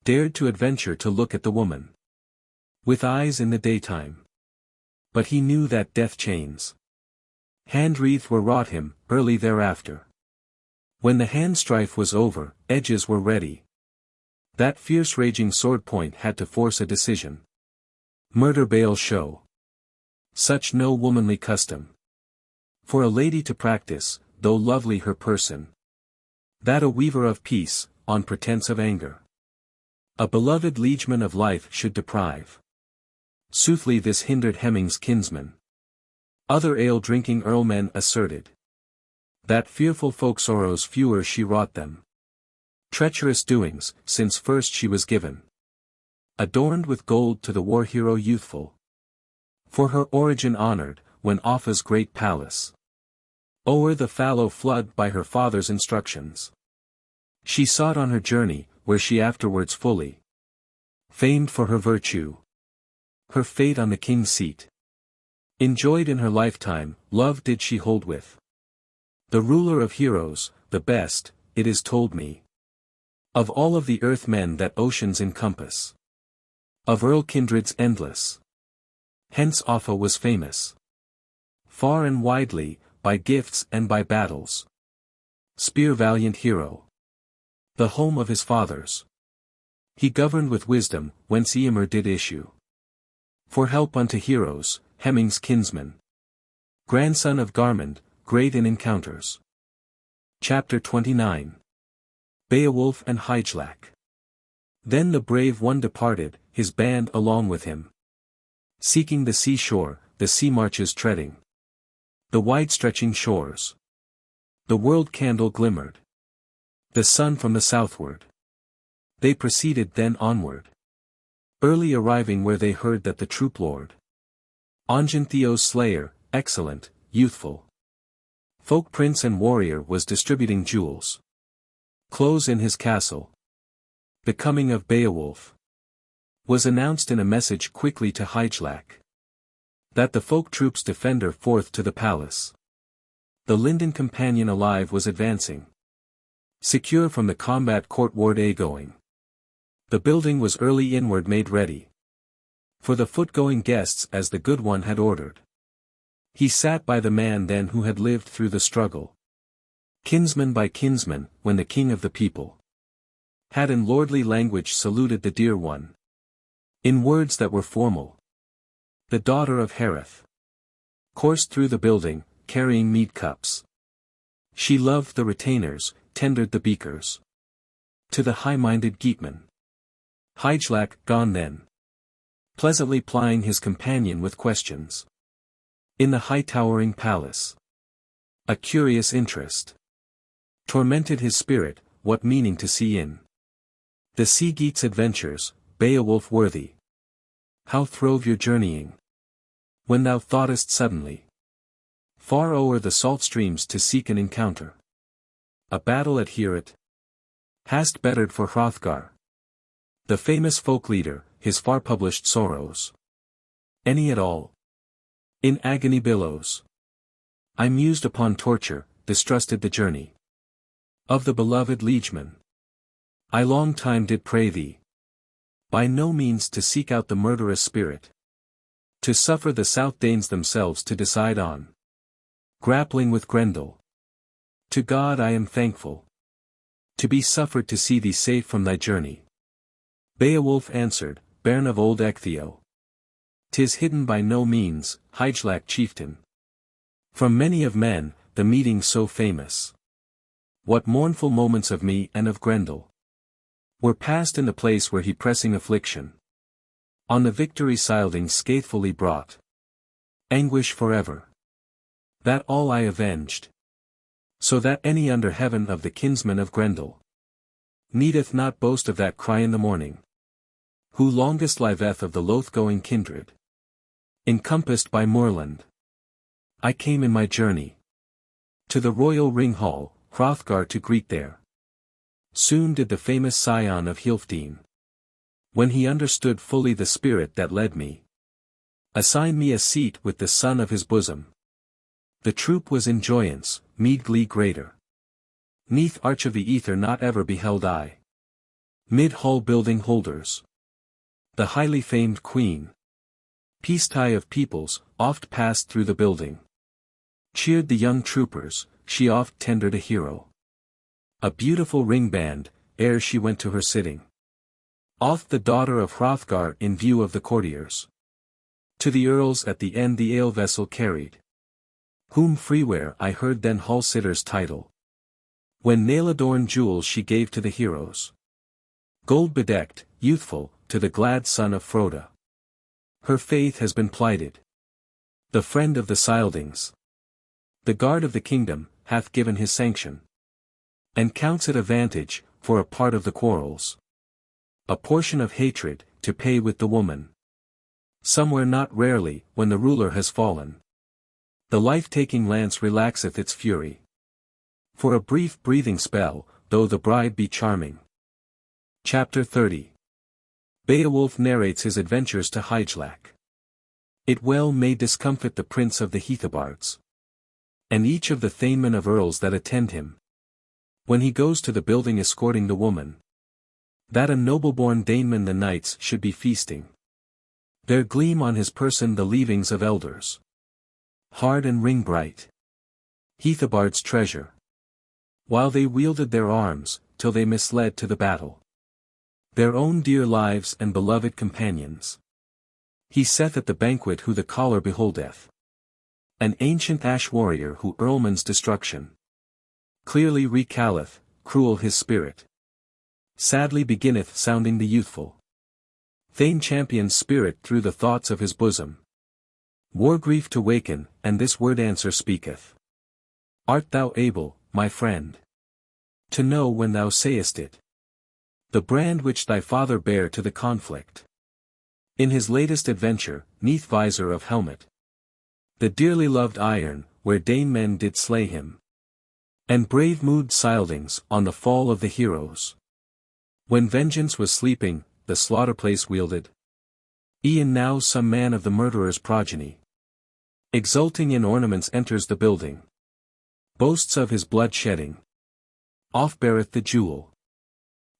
Dared to adventure to look at the woman. With eyes in the daytime. But he knew that death chains. Hand-wreath were wrought him, early thereafter. When the hand-strife was over, edges were ready. That fierce raging sword-point had to force a decision. Murder bale show. Such no womanly custom. For a lady to practice, though lovely her person. That a weaver of peace, on pretence of anger. A beloved liegeman of life should deprive. Soothly this hindered Hemming's kinsman. Other ale-drinking earlmen asserted. That fearful folk sorrows fewer she wrought them. Treacherous doings, since first she was given. Adorned with gold to the war hero youthful. For her origin honored, when Offa's great palace. O'er the fallow flood by her father's instructions. She sought on her journey, where she afterwards fully. Famed for her virtue. Her fate on the king's seat. Enjoyed in her lifetime, love did she hold with. The ruler of heroes, the best, it is told me. Of all of the earth men that oceans encompass. Of earl kindreds endless. Hence Offa was famous. Far and widely, by gifts and by battles. Spear valiant hero. The home of his fathers. He governed with wisdom, whence Eomer did issue. For help unto heroes, Hemming's kinsman. Grandson of Garmund, great in encounters. Chapter 29. Beowulf and Hygelac. Then the brave one departed, his band along with him. Seeking the seashore, the sea marches treading. The wide-stretching shores. The world candle glimmered. The sun from the southward. They proceeded then onward. Early arriving where they heard that the troop lord. Ongentheo's slayer, excellent, youthful. Folk prince and warrior was distributing jewels. Clothes in his castle. The coming of Beowulf. Was announced in a message quickly to Hygelac. That the folk troops defender forth to the palace. The linden companion alive was advancing. Secure from the combat court ward a-going. The building was early inward made ready. For the foot-going guests as the good one had ordered. He sat by the man then who had lived through the struggle. Kinsman by kinsman, when the king of the people. Had in lordly language saluted the dear one. In words that were formal. The daughter of Heorot. Coursed through the building, carrying mead cups. She loved the retainers, tendered the beakers. To the high-minded Geatman. Hygelac, gone then. Pleasantly plying his companion with questions. In the high-towering palace. A curious interest. Tormented his spirit, what meaning to see in. The sea Geats' adventures, Beowulf worthy. How throve your journeying. When thou thoughtest suddenly. Far o'er the salt streams to seek an encounter. A battle at Heorot. Hast bettered for Hrothgar. The famous folk leader, his far-published sorrows. Any at all. In agony billows. I mused upon torture, distrusted the journey. Of the beloved liegeman. I long time did pray thee. By no means to seek out the murderous spirit. To suffer the South Danes themselves to decide on. Grappling with Grendel. To God I am thankful. To be suffered to see thee safe from thy journey. Beowulf answered, Bairn of old Ecthio. 'Tis hidden by no means, Hygelac chieftain. From many of men, the meeting so famous. What mournful moments of me and of Grendel were passed in the place where he pressing affliction. On the victory Scyldings scathfully brought. Anguish forever. That all I avenged. So that any under heaven of the kinsmen of Grendel needeth not boast of that cry in the morning. Who longest liveth of the loath-going kindred. Encompassed by moorland. I came in my journey to the royal ring-hall, Hrothgar to greet there. Soon did the famous scion of Healfdene, when he understood fully the spirit that led me, assign me a seat with the son of his bosom. The troop was in joyance, mead glee greater. 'Neath arch of the ether not ever beheld I Mead-Hall building holders. The highly famed queen, peace-tie of peoples, oft passed through the building. Cheered the young troopers, she oft tendered a hero a beautiful ring-band, ere she went to her sitting. Oft the daughter of Hrothgar in view of the courtiers. To the earls at the end the ale-vessel carried. Whom freeware I heard then hall-sitter's title. When nail-adorned jewels she gave to the heroes. Gold-bedecked, youthful, to the glad son of Froda. Her faith has been plighted. The friend of the Scyldings, the guard of the kingdom, hath given his sanction. And counts it a vantage, for a part of the quarrels. A portion of hatred, to pay with the woman. Somewhere not rarely, when the ruler has fallen. The life-taking lance relaxeth its fury. For a brief breathing spell, though the bride be charming. Chapter 30. Beowulf narrates his adventures to Hygelac. It well may discomfit the prince of the Heathobards. And each of the thanemen of earls that attend him. When he goes to the building escorting the woman. That a noble-born Daneman the knights should be feasting. There gleam on his person the leavings of elders. Hard and ring-bright. Heathobards' treasure. While they wielded their arms, till they misled to the battle their own dear lives and beloved companions. He saith at the banquet who the caller beholdeth. An ancient ash warrior who earlman's destruction clearly recalleth, cruel his spirit. Sadly beginneth sounding the youthful Thane champion's spirit through the thoughts of his bosom. War grief to waken, and this word answer speaketh. Art thou able, my friend, to know when thou sayest it? The brand which thy father bare to the conflict. In his latest adventure, 'neath visor of helmet. The dearly loved iron, where Dane men did slay him. And brave mood Scyldings, on the fall of the heroes. When vengeance was sleeping, the slaughter-place wielded. E'en now some man of the murderer's progeny, exulting in ornaments enters the building. Boasts of his blood shedding. Off beareth the jewel,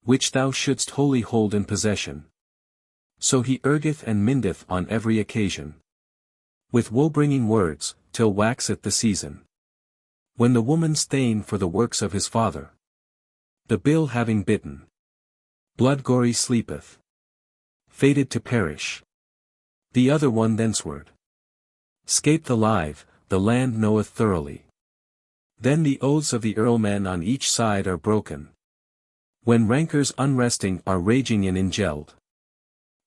which thou shouldst wholly hold in possession. So he urgeth and mindeth on every occasion. With woe-bringing words, till waxeth the season. When the woman's thane for the works of his father. The bill having bitten. Blood-gory sleepeth. Fated to perish. The other one thenceward. Scaped alive, the land knoweth thoroughly. Then the oaths of the earlmen on each side are broken. When rancors unresting are raging in Ingeld.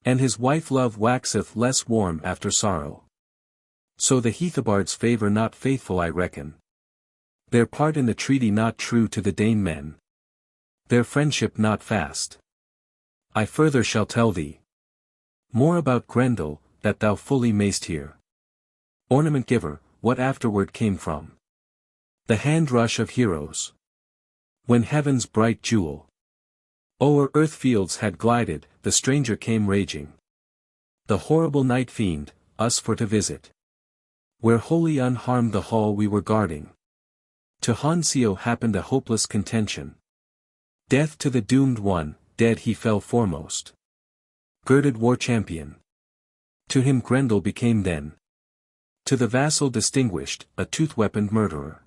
And his wife love waxeth less warm after sorrow. So the Heathobards favour not faithful I reckon. Their part in the treaty not true to the Dane men. Their friendship not fast. I further shall tell thee more about Grendel, that thou fully mayst hear. Ornament giver, what afterward came from the hand-rush of heroes. When heaven's bright jewel o'er earth fields had glided, the stranger came raging. The horrible night fiend, us for to visit. Where wholly unharmed the hall we were guarding. To Honsio happened a hopeless contention. Death to the doomed one, dead he fell foremost. girded war champion. To him Grendel became then. To the vassal distinguished, a tooth-weaponed murderer.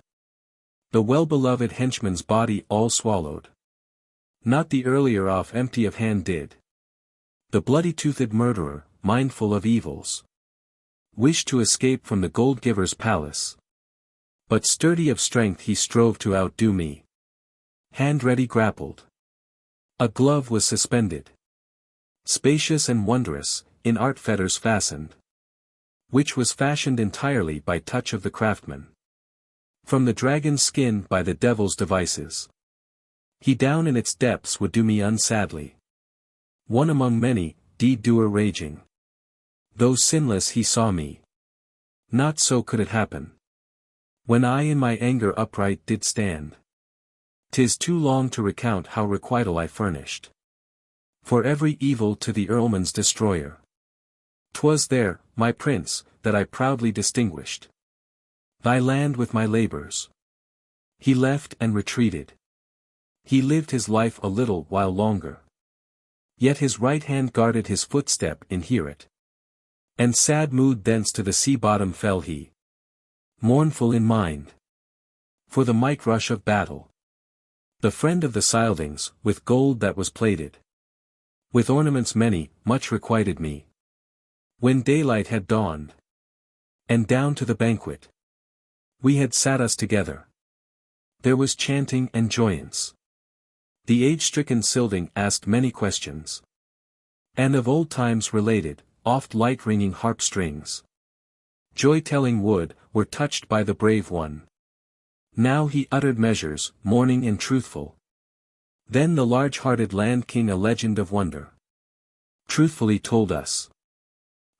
The well-beloved henchman's body all swallowed. Not the earlier off empty of hand did. The bloody-toothed murderer, mindful of evils, wished to escape from the gold-giver's palace. But sturdy of strength he strove to outdo me. Hand ready grappled. A glove was suspended. Spacious and wondrous, in art fetters fastened. Which was fashioned entirely by touch of the craftsman. From the dragon's skin by the devil's devices. He down in its depths would do me unsadly. One among many, deed-doer raging. Though sinless he saw me. Not so could it happen. When I in my anger upright did stand. 'Tis too long to recount how requital I furnished. For every evil to the earlman's destroyer. 'Twas there, my prince, that I proudly distinguished thy land with my labors. He left and retreated. He lived his life a little while longer. Yet his right hand guarded his footstep in Heorot. And sad mood thence to the sea bottom fell he. Mournful in mind. For the might rush of battle. The friend of the Scyldings, with gold that was plated. With ornaments many, much requited me. When daylight had dawned. And down to the banquet. We had sat us together. There was chanting and joyance. The age-stricken Scylding asked many questions. And of old times related, oft light-ringing harp strings. Joy-telling were touched by the brave one. Now he uttered measures, mourning and truthful. Then the large-hearted land king a legend of wonder. Truthfully told us.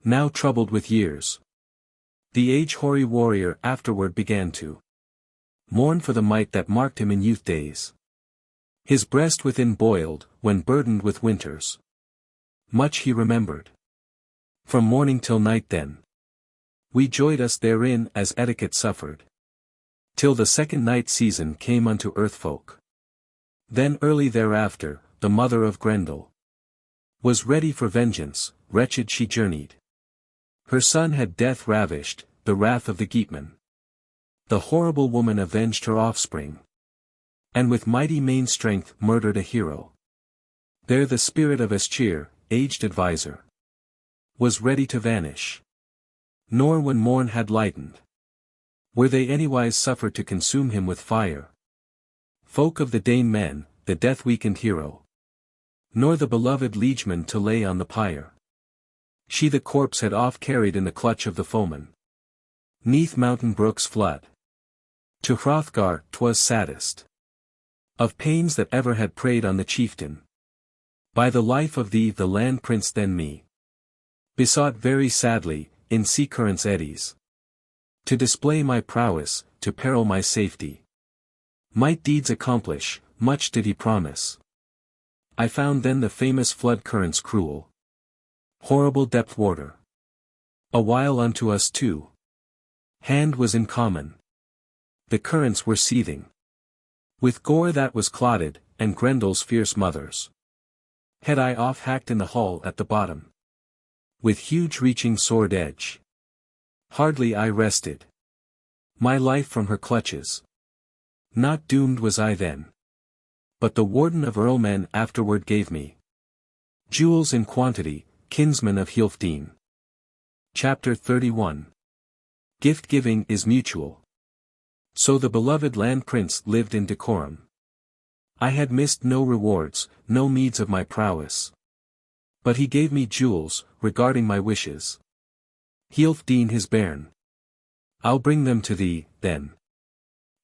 Now troubled with years. The age-hoary warrior afterward began to mourn for the might that marked him in youth days. His breast within boiled, when burdened with winters. Much he remembered. From morning till night then. We joyed us therein as etiquette suffered. Till the second night season came unto earthfolk. Then early thereafter, the mother of Grendel was ready for vengeance, wretched she journeyed. Her son had death ravished, the wrath of the Geatmen. The horrible woman avenged her offspring. And with mighty main strength murdered a hero. There the spirit of Eschir, aged adviser, was ready to vanish. Nor when morn had lightened, were they anywise suffered to consume him with fire. Folk of the Dane men, the death-weakened hero. Nor the beloved liegeman to lay on the pyre. She the corpse had oft carried in the clutch of the foeman. 'Neath mountain brooks flood. To Hrothgar 'twas saddest of pains that ever had preyed on the chieftain. By the life of thee the land prince then me besought very sadly, in sea currents eddies. To display my prowess, to peril my safety. Might deeds accomplish, much did he promise. I found then the famous flood currents cruel. Horrible depth water. A while unto us too. Hand was in common. The currents were seething. With gore that was clotted, and Grendel's fierce mothers. Had I off hacked in the hull at the bottom. With huge reaching sword edge. Hardly I wrested my life from her clutches. Not doomed was I then. But the warden of earlmen afterward gave me jewels in quantity, kinsman of Healfdene. Chapter 31. Gift-giving is mutual. So the beloved land prince lived in decorum. I had missed no rewards, no meeds of my prowess. But he gave me jewels, regarding my wishes. Healfdene his bairn. I'll bring them to thee, then.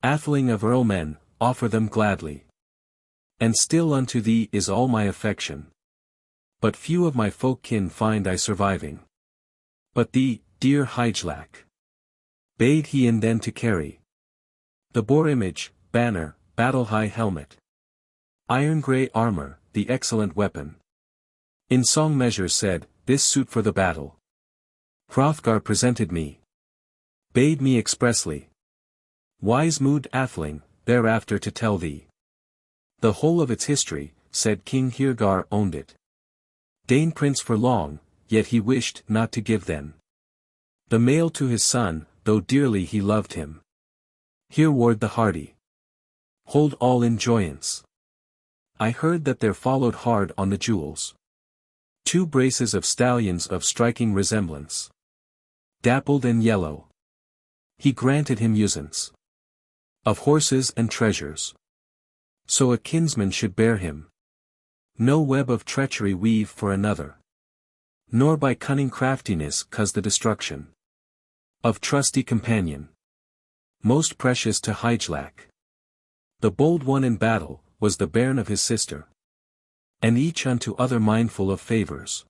Atheling of earlmen, offer them gladly. And still unto thee is all my affection. But few of my folk kin find I surviving. But thee, dear Hygelac, bade he in then to carry the boar image, banner, battle-high helmet, iron-grey armor, the excellent weapon. In song measure said, this suit for the battle. Hrothgar presented me. Bade me expressly. Wise mood atheling, thereafter to tell thee. The whole of its history, said King Hrothgar owned it. Dane prince for long, yet he wished not to give then. The male to his son, though dearly he loved him. Here ward the hardy. Hold all in joyance. I heard that there followed hard on the jewels 2 braces of stallions of striking resemblance. Dappled and yellow. He granted him usance of horses and treasures. So a kinsman should bear him. No web of treachery weave for another. Nor by cunning craftiness cause the destruction of trusty companion. Most precious to Hygelac. The bold one in battle, was the bairn of his sister. And each unto other mindful of favors.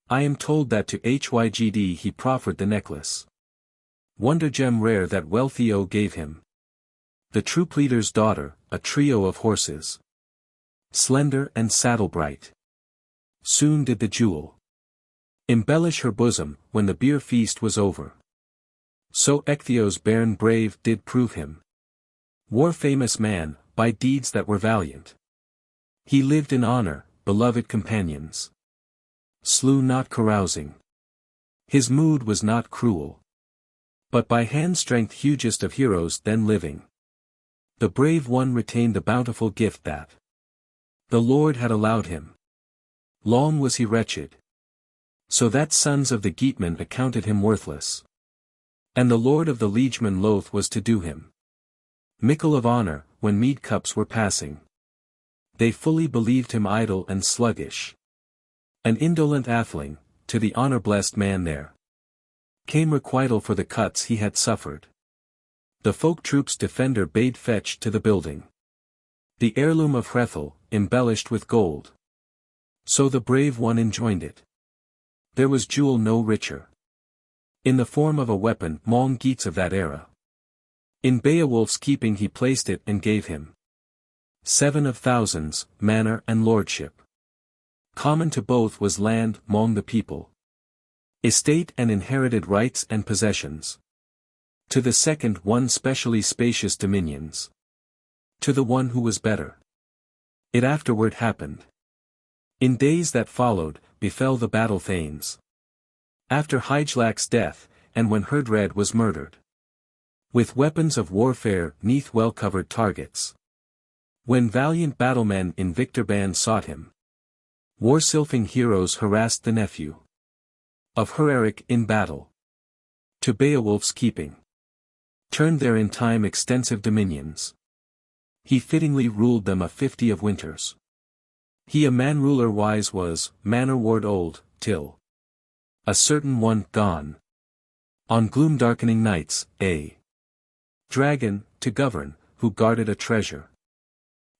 I am told that to Hygd he proffered the necklace. Wonder gem rare that Wealtheow gave him. The true pleader's daughter, a trio of horses. Slender and saddle bright. Soon did the jewel embellish her bosom, when the beer feast was over. So Ecgtheow's bairn brave did prove him. War-famous man, by deeds that were valiant. He lived in honor, beloved companions. Slew not carousing. His mood was not cruel. But by hand strength hugest of heroes then living. The brave one retained the bountiful gift that the Lord had allowed him. Long was he wretched. So that sons of the Geatmen accounted him worthless. And the lord of the liegemen loath was to do him mickle of honor, when mead cups were passing. They fully believed him idle and sluggish. An indolent atheling, to the honor-blessed man there came requital for the cuts he had suffered. The folk troops defender bade fetch to the building the heirloom of Hrethel, embellished with gold. So the brave one enjoined it. There was jewel no richer. In the form of a weapon among Geats of that era. In Beowulf's keeping he placed it and gave him 7 of thousands, manor and lordship. Common to both was land among the people. Estate and inherited rights and possessions. To the second one specially spacious dominions. To the one who was better. It afterward happened. In days that followed, befell the battle thanes. After Hygelac's death, and when Herdred was murdered. With weapons of warfare 'neath well-covered targets. When valiant battlemen in victor band sought him. War-sylphing heroes harassed the nephew of Heorot in battle. To Beowulf's keeping. Turned there in time extensive dominions. He fittingly ruled them a 50 of winters. He a man ruler wise was, manor ward old, till a certain one gone. On gloom-darkening nights, a dragon, to govern, who guarded a treasure.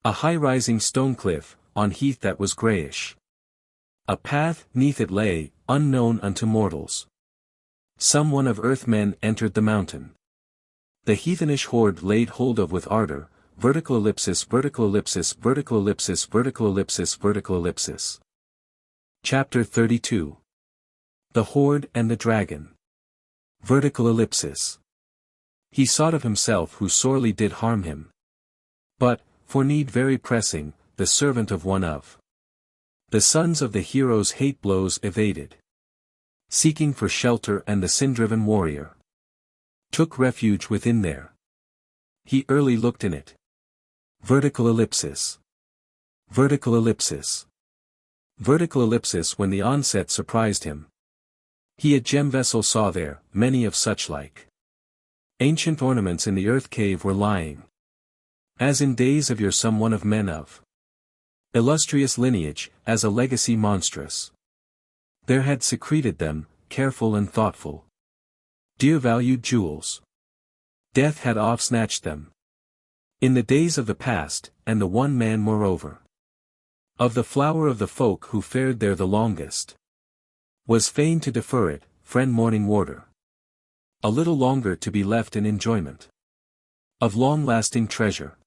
A high-rising stone cliff, on heath that was greyish. A path, 'neath it lay, unknown unto mortals. Some one of earthmen entered the mountain. The heathenish horde laid hold of with ardor, vertical ellipsis vertical ellipsis vertical ellipsis vertical ellipsis vertical ellipsis. Chapter 32. The Horde and the Dragon. Vertical ellipsis. He sought of himself who sorely did harm him. But, for need very pressing, the servant of one of the sons of the heroes hate blows evaded. Seeking for shelter and the sin-driven warrior took refuge within there. He early looked in it. Vertical ellipsis. Vertical ellipsis. Vertical ellipsis when the onset surprised him. He a gem vessel saw there, many of such like. Ancient ornaments in the earth cave were lying. As in days of yore some one of men of illustrious lineage, as a legacy monstrous. There had secreted them, careful and thoughtful. Dear valued jewels. Death had off-snatched them. In the days of the past, and the one man moreover. Of the flower of the folk who fared there the longest. Was fain to defer it, friend mourning warder. A little longer to be left in enjoyment. Of long-lasting treasure.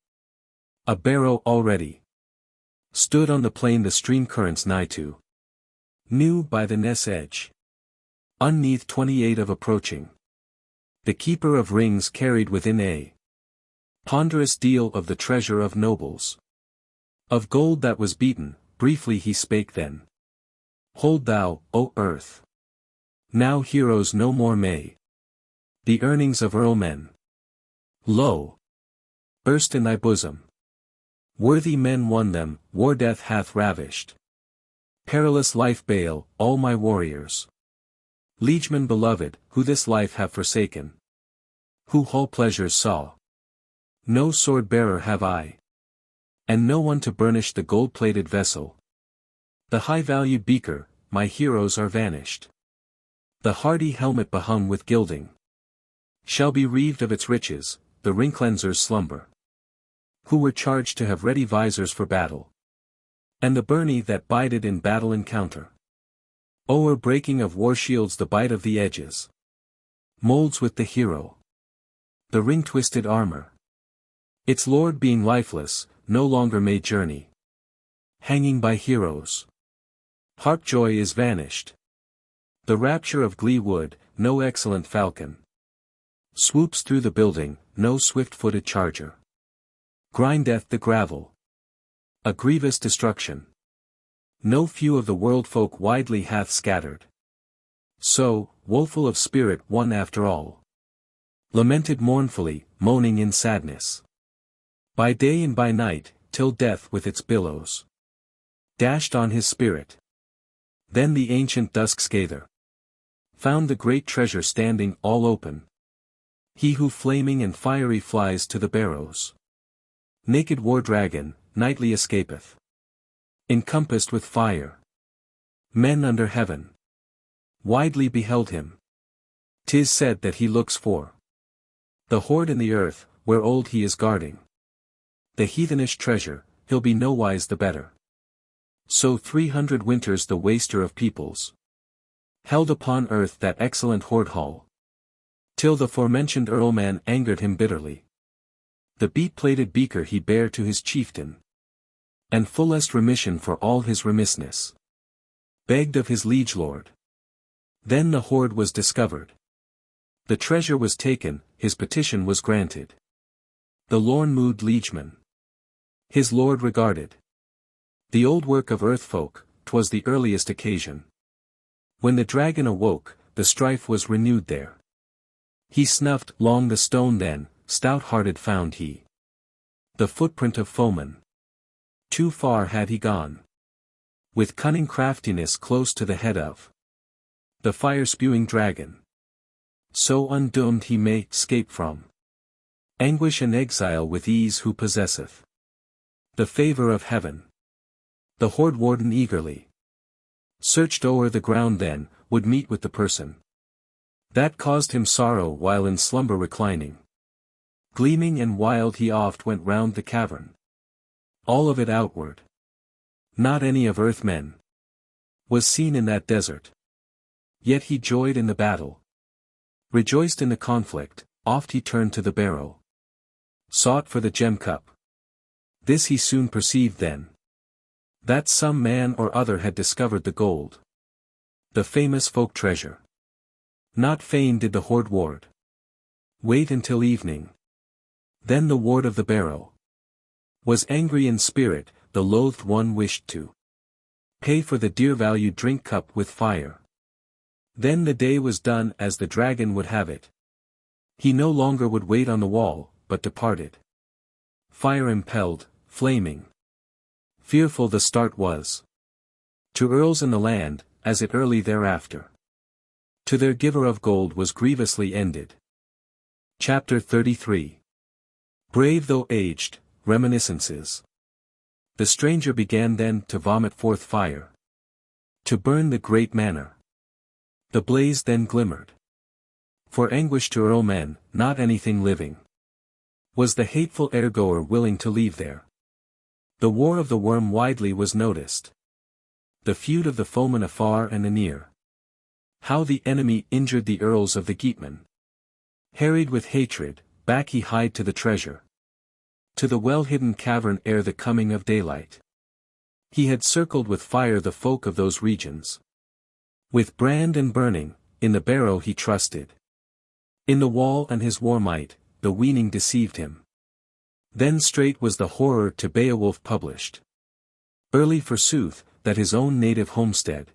A barrow already stood on the plain the stream currents nigh to. New by the Ness edge. Unneath 28 of approaching. The keeper of rings carried within a ponderous deal of the treasure of nobles. Of gold that was beaten, briefly he spake then. Hold thou, O earth! Now heroes no more may. The earnings of earlmen, lo! Burst in thy bosom. Worthy men won them, war death hath ravished. Perilous life bale, all my warriors. Liegemen beloved, who this life have forsaken. Who hall pleasures saw. No sword-bearer have I. And no one to burnish the gold-plated vessel. The high-valued beaker, my heroes are vanished. The hardy helmet behung with gilding shall be reaved of its riches, the ring-cleansers slumber. Who were charged to have ready visors for battle. And the byrnie that bided in battle encounter. O'er breaking of war-shields the bite of the edges. Molds with the hero. The ring-twisted armor. Its lord being lifeless, no longer may journey. Hanging by heroes. Heart joy is vanished. The rapture of Glee wood, no excellent falcon. Swoops through the building, no swift-footed charger. Grindeth the gravel. A grievous destruction. No few of the world folk widely hath scattered. So, woeful of spirit one after all. Lamented mournfully, moaning in sadness. By day and by night, till death with its billows dashed on his spirit. Then the ancient dusk scather found the great treasure standing all open. He who flaming and fiery flies to the barrows. Naked war-dragon, nightly escapeth. Encompassed with fire. Men under heaven widely beheld him. 'Tis said that he looks for the hoard in the earth, where old he is guarding. The heathenish treasure, he'll be nowise the better. So 300 winters the waster of peoples held upon earth that excellent hoard hall. Till the forementioned earlman angered him bitterly. The beat-plated beaker he bare to his chieftain. And fullest remission for all his remissness begged of his liege lord. Then the hoard was discovered. The treasure was taken, his petition was granted. The lorn-mood liegeman his lord regarded. The old work of earth folk, 'twas the earliest occasion. When the dragon awoke, the strife was renewed there. He snuffed long the stone then, stout-hearted found he. The footprint of foeman. Too far had he gone. With cunning craftiness close to the head of the fire-spewing dragon. So undoomed he may scape from anguish and exile with ease who possesseth the favor of heaven. The hoard warden eagerly searched o'er the ground then, would meet with the person that caused him sorrow while in slumber reclining. Gleaming and wild he oft went round the cavern. All of it outward. Not any of earthmen was seen in that desert. Yet he joyed in the battle. Rejoiced in the conflict, oft he turned to the barrow. Sought for the gem cup. This he soon perceived then. That some man or other had discovered the gold. The famous folk treasure. Not fain did the hoard ward wait until evening. Then the ward of the barrow was angry in spirit, the loathed one wished to pay for the dear-valued drink cup with fire. Then the day was done as the dragon would have it. He no longer would wait on the wall, but departed. Fire-impelled, flaming. Fearful the start was. To earls in the land, as it early thereafter. To their giver of gold was grievously ended. Chapter 33. Brave though aged, reminiscences. The stranger began then to vomit forth fire. To burn the great manor. The blaze then glimmered. For anguish to earlmen, not anything living. Was the hateful airgoer willing to leave there. The war of the worm widely was noticed. The feud of the foemen afar and anear. How the enemy injured the earls of the Geatmen. Harried with hatred, back he hied to the treasure. To the well-hidden cavern ere the coming of daylight. He had circled with fire the folk of those regions. With brand and burning, in the barrow he trusted. In the wall and his war might, the weaning deceived him. Then straight was the horror to Beowulf published. Early forsooth, that his own native homestead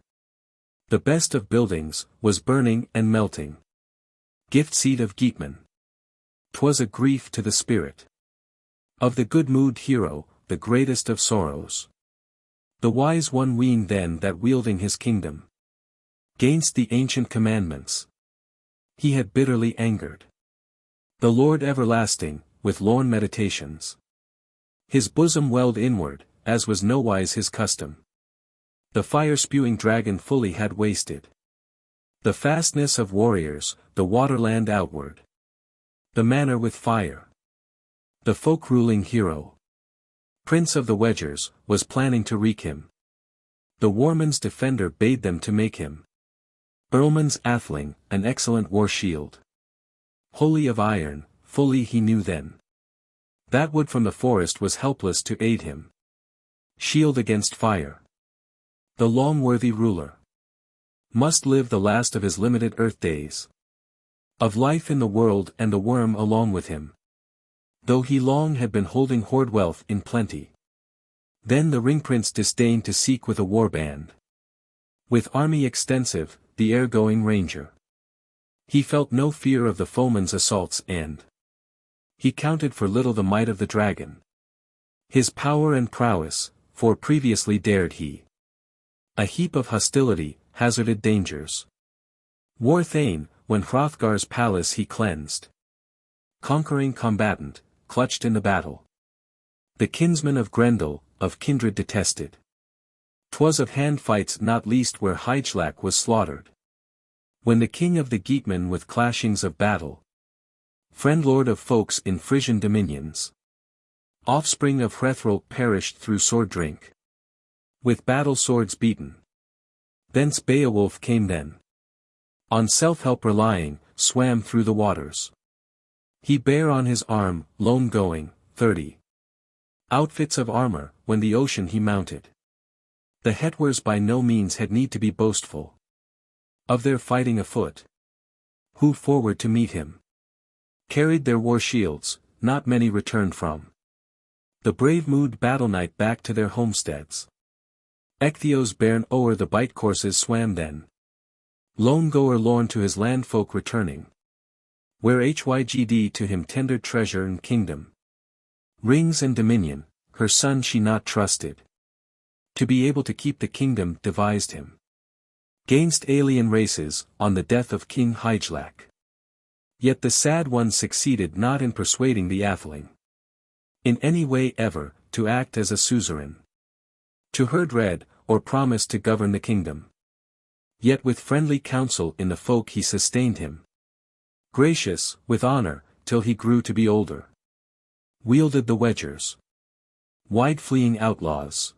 The best of buildings, was burning and melting. Gift seed of Geatmen. 'Twas a grief to the spirit of the good-mood hero, the greatest of sorrows. The wise one weened then that wielding his kingdom 'gainst the ancient commandments, he had bitterly angered the Lord everlasting, with lorn meditations. His bosom welled inward, as was nowise his custom. The fire-spewing dragon fully had wasted the fastness of warriors, the waterland outward, the manor with fire. The folk-ruling hero, prince of the Wedgers, was planning to wreak him. The warman's defender bade them to make him Earlman's atheling, an excellent war-shield. Wholly of iron, fully he knew then that wood from the forest was helpless to aid him. Shield against fire. The long-worthy ruler must live the last of his limited earth days. Of life in the world and the worm along with him. Though he long had been holding hoard wealth in plenty. Then the ring-prince disdained to seek with a war-band. With army extensive, the air-going ranger. He felt no fear of the foeman's assaults and he counted for little the might of the dragon. His power and prowess, for previously dared he a heap of hostility, hazarded dangers. War Thane, when Hrothgar's palace he cleansed. Conquering combatant, clutched in the battle. The kinsman of Grendel, of kindred detested. 'Twas of hand fights not least where Hygelac was slaughtered. When the king of the Geatmen with clashings of battle. Friend lord of folks in Frisian dominions. Offspring of Hrothgar perished through sword drink. With battle swords beaten. Thence Beowulf came then. On self-help relying, swam through the waters. He bare on his arm, lone going, 30 outfits of armor, when the ocean he mounted. The Hetwars by no means had need to be boastful of their fighting afoot. Who forward to meet him carried their war shields, not many returned from the brave mood battle night back to their homesteads. Ectheo's bairn o'er the bight courses swam then. Lone goer lorn to his landfolk returning. Where Hygd to him tendered treasure and kingdom. Rings and dominion, her son she not trusted. To be able to keep the kingdom devised him. Gainst alien races, on the death of King Hygelac. Yet the sad one succeeded not in persuading the atheling. In any way ever, to act as a suzerain. To herd red, or promise to govern the kingdom. Yet with friendly counsel in the folk he sustained him. Gracious, with honor, till he grew to be older. Wielded the Wedgers. Wide-fleeing outlaws.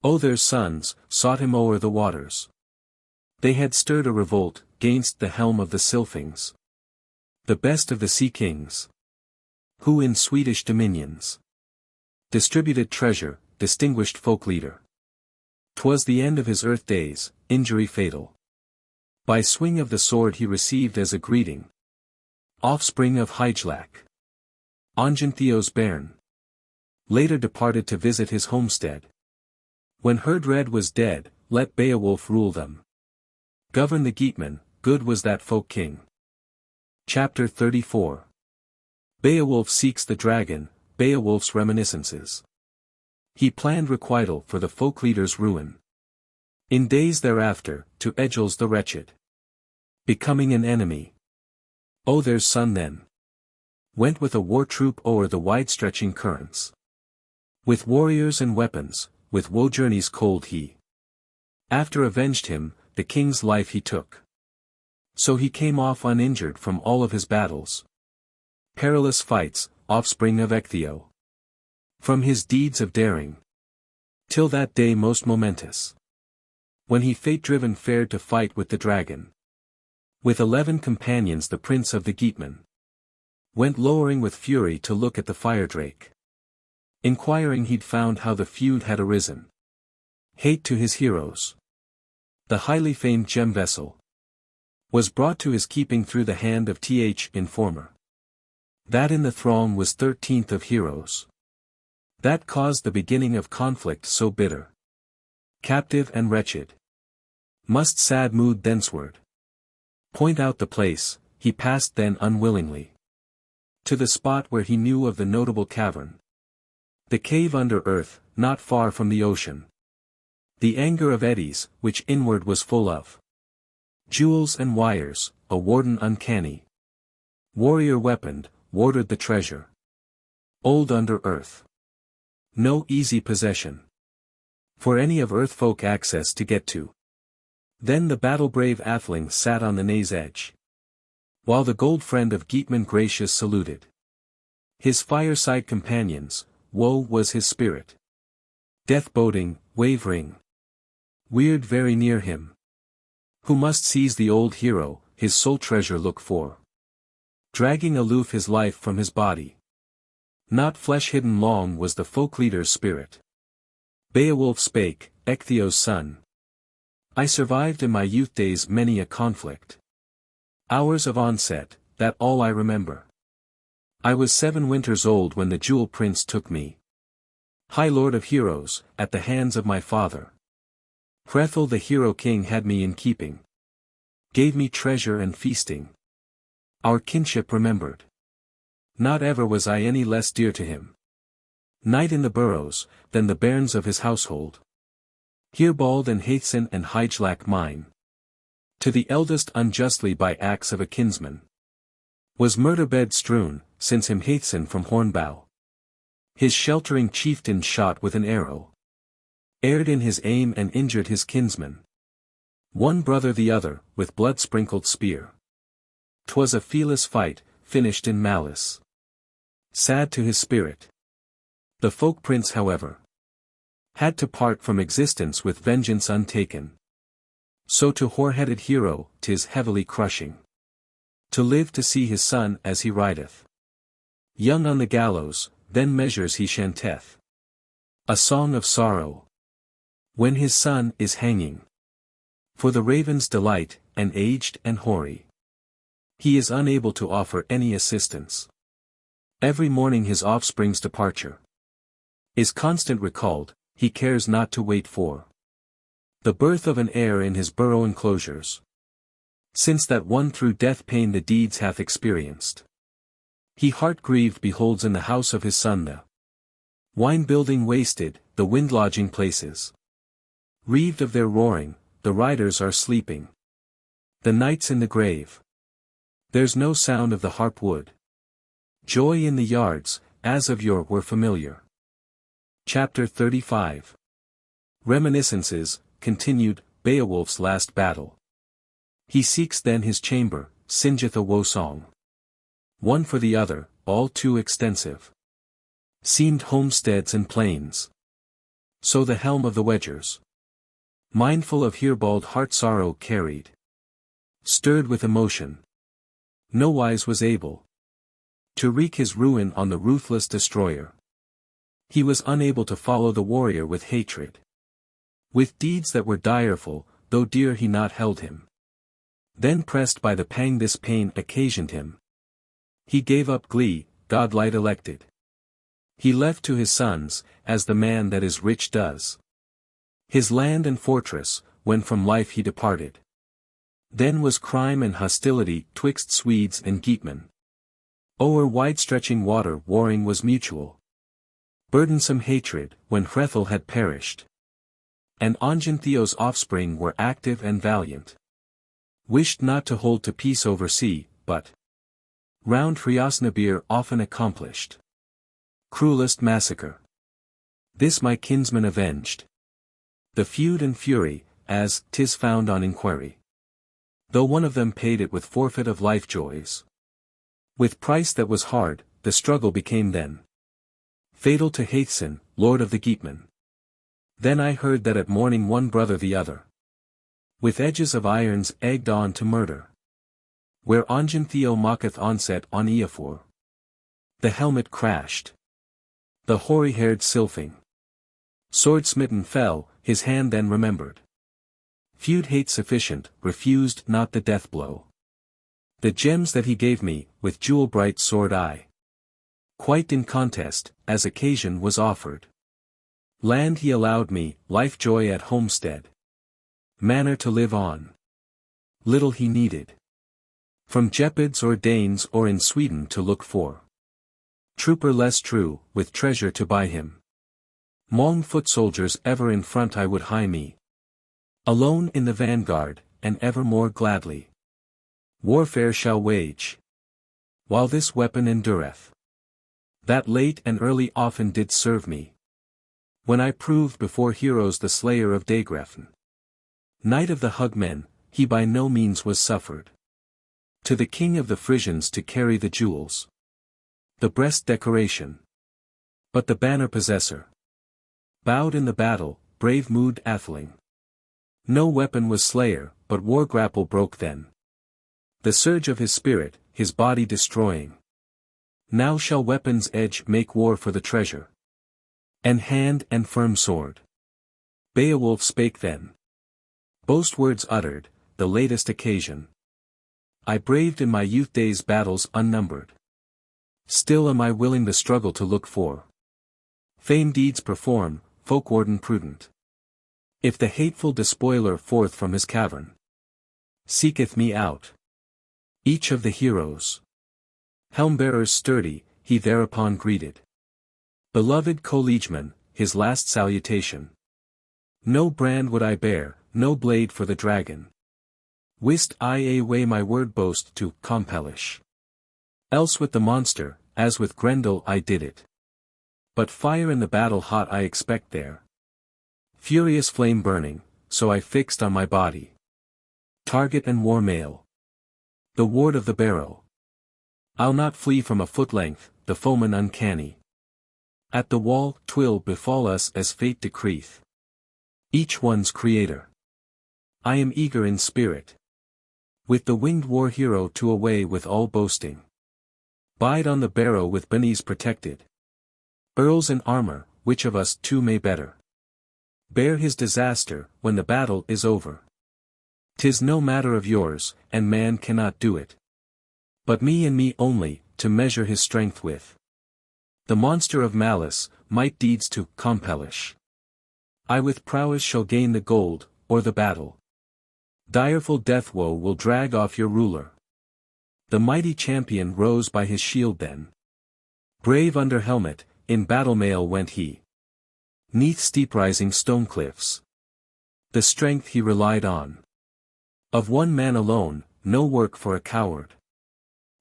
Their sons, sought him o'er the waters. They had stirred a revolt, gainst the helm of the Sylfings. The best of the sea kings. Who in Swedish dominions distributed treasure, distinguished folk leader. 'Twas the end of his earth days, injury fatal. By swing of the sword he received as a greeting. Offspring of Hygelac. Ongentheo's bairn. Later departed to visit his homestead. When Herdred was dead, let Beowulf rule them. Govern the Geatmen, good was that folk king. Chapter 34. Beowulf seeks the dragon, Beowulf's reminiscences. He planned requital for the folk leader's ruin. In days thereafter, to Egils the wretched. Becoming an enemy. Their son then. Went with a war troop o'er the wide-stretching currents. With warriors and weapons, with woe journeys cold he. After avenged him, the king's life he took. So he came off uninjured from all of his battles. Perilous fights, offspring of Ectheo. From his deeds of daring. Till that day most momentous. When he fate-driven fared to fight with the dragon. With 11 companions the prince of the Geatmen. Went lowering with fury to look at the fire-drake. Inquiring he'd found how the feud had arisen. Hate to his heroes. The highly famed gem-vessel. Was brought to his keeping through the hand of informer. That in the throng was 13th of heroes. That caused the beginning of conflict so bitter. Captive and wretched. Must sad mood thenceward point out the place, he passed then unwillingly to the spot where he knew of the notable cavern. The cave under earth, not far from the ocean. The anger of eddies, which inward was full of jewels and wires, a warden uncanny. Warrior weaponed, warded the treasure. Old under earth. No easy possession for any of earth folk access to get to. Then the battle-brave atheling sat on the naze edge, while the gold friend of Geatman gracious saluted his fireside companions. Woe was his spirit, death-boding, wavering, weird very near him, who must seize the old hero, his sole treasure look for, dragging aloof his life from his body. Not flesh-hidden long was the folk-leader's spirit. Beowulf spake, Ecgtheow's son. I survived in my youth days many a conflict. Hours of onset, that all I remember. I was 7 winters old when the Jewel Prince took me, High Lord of Heroes, at the hands of my father. Hrethel the hero king had me in keeping, gave me treasure and feasting. Our kinship remembered. Not ever was I any less dear to him. Knight in the burrows, than the bairns of his household. Heorot and Hnaef and Hygelac mine. To the eldest unjustly by axe of a kinsman was murder bed strewn, since him Hnaef from Hornbow his sheltering chieftain shot with an arrow, erred in his aim and injured his kinsman. One brother the other, with blood-sprinkled spear. 'Twas a feeless fight, finished in malice. Sad to his spirit. The folk prince however had to part from existence with vengeance untaken. So to hoar-headed hero, 'tis heavily crushing to live to see his son as he rideth young on the gallows, then measures he chanteth a song of sorrow when his son is hanging. For the raven's delight, and aged and hoary, he is unable to offer any assistance. Every morning his offspring's departure is constant recalled, he cares not to wait for the birth of an heir in his burrow enclosures. Since that one through death pain the deeds hath experienced, he heart-grieved beholds in the house of his son the wine-building wasted, the wind-lodging places reaved of their roaring, the riders are sleeping, the knights in the grave. There's no sound of the harp wood. Joy in the yards, as of yore were familiar. Chapter 35. Reminiscences, continued, Beowulf's last battle. He seeks then his chamber, singeth a woe song. One for the other, all too extensive. Seemed homesteads and plains. So the helm of the wedgers, mindful of Heorot heart sorrow carried, stirred with emotion, nowise was able to wreak his ruin on the ruthless destroyer. He was unable to follow the warrior with hatred, with deeds that were direful, though dear he not held him. Then pressed by the pang this pain occasioned him, he gave up Glee, godlight elected. He left to his sons, as the man that is rich does, his land and fortress, when from life he departed. Then was crime and hostility twixt Swedes and Geatmen. O'er wide-stretching water warring was mutual. Burdensome hatred, when Hrethel had perished, and Ongentheow's offspring were active and valiant. Wished not to hold to peace over sea, but round Hriosnabir often accomplished cruelest massacre. This my kinsman avenged. The feud and fury, as 'tis found on inquiry. Though one of them paid it with forfeit of life joys, with price that was hard, the struggle became then fatal to Hnaef, lord of the Geatmen. Then I heard that at morning one brother the other with edges of irons egged on to murder. Where Ongentheow mocketh onset on Eofor, the helmet crashed, the hoary-haired Sylphing sword-smitten fell, his hand then remembered. Feud hate sufficient, refused not the death blow. The gems that he gave me, with jewel-bright sword I quite in contest, as occasion was offered. Land he allowed me, life joy at homestead. manner to live on. Little he needed. From Gepids or Danes or in Sweden to look for. Trooper less true, with treasure to buy him. Long foot soldiers ever in front I would hie me. Alone in the vanguard, and ever more gladly. Warfare shall wage. While this weapon endureth. That late and early often did serve me. When I proved before heroes the slayer of Dagrefen. Knight of the Hugmen, he by no means was suffered. To the king of the Frisians to carry the jewels. The breast decoration. But the banner possessor. Bowed in the battle, brave mood athling. No weapon was slayer, but war grapple broke then. The surge of his spirit, his body destroying. Now shall weapon's edge make war for the treasure. And hand and firm sword. Beowulf spake then. Boast words uttered, the latest occasion. I braved in my youth days battles unnumbered. Still am I willing the struggle to look for. Fame deeds perform, folk-warden prudent. If the hateful despoiler forth from his cavern seeketh me out. Each of the heroes, helm-bearers sturdy, he thereupon greeted. Beloved collegeman, his last salutation. No brand would I bear, no blade for the dragon. Wist I away my word boast to compelish. Else with the monster, as with Grendel I did it. But fire in the battle hot I expect there. Furious flame burning, so I fixed on my body. Target and war mail. The ward of the barrow. I'll not flee from a foot length, the foeman uncanny. At the wall, 'twill befall us as fate decreeth. Each one's creator. I am eager in spirit. With the winged war hero to away with all boasting. Bide on the barrow with beneath protected. Earls in armor, which of us two may better bear his disaster, when the battle is over? 'Tis no matter of yours, and man cannot do it. But me and me only, to measure his strength with. The monster of malice, might deeds to compelish. I with prowess shall gain the gold, or the battle. Direful death woe will drag off your ruler. The mighty champion rose by his shield then. Brave under helmet, in battle mail went he. 'Neath steep rising stone cliffs. The strength he relied on. Of one man alone, no work for a coward.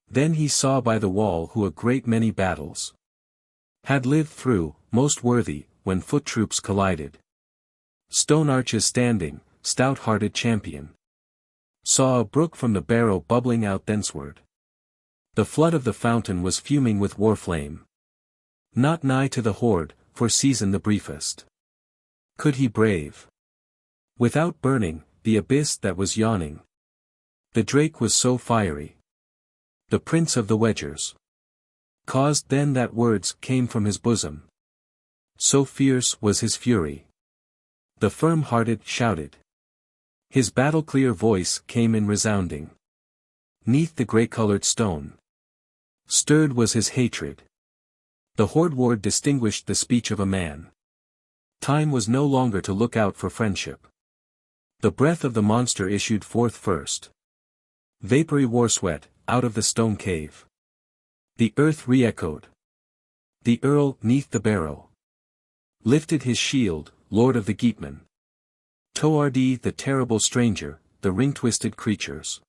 Then he saw by the wall who a great many battles had lived through, most worthy, when foot troops collided. Stone arches standing, stout-hearted champion. Saw a brook from the barrow bubbling out thenceward. The flood of the fountain was fuming with war flame. Not nigh to the horde, for season the briefest. Could he brave, without burning, the abyss that was yawning? The drake was so fiery. The prince of the wedgers caused then that words came from his bosom. So fierce was his fury. The firm-hearted shouted. His battle-clear voice came in resounding. 'Neath the grey-colored stone. Stirred was his hatred. The horde ward distinguished the speech of a man. Time was no longer to look out for friendship. The breath of the monster issued forth first. Vapory war sweat, out of the stone cave. The earth re-echoed. The earl, 'neath the barrow, lifted his shield, lord of the Geatmen. Toardi the terrible stranger, the ring-twisted creatures.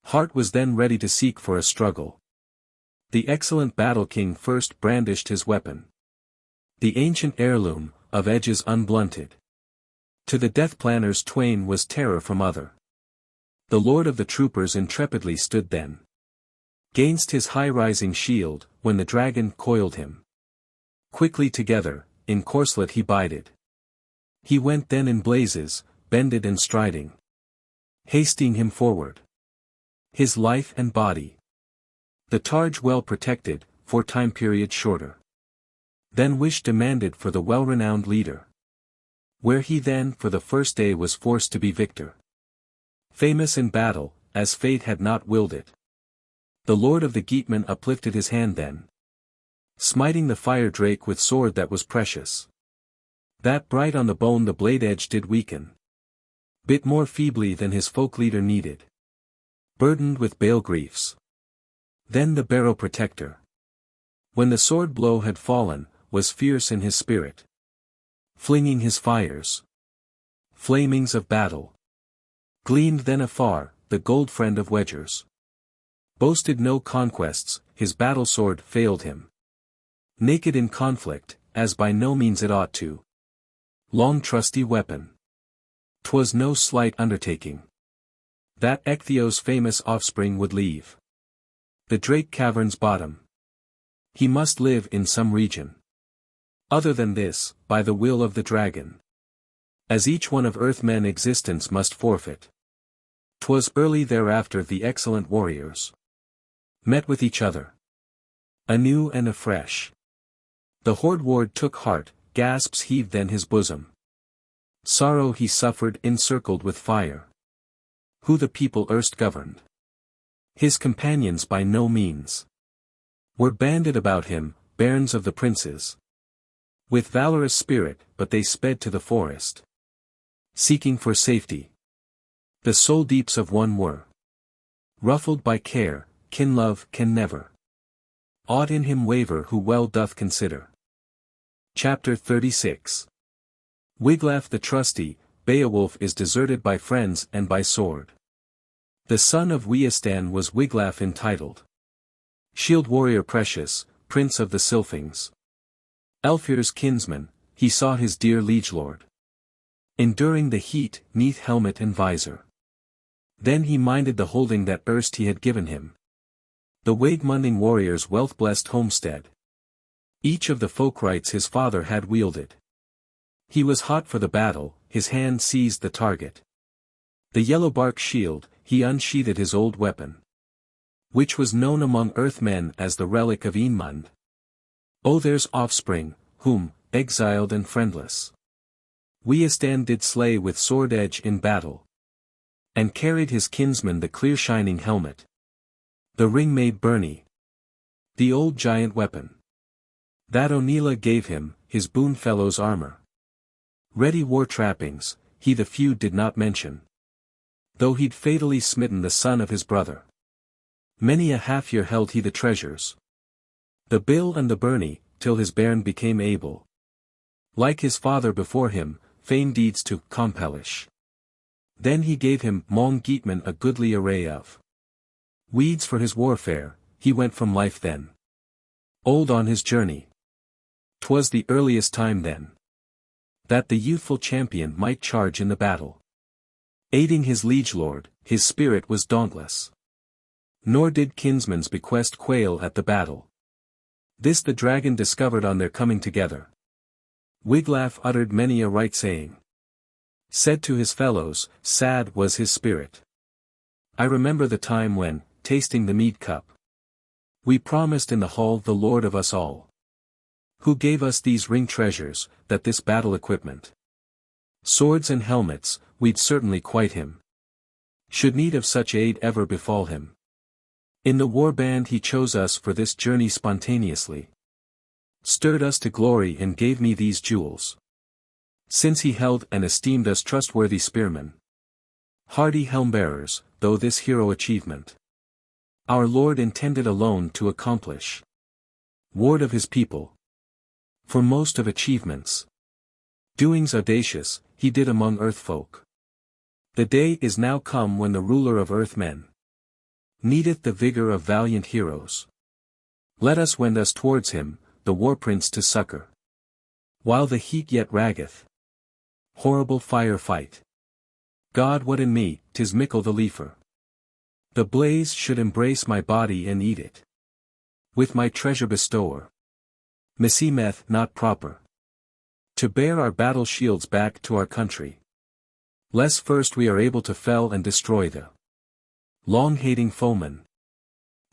Heart was then ready to seek for a struggle. The excellent battle-king first brandished his weapon. The ancient heirloom, of edges unblunted. To the death-planners twain was terror from other. The lord of the troopers intrepidly stood then. Gainst his high-rising shield, when the dragon coiled him. Quickly together, in corslet he bided. He went then in blazes, bended and striding. Hasting him forward. His life and body. The targe well protected, for time period shorter. Then wish demanded for the well-renowned leader. Where he then for the first day was forced to be victor. Famous in battle, as fate had not willed it. The lord of the Geatmen uplifted his hand then. Smiting the fire drake with sword that was precious. That bright on the bone the blade edge did weaken. bit more feebly than his folk leader needed. Burdened with bale griefs. Then the barrow protector. When the sword blow had fallen, was fierce in his spirit. Flinging his fires. Flamings of battle. Gleamed then afar, the gold friend of wedgers. Boasted no conquests, his battle sword failed him. Naked in conflict, as by no means it ought to. Long trusty weapon. 'Twas no slight undertaking. That Ecgtheow's famous offspring would leave. The Drake cavern's bottom. He must live in some region. Other than this, by the will of the dragon. As each one of earth-men existence must forfeit. 'Twas early thereafter the excellent warriors met with each other. Anew and afresh. The horde-ward took heart, gasps heaved then his bosom. Sorrow he suffered encircled with fire. Who the people erst governed. His companions by no means. Were banded about him, bairns of the princes. With valorous spirit, but they sped to the forest. Seeking for safety. The soul deeps of one were. Ruffled by care, kin-love can never. Aught in him waver who well doth consider. Chapter 36. Wiglaf the trusty, Beowulf is deserted by friends and by sword. The son of Weohstan was Wiglaf entitled. Shield warrior precious, prince of the Sylfings. Elfir's kinsman, he saw his dear liegelord. Enduring the heat, 'neath helmet and visor. Then he minded the holding that erst he had given him. The Waegmunding warrior's wealth-blessed homestead. Each of the folk rights his father had wielded. He was hot for the battle, his hand seized the target. The yellow bark shield, he unsheathed his old weapon. Which was known among earthmen as the relic of Eanmund. Other's offspring, whom, exiled and friendless, Weohstan did slay with sword edge in battle. And carried his kinsman the clear-shining helmet. The ring-made byrnie. The old giant weapon. That Onela gave him, his boon fellow's armor. Ready war trappings, he the feud did not mention. Though he'd fatally smitten the son of his brother. Many a half-year held he the treasures. The bill and the byrnie, till his bairn became able. Like his father before him, fain deeds to compelish. Then he gave him Mong Geatman a goodly array of weeds for his warfare, he went from life then. Old on his journey. 'Twas the earliest time then. That the youthful champion might charge in the battle. Aiding his liegelord, his spirit was dauntless. Nor did kinsman's bequest quail at the battle. This the dragon discovered on their coming together. Wiglaf uttered many a right saying. Said to his fellows, sad was his spirit. I remember the time when, tasting the mead cup, we promised in the hall the Lord of us all. Who gave us these ring treasures, that this battle equipment. Swords and helmets, we'd certainly quite him. Should need of such aid ever befall him. In the war band he chose us for this journey spontaneously. Stirred us to glory and gave me these jewels. Since he held and esteemed us trustworthy spearmen. Hardy helm-bearers, though this hero achievement. Our Lord intended alone to accomplish. Ward of his people. For most of achievements. Doings audacious, he did among earth-folk. The day is now come when the ruler of earth-men needeth the vigor of valiant heroes. Let us wend us towards him, the war-prince to succor. While the heat yet raggeth. Horrible fire fight. God what in me, 'tis mickle the liefer. The blaze should embrace my body and eat it. With my treasure bestower. Meseemeth not proper. To bear our battle shields back to our country. Lest first we are able to fell and destroy the long-hating foeman.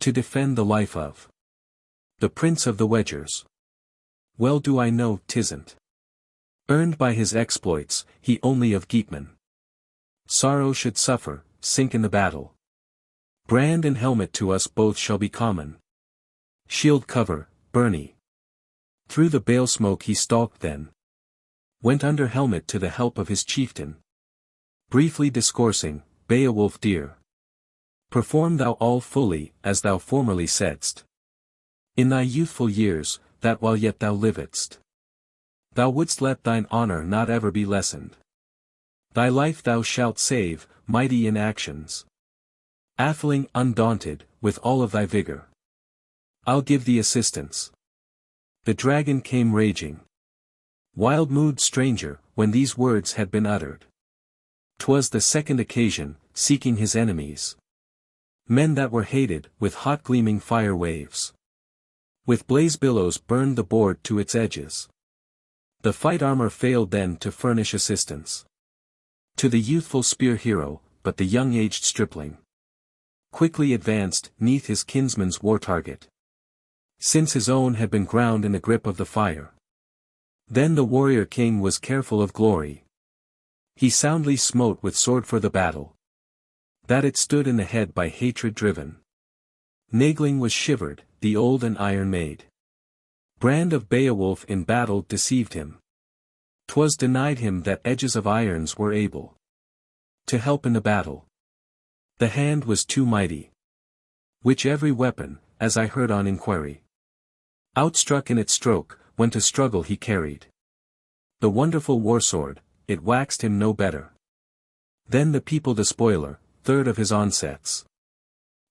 To defend the life of the prince of the wedgers. Well do I know 'tisn't earned by his exploits, he only of Geatman. Sorrow should suffer, sink in the battle. Brand and helmet to us both shall be common. Shield cover, byrnie. Through the bale smoke he stalked then. Went under helmet to the help of his chieftain. Briefly discoursing, Beowulf dear. Perform thou all fully, as thou formerly saidst. In thy youthful years, that while yet thou livedst, thou wouldst let thine honour not ever be lessened. Thy life thou shalt save, mighty in actions. Atheling undaunted, with all of thy vigour. I'll give thee assistance. The dragon came raging. Wild mood stranger, when these words had been uttered. 'Twas the second occasion, seeking his enemies. Men that were hated, with hot gleaming fire waves. With blaze billows burned the board to its edges. The fight armor failed then to furnish assistance to the youthful spear hero, but the young-aged stripling quickly advanced 'neath his kinsman's war target, since his own had been ground in the grip of the fire. Then the warrior king was careful of glory. He soundly smote with sword for the battle, that it stood in the head by hatred driven. Nagling was shivered, the old and iron maid brand of Beowulf in battle deceived him. 'Twas denied him that edges of irons were able to help in the battle. The hand was too mighty, which every weapon, as I heard on inquiry, outstruck in its stroke, when to struggle he carried. The wonderful warsword, it waxed him no better. Then the people despoiler, third of his onsets.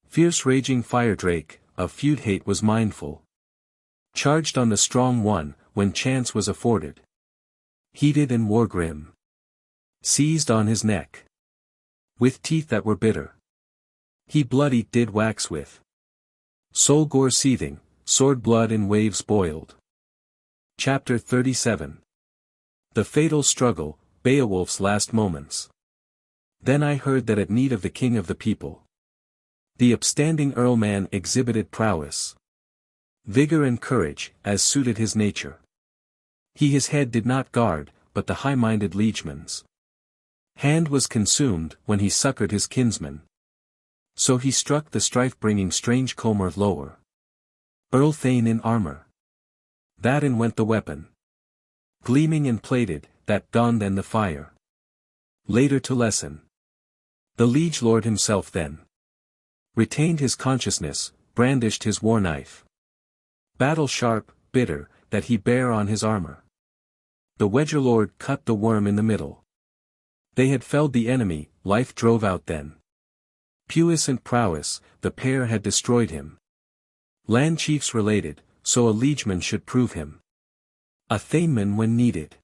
Fierce raging fire drake, of feud hate was mindful. Charged on the strong one, when chance was afforded. Heated and war grim. Seized on his neck. With teeth that were bitter. He bloody did wax with. Soul gore seething, sword blood in waves boiled. Chapter 37. The fatal struggle, Beowulf's last moments. Then I heard that at need of the king of the people, the upstanding earlman exhibited prowess, vigor and courage, as suited his nature. He his head did not guard, but the high-minded liegeman's hand was consumed, when he succoured his kinsman. So he struck the strife-bringing strange comer lower. Earl Thane in armour. That in went the weapon, gleaming and plated, that donned then the fire. Later to lessen, the liege lord himself then retained his consciousness, brandished his war knife. Battle sharp, bitter, that he bare on his armour. The wedger lord cut the worm in the middle. They had felled the enemy, life drove out then. Puissant prowess, the pair had destroyed him. Land chiefs related, so a liegeman should prove him a thaneman when needed.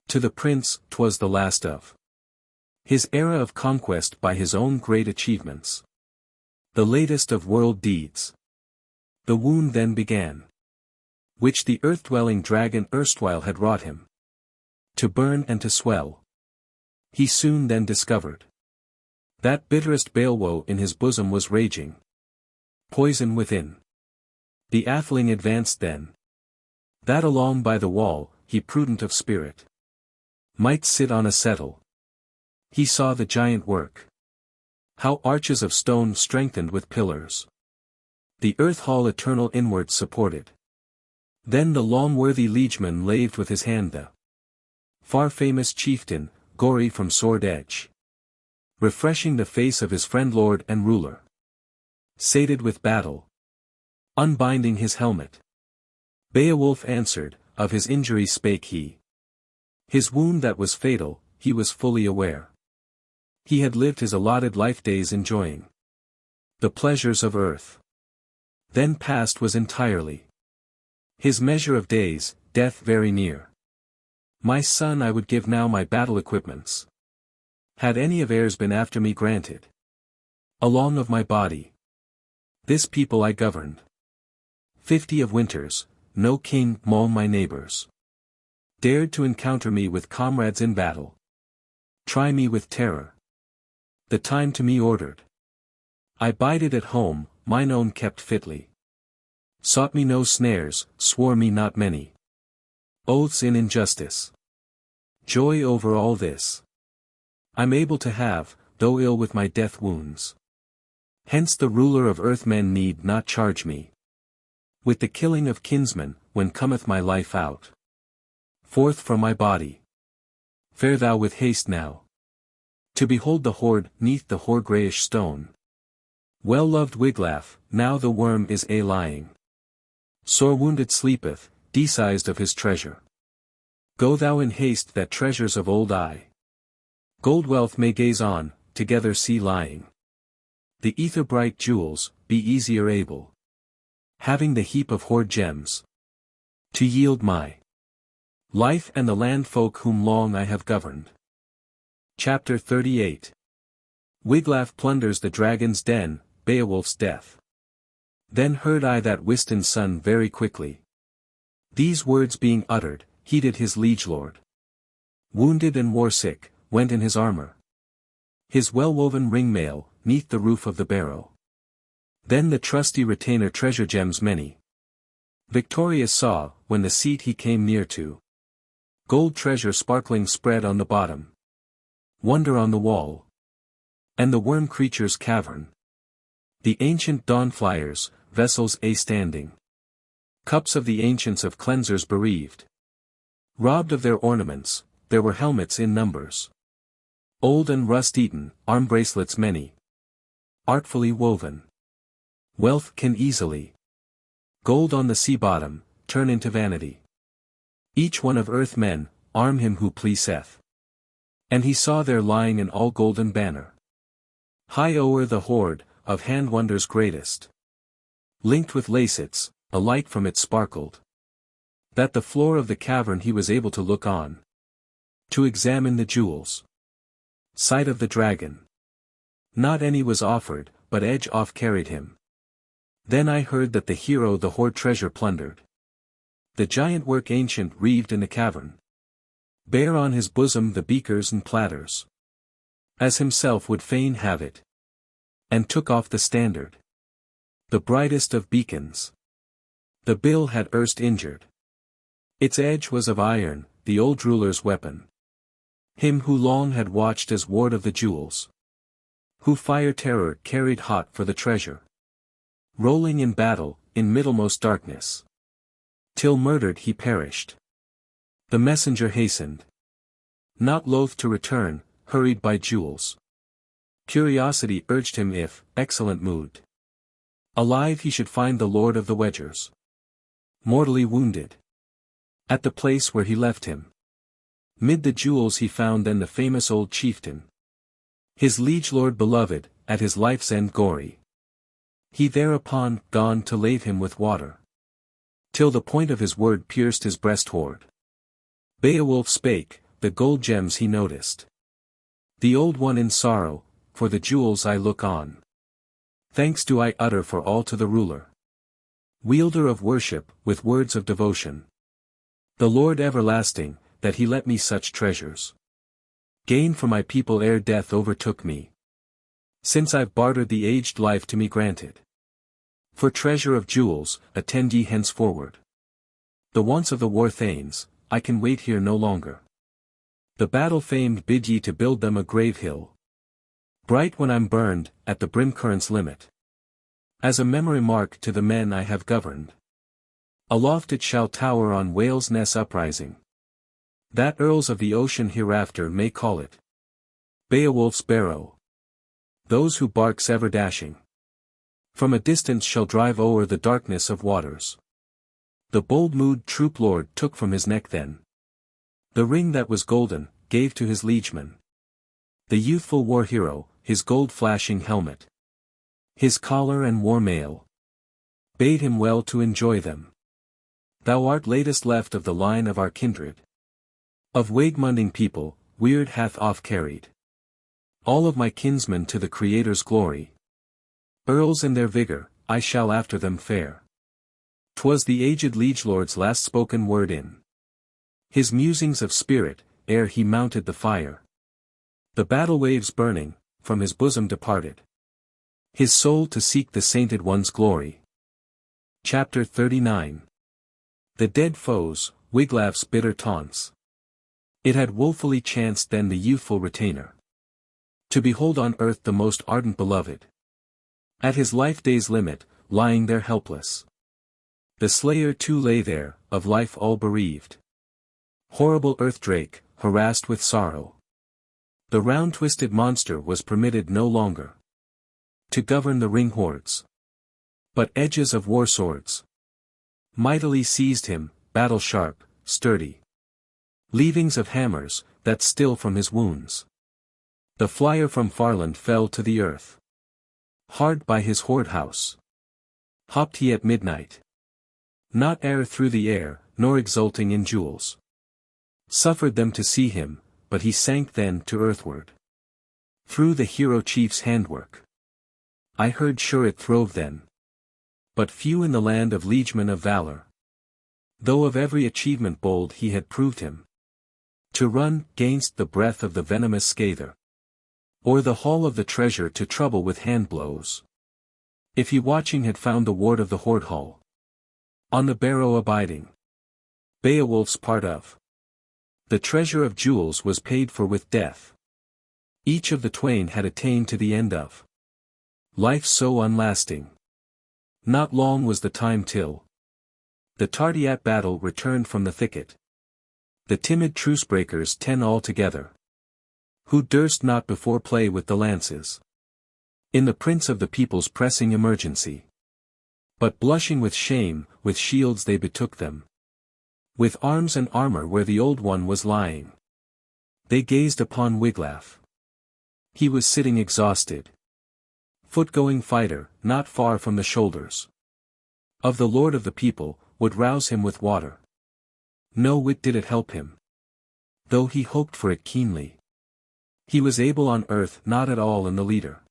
To the prince, 'twas the last of his era of conquest by his own great achievements, the latest of world deeds. The wound then began, which the earth-dwelling dragon erstwhile had wrought him, to burn and to swell. He soon then discovered that bitterest balewoe in his bosom was raging, poison within. The atheling advanced then, that along by the wall, he prudent of spirit might sit on a settle. He saw the giant work, how arches of stone strengthened with pillars, the earth-hall eternal inward supported. Then the long-worthy liegeman laved with his hand the far-famous chieftain, gory from sword edge, refreshing the face of his friend lord and ruler, sated with battle, unbinding his helmet. Beowulf answered, of his injury spake he. His wound that was fatal, he was fully aware. He had lived his allotted life days enjoying the pleasures of earth. Then past was entirely his measure of days, death very near. My son, I would give now my battle equipments, had any of heirs been after me granted. Along of my body, this people I governed. 50 of winters, no king, all my neighbors, dared to encounter me with comrades in battle. Try me with terror. The time to me ordered. I bided at home, mine own kept fitly. Sought me no snares, swore me not many oaths in injustice. Joy over all this I'm able to have, though ill with my death wounds. Hence the ruler of earthmen need not charge me with the killing of kinsmen, when cometh my life out forth from my body. Fare thou with haste now. To behold the hoard 'neath the hoar greyish stone. Well-loved Wiglaf, now the worm is lying. Sore wounded sleepeth, deseized of his treasure. Go thou in haste that treasures of old gold wealth may gaze on, together see lying. The ether bright jewels, be easier able. Having the heap of hoard gems. To yield my life and the land folk whom long I have governed. Chapter 38. Wiglaf plunders the dragon's den, Beowulf's death. Then heard I that Wistin's son very quickly. These words being uttered, heeded his liegelord. Wounded and war-sick, went in his armor. His well-woven ring-mail, 'neath the roof of the barrow. Then the trusty retainer treasure gems many. Victorious saw, when the seat he came near to. Gold treasure sparkling spread on the bottom. Wonder on the wall. And the worm creature's cavern. The ancient dawn-flyers, vessels standing. Cups of the ancients of cleansers bereaved. Robbed of their ornaments, there were helmets in numbers. Old and rust-eaten, arm-bracelets many. Artfully woven. Wealth can easily. Gold on the sea-bottom, turn into vanity. Each one of earth men, arm him who pleaseth. And he saw there lying an all-golden banner. High o'er the hoard, of hand wonders greatest. Linked with lacets, a light from it sparkled. That the floor of the cavern he was able to look on. To examine the jewels. Sight of the dragon. Not any was offered, but edge off carried him. Then I heard that the hero the hoard treasure plundered. The giant work ancient reeved in the cavern. Bare on his bosom the beakers and platters. As himself would fain have it. And took off the standard. The brightest of beacons. The bill had erst injured. Its edge was of iron, the old ruler's weapon. Him who long had watched as ward of the jewels. Who fire terror carried hot for the treasure. Rolling in battle, in middlemost darkness. Till murdered he perished. The messenger hastened. Not loath to return, hurried by jewels. Curiosity urged him if, excellent mood. Alive he should find the lord of the wedgers. Mortally wounded. At the place where he left him. Mid the jewels he found then the famous old chieftain. His liegelord beloved, at his life's end gory. He thereupon, gone to lave him with water. Till the point of his word pierced his breast hoard. Beowulf spake, the gold gems he noticed. The old one in sorrow, for the jewels I look on. Thanks do I utter for all to the ruler. Wielder of worship, with words of devotion. The Lord everlasting, that he let me such treasures. Gain for my people ere death overtook me. Since I've bartered the aged life to me granted. For treasure of jewels, attend ye henceforward. The wants of the war thanes, I can wait here no longer. The battle famed bid ye to build them a grave hill. Bright when I'm burned, at the brim current's limit. As a memory mark to the men I have governed. Aloft it shall tower on Whale's Ness uprising. That earls of the ocean hereafter may call it. Beowulf's barrow. Those who barks ever dashing. From a distance shall drive o'er the darkness of waters. The bold mood troop lord took from his neck then. The ring that was golden, gave to his liegeman. The youthful war hero, his gold-flashing helmet. His collar and war mail. Bade him well to enjoy them. Thou art latest left of the line of our kindred. Of Waegmunding people, Weird hath off carried. All of my kinsmen to the Creator's glory. Earls in their vigor, I shall after them fare. 'Twas the aged liegelord's last spoken word in his musings of spirit, ere he mounted the fire. The battle waves burning, from his bosom departed. His soul to seek the sainted one's glory. Chapter 39. The dead foes, Wiglaf's bitter taunts. It had woefully chanced then the youthful retainer. To behold on earth the most ardent beloved. At his life day's limit, lying there helpless. The slayer too lay there, of life all bereaved. Horrible earth drake, harassed with sorrow. The round-twisted monster was permitted no longer to govern the ring hordes, but edges of war swords mightily seized him, battle-sharp, sturdy. Leavings of hammers, that still from his wounds. The flyer from Farland fell to the earth. Hard by his hoard house hopped he at midnight. Not ere through the air, nor exulting in jewels, suffered them to see him, but he sank then to earthward. Through the hero chief's handwork I heard sure it throve then. But few in the land of liegemen of valor, though of every achievement bold he had proved him to run 'gainst the breath of the venomous scather, or the hall of the treasure to trouble with hand blows. If he watching had found the ward of the hoard hall, on the barrow abiding, Beowulf's part of the treasure of jewels was paid for with death. Each of the twain had attained to the end of life so unlasting. Not long was the time till the tardy at battle returned from the thicket. The timid truce-breakers 10 altogether, who durst not before play with the lances in the prince of the people's pressing emergency. But blushing with shame, with shields they betook them, with arms and armor where the old one was lying. They gazed upon Wiglaf. He was sitting exhausted, foot-going fighter, not far from the shoulders of the lord of the people, would rouse him with water. No whit did it help him, though he hoped for it keenly. He was able on earth not at all in the leader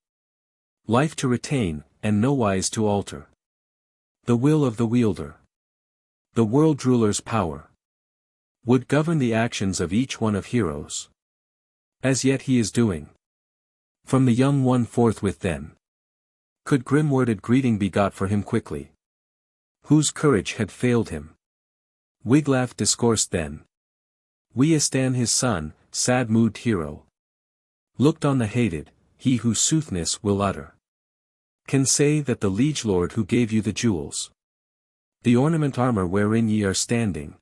life to retain, and nowise to alter the will of the wielder. The world-ruler's power would govern the actions of each one of heroes. As yet he is doing. From the young one forthwith then could grim-worded greeting be got for him quickly, whose courage had failed him. Wiglaf discoursed then. Weohstan his son, sad-mooded hero, looked on the hated, he whose soothness will utter, can say that the liege lord who gave you the jewels, the ornament armor wherein ye are standing,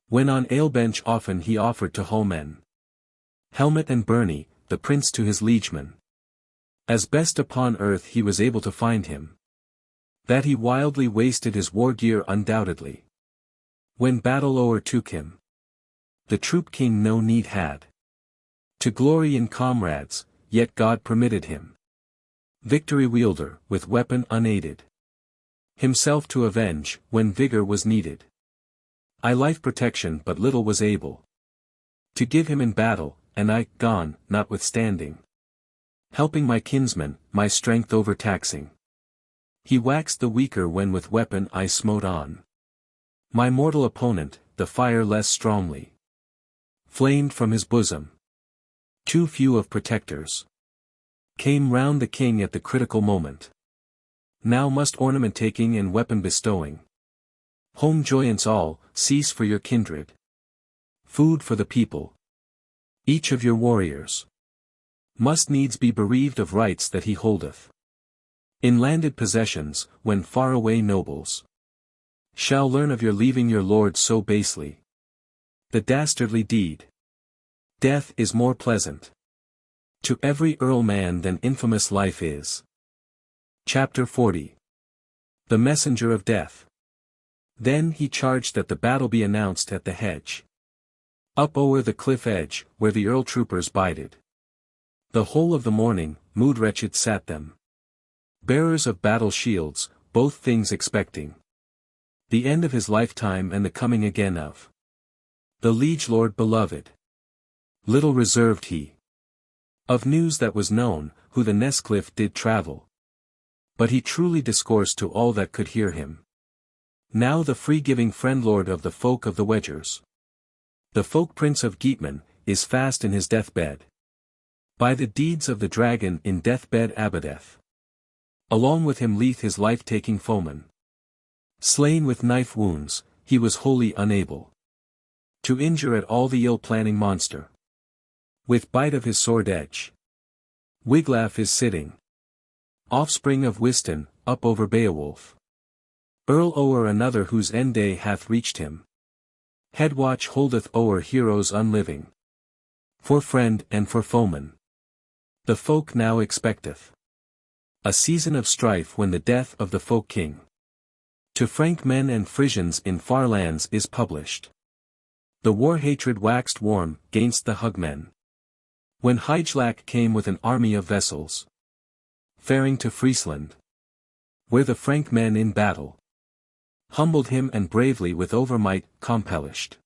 when on ale-bench often he offered to whole men helmet and byrnie, the prince to his liegemen, as best upon earth he was able to find him, that he wildly wasted his war-gear undoubtedly. When battle o'ertook him, the troop-king no need had to glory in comrades, yet God permitted him victory wielder, with weapon unaided, himself to avenge, when vigor was needed. I life protection but little was able to give him in battle, and I, gone, notwithstanding, helping my kinsman, my strength overtaxing, he waxed the weaker when with weapon I smote on my mortal opponent, the fire less strongly flamed from his bosom. Too few of protectors came round the king at the critical moment. Now must ornament-taking and weapon-bestowing, home joyance all, cease for your kindred, food for the people. Each of your warriors must needs be bereaved of rights that he holdeth in landed possessions, when far-away nobles shall learn of your leaving your lord so basely. The dastardly deed. Death is more pleasant to every earl-man than infamous life is. Chapter 40. The Messenger of Death. Then he charged that the battle be announced at the hedge, up o'er the cliff edge, where the earl troopers bided. The whole of the morning, mood-wretched sat them, bearers of battle shields, both things expecting the end of his lifetime and the coming again of the liege lord beloved. Little reserved he of news that was known, who the Nesscliff did travel, but he truly discoursed to all that could hear him. Now the free-giving friend-lord of the folk of the Wedgers, the folk prince of Geatmen, is fast in his deathbed. By the deeds of the dragon in deathbed abideth. Along with him leath his life-taking foeman. Slain with knife wounds, he was wholly unable to injure at all the ill-planning monster with bite of his sword edge. Wiglaf is sitting, offspring of Wystan, up over Beowulf, earl o'er another whose end day hath reached him. Headwatch holdeth o'er heroes unliving, For friend and for foeman. The folk now expecteth a season of strife when the death of the folk king to Frank men and Frisians in far lands is published. The war hatred waxed warm gainst the Hugmen. When Hygelac came with an army of vessels, faring to Friesland, where the Frank men in battle humbled him and bravely with overmight compellished,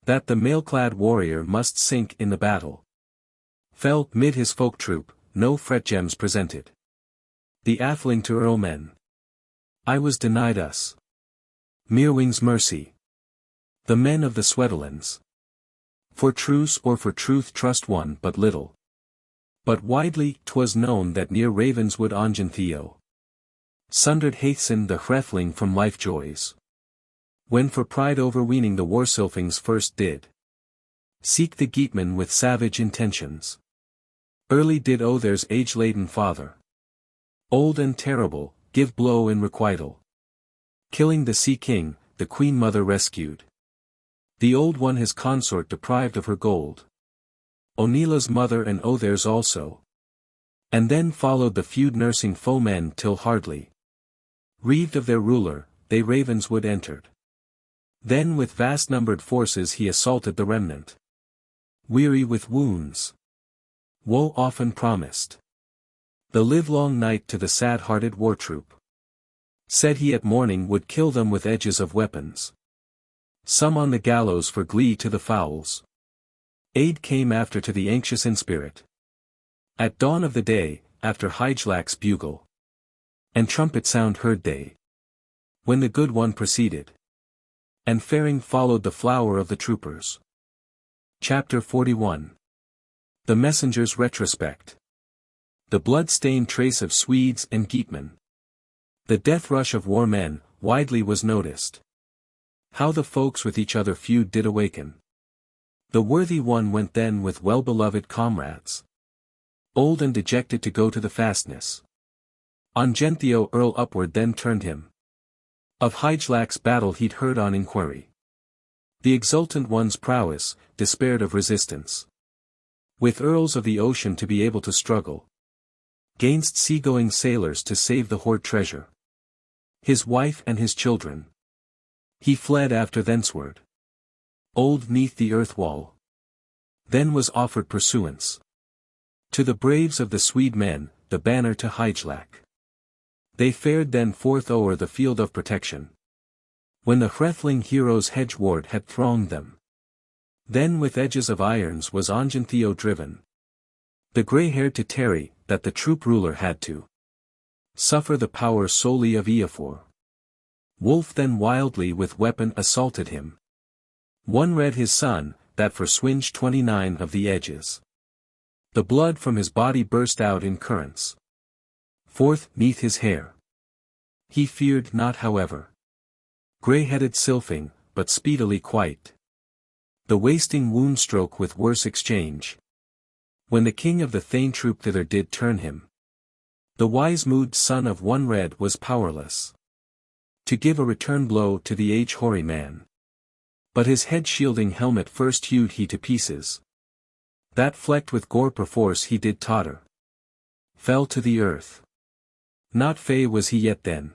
that the mail-clad warrior must sink in the battle. Fell mid his folk troop, no fret gems presented. The atheling to earlmen, I was denied us. Meerwing's mercy. The men of the Swedelands, for truce or for truth trust one but little. But widely 'twas known that near Ravenswood Ongentheow sundered Haethcyn the Hrethling from life joys. When for pride overweening the Warsylfings first did seek the Geatmen with savage intentions. Early did Other's age-laden father, old and terrible, give blow in requital. Killing the Sea King, the Queen Mother rescued. The old one his consort deprived of her gold. Onila's mother and Other's also. And then followed the feud nursing foemen till hardly reaved of their ruler, they Ravenswood entered. Then with vast-numbered forces he assaulted the remnant. Weary with wounds, woe often promised the livelong night to the sad-hearted war-troop. Said he at morning would kill them with edges of weapons. Some on the gallows for glee to the fowls. Aid came after to the anxious in spirit. At dawn of the day, after Hygelac's bugle and trumpet sound heard they, when the good one proceeded, and faring followed the flower of the troopers. Chapter 41. The Messenger's Retrospect. The blood-stained trace of Swedes and Geatmen. The death rush of war men, widely was noticed. How the folks with each other feud did awaken. The worthy one went then with well-beloved comrades, old and dejected to go to the fastness. Ongentheow Earl upward then turned him. Of Hygelac's battle he'd heard on inquiry. The exultant one's prowess, despaired of resistance. With earls of the ocean to be able to struggle gainst sea-going sailors to save the hoard treasure. His wife and his children. He fled after thenceward. Old 'neath the earth wall. Then was offered pursuance to the braves of the Swede men, the banner to Hygelac. They fared then forth o'er the field of protection. When the Hrethling heroes' hedge-ward had thronged them. Then with edges of irons was Ongentheow driven. The grey-haired to tarry, that the troop ruler had to suffer the power solely of Eofor. Wolf then wildly with weapon assaulted him. One read his son, that for swinge 29 of the edges. The blood from his body burst out in currents forth 'neath his hair. He feared not however grey-headed Sylfing, but speedily quite the wasting wound-stroke with worse exchange. When the king of the Thane troop thither did turn him, the wise-mood son of one red was powerless to give a return blow to the age-hoary man. But his head-shielding helmet first hewed he to pieces. That flecked with gore perforce he did totter. Fell to the earth. Not fey was he yet then.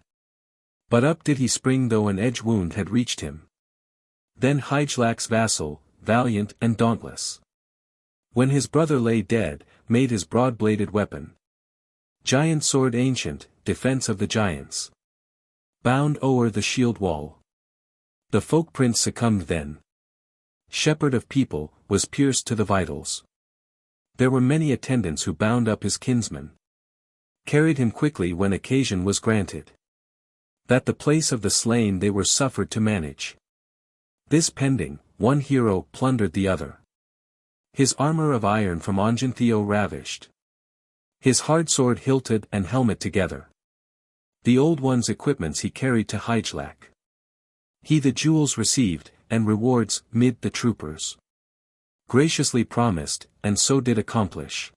But up did he spring though an edge wound had reached him. Then Hygelac's vassal, valiant and dauntless, when his brother lay dead, made his broad-bladed weapon. Giant sword ancient, defense of the giants. Bound o'er the shield wall. The folk prince succumbed then. Shepherd of people, was pierced to the vitals. There were many attendants who bound up his kinsman. Carried him quickly when occasion was granted. That the place of the slain they were suffered to manage. This pending, one hero plundered the other. His armor of iron from Ongentheow ravished. His hard sword hilted and helmet together. The old one's equipments he carried to Hygelac. He the jewels received, and rewards, mid the troopers. Graciously promised, and so did accomplish.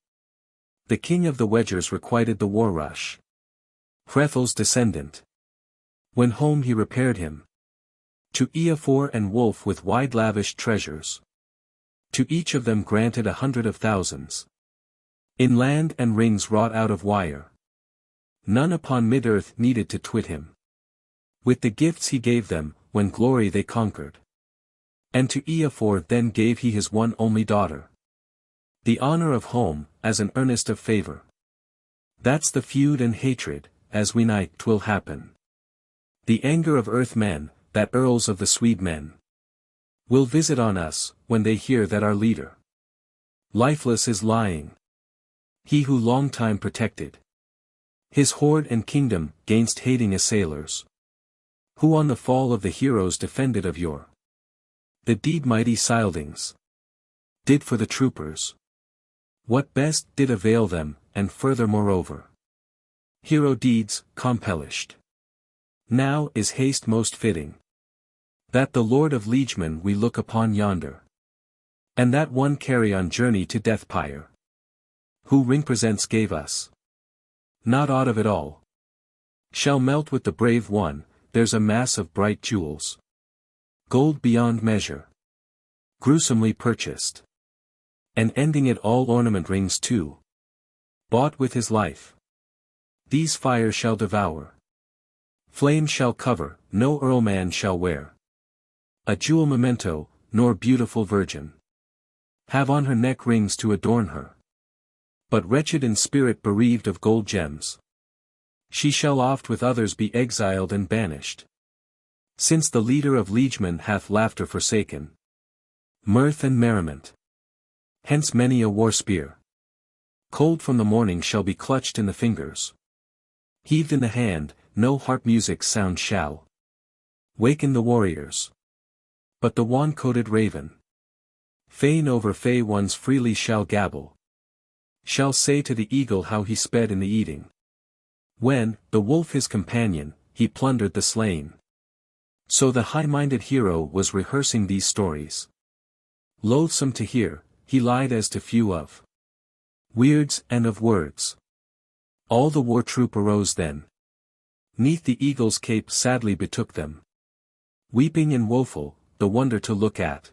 The king of the Wedgers requited the war rush. Hrethel's descendant. When home he repaired him. To Eofor and Wolf with wide lavished treasures. To each of them granted 100,000. In land and rings wrought out of wire. None upon mid-earth needed to twit him. With the gifts he gave them, when glory they conquered. And to Eofor then gave he his one only daughter. The honor of home, as an earnest of favor. That's the feud and hatred, as we night 'twill happen. The anger of earth men, that earls of the Swede men will visit on us, when they hear that our leader lifeless is lying. He who long time protected his hoard and kingdom gainst hating assailers. Who on the fall of the heroes defended of yore. The deed mighty Scyldings did for the troopers. What best did avail them, and further moreover. Hero deeds, compellished. Now is haste most fitting. That the Lord of Liegemen we look upon yonder. And that one carry on journey to death pyre. Who ring presents gave us. Not aught of it all. Shall melt with the brave one, there's a mass of bright jewels. Gold beyond measure. Gruesomely purchased. And ending it all ornament rings too. Bought with his life. These fire shall devour. Flame shall cover, no earlman shall wear. A jewel memento, nor beautiful virgin. Have on her neck rings to adorn her. But wretched in spirit bereaved of gold gems. She shall oft with others be exiled and banished. Since the leader of liegemen hath laughter forsaken. Mirth and merriment. Hence many a war spear. Cold from the morning shall be clutched in the fingers. Heaved in the hand, no harp music sound shall waken the warriors. But the wan-coated raven, fain over fey ones freely shall gabble. Shall say to the eagle how he sped in the eating. When, the wolf his companion, he plundered the slain. So the high-minded hero was rehearsing these stories. Loathsome to hear, he lied as to few of weirds and of words. All the war troop arose then. Neath the eagle's cape sadly betook them. Weeping and woeful, the wonder to look at.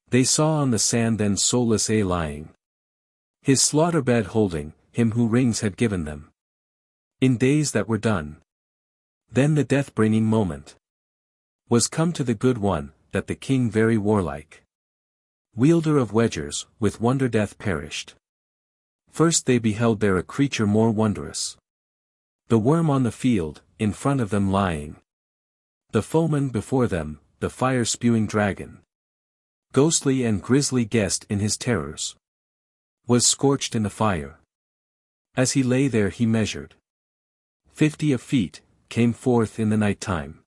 They saw on the sand then soulless lying. His slaughter bed holding, him who rings had given them. In days that were done. Then the death-bringing moment was come to the good one, that the king very warlike, wielder of wedgers, with wonder death perished. First they beheld there a creature more wondrous. The worm on the field, in front of them lying. The foeman before them, the fire-spewing dragon. Ghostly and grisly guest in his terrors. Was scorched in the fire. As he lay there he measured 50 feet, came forth in the night time.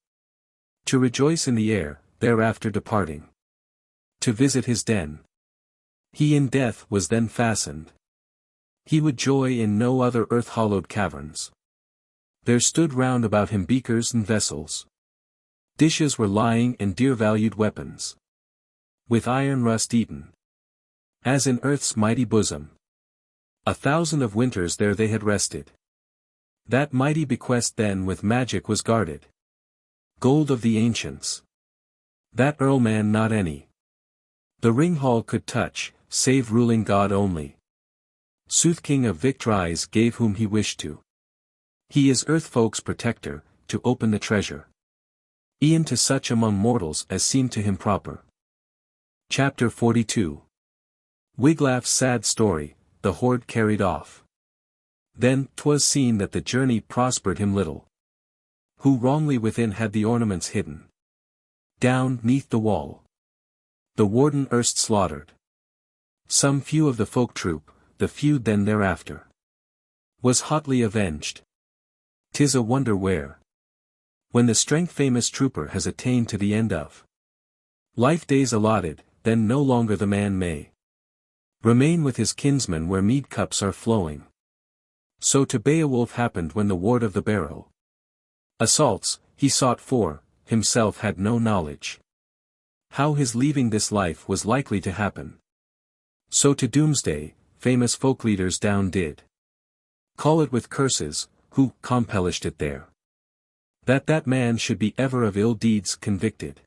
To rejoice in the air, thereafter departing. To visit his den. He in death was then fastened. He would joy in no other earth-hollowed caverns. There stood round about him beakers and vessels. Dishes were lying and dear-valued weapons. With iron rust eaten. As in earth's mighty bosom. 1,000 of winters there they had rested. That mighty bequest then with magic was guarded. Gold of the ancients. That earlman not any. The ring-hall could touch, save ruling God only. Sooth King of Victories gave whom he wished to. He is earth-folk's protector, to open the treasure. E'en to such among mortals as seemed to him proper. Chapter 42. Wiglaf's sad story, the hoard carried off. Then 'twas seen that the journey prospered him little. Who wrongly within had the ornaments hidden. Down 'neath the wall. The warden erst slaughtered. Some few of the folk troop, the feud then thereafter. Was hotly avenged. 'Tis a wonder where. When the strength-famous trooper has attained to the end of life days allotted, then no longer the man may remain with his kinsmen where mead cups are flowing. So to Beowulf happened when the ward of the barrow assaults, he sought for, himself had no knowledge. How his leaving this life was likely to happen. So to doomsday, famous folk leaders down did call it with curses, who compellished it there. That man should be ever of ill deeds convicted.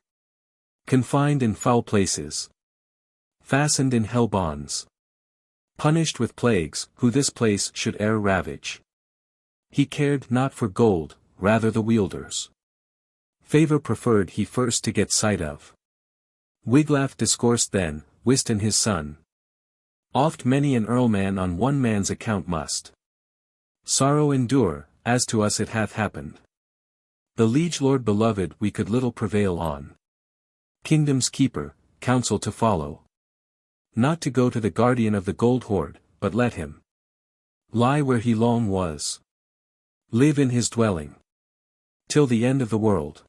Confined in foul places. fastened in hell bonds. Punished with plagues, who this place should e'er ravage. He cared not for gold, rather the wielder's favor preferred he first to get sight of. Wiglaf discoursed then, wist and his son. Oft many an earlman on one man's account must sorrow endure, as to us it hath happened. The liege lord beloved we could little prevail on. Kingdom's keeper, counsel to follow. Not to go to the guardian of the gold hoard, but let him lie where he long was. Live in his dwelling till the end of the world.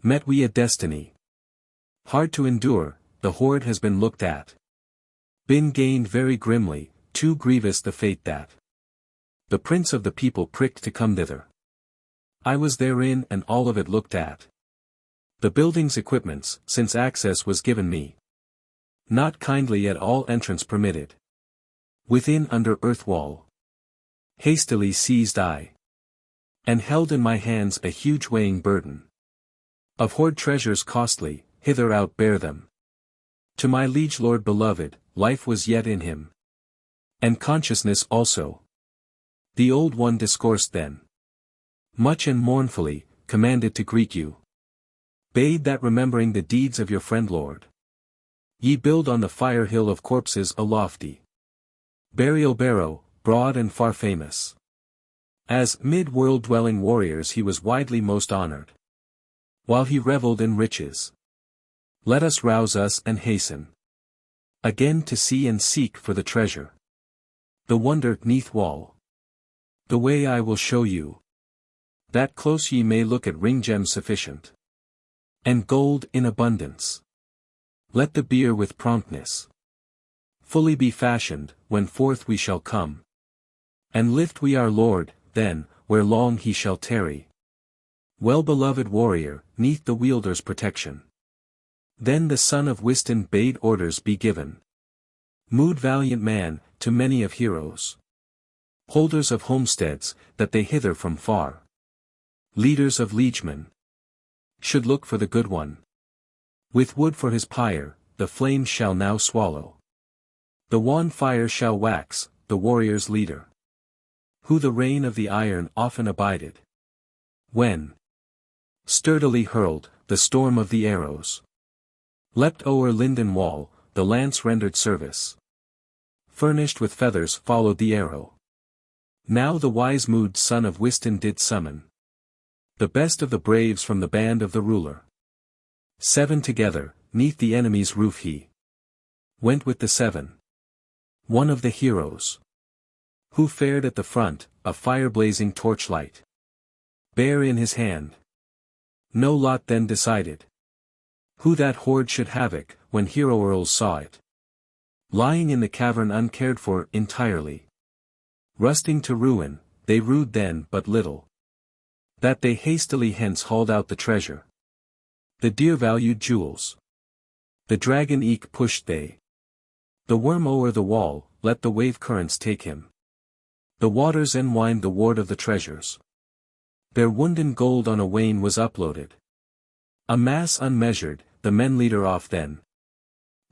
Met we a destiny hard to endure, the hoard has been looked at. Been gained very grimly, too grievous the fate that the prince of the people pricked to come thither. I was therein and all of it looked at. The building's equipments, since access was given me. Not kindly at all entrance permitted. Within under earth wall. Hastily seized I. And held in my hands a huge weighing burden. Of hoard treasures costly, hither out bear them. To my liege lord beloved, life was yet in him. And consciousness also. The old one discoursed then. Much and mournfully, commanded to greet you. Bade that remembering the deeds of your friend lord. Ye build on the fire hill of corpses a lofty burial barrow, broad and far famous. As mid-world dwelling warriors he was widely most honored. While he revelled in riches. Let us rouse us and hasten. Again to see and seek for the treasure. The wonder 'neath wall. The way I will show you. That close ye may look at ring gems sufficient. And gold in abundance. Let the bier with promptness fully be fashioned, when forth we shall come. And lift we our Lord, then, where long he shall tarry. Well-beloved warrior, 'neath the wielder's protection. Then the son of Wiston bade orders be given. Mood valiant man, to many of heroes. Holders of homesteads, that they hither from far. Leaders of liegemen. Should look for the good one. With wood for his pyre, the flames shall now swallow. The wan fire shall wax, the warrior's leader. Who the reign of the iron often abided. When sturdily hurled, the storm of the arrows. Leapt o'er linden wall, the lance rendered service. Furnished with feathers followed the arrow. Now the wise mood son of Wiston did summon. The best of the braves from the band of the ruler. 7 together, 'neath the enemy's roof he went with the 7. One of the heroes. Who fared at the front, a fire-blazing torchlight. Bare in his hand. No lot then decided. Who that hoard should havoc, when hero earls saw it. Lying in the cavern uncared for entirely. Rusting to ruin, they rued then but little. That they hastily hence hauled out the treasure. The dear-valued jewels. The dragon eke pushed they. The worm o'er the wall, let the wave currents take him. The waters enwined the ward of the treasures. Their wounden gold on a wain was uploaded. A mass unmeasured, the men leader off then.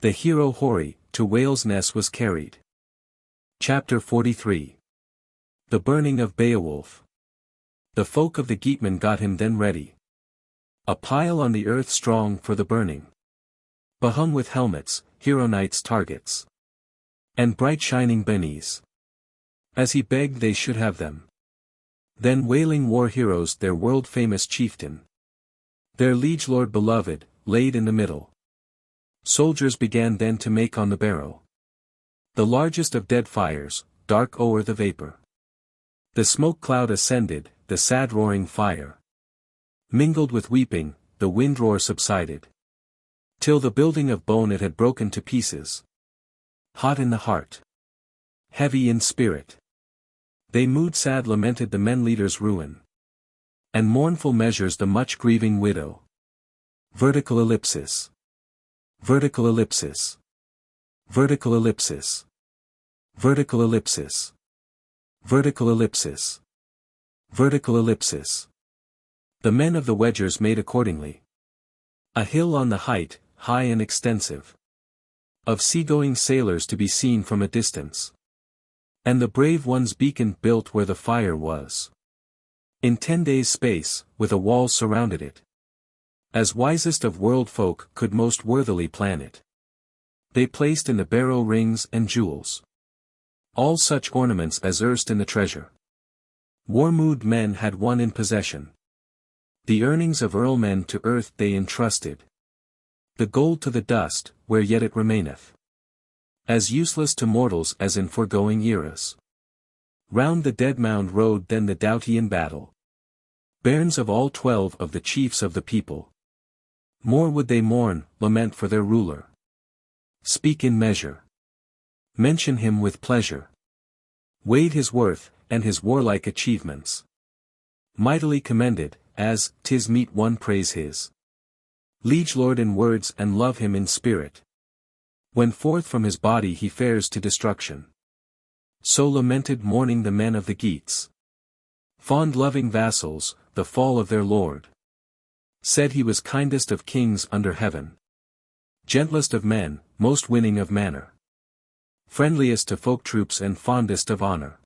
The hero hoary, to Wales' ness was carried. Chapter 43. The burning of Beowulf. The folk of the Geatmen got him then ready. A pile on the earth strong for the burning. Behung with helmets, hero knights' targets. And bright shining bennies. As he begged they should have them. Then wailing war heroes their world-famous chieftain. Their liege lord beloved, laid in the middle. Soldiers began then to make on the barrow. The largest of dead fires, dark o'er the vapor. The smoke cloud ascended, the sad roaring fire. Mingled with weeping, the wind roar subsided. Till the building of bone it had broken to pieces. Hot in the heart. Heavy in spirit. They mood sad lamented the men leader's ruin. And mournful measures the much grieving widow. Vertical ellipsis. Vertical ellipsis. Vertical ellipsis. Vertical ellipsis. Vertical ellipsis. Vertical ellipsis. The men of the wedgers made accordingly. A hill on the height, high and extensive. of seagoing sailors to be seen from a distance. And the brave one's beacon built where the fire was. In 10 days' space, with a wall surrounded it. As wisest of world folk could most worthily plan it. They placed in the barrow rings and jewels. All such ornaments as erst in the treasure. War-mood men had one in possession. The earnings of earlmen to earth they entrusted. The gold to the dust, where yet it remaineth. As useless to mortals as in foregoing eras. Round the dead mound rode then the doughty in battle. Bairns of all 12 of the chiefs of the people. More would they mourn, lament for their ruler. Speak in measure. Mention him with pleasure. Weighed his worth, and his warlike achievements. Mightily commended, as 'tis meet one praise his liege lord in words and love him in spirit. When forth from his body he fares to destruction. So lamented mourning the men of the Geats. Fond loving vassals, the fall of their lord. Said he was kindest of kings under heaven. Gentlest of men, most winning of manner. Friendliest to folk troops and fondest of honor.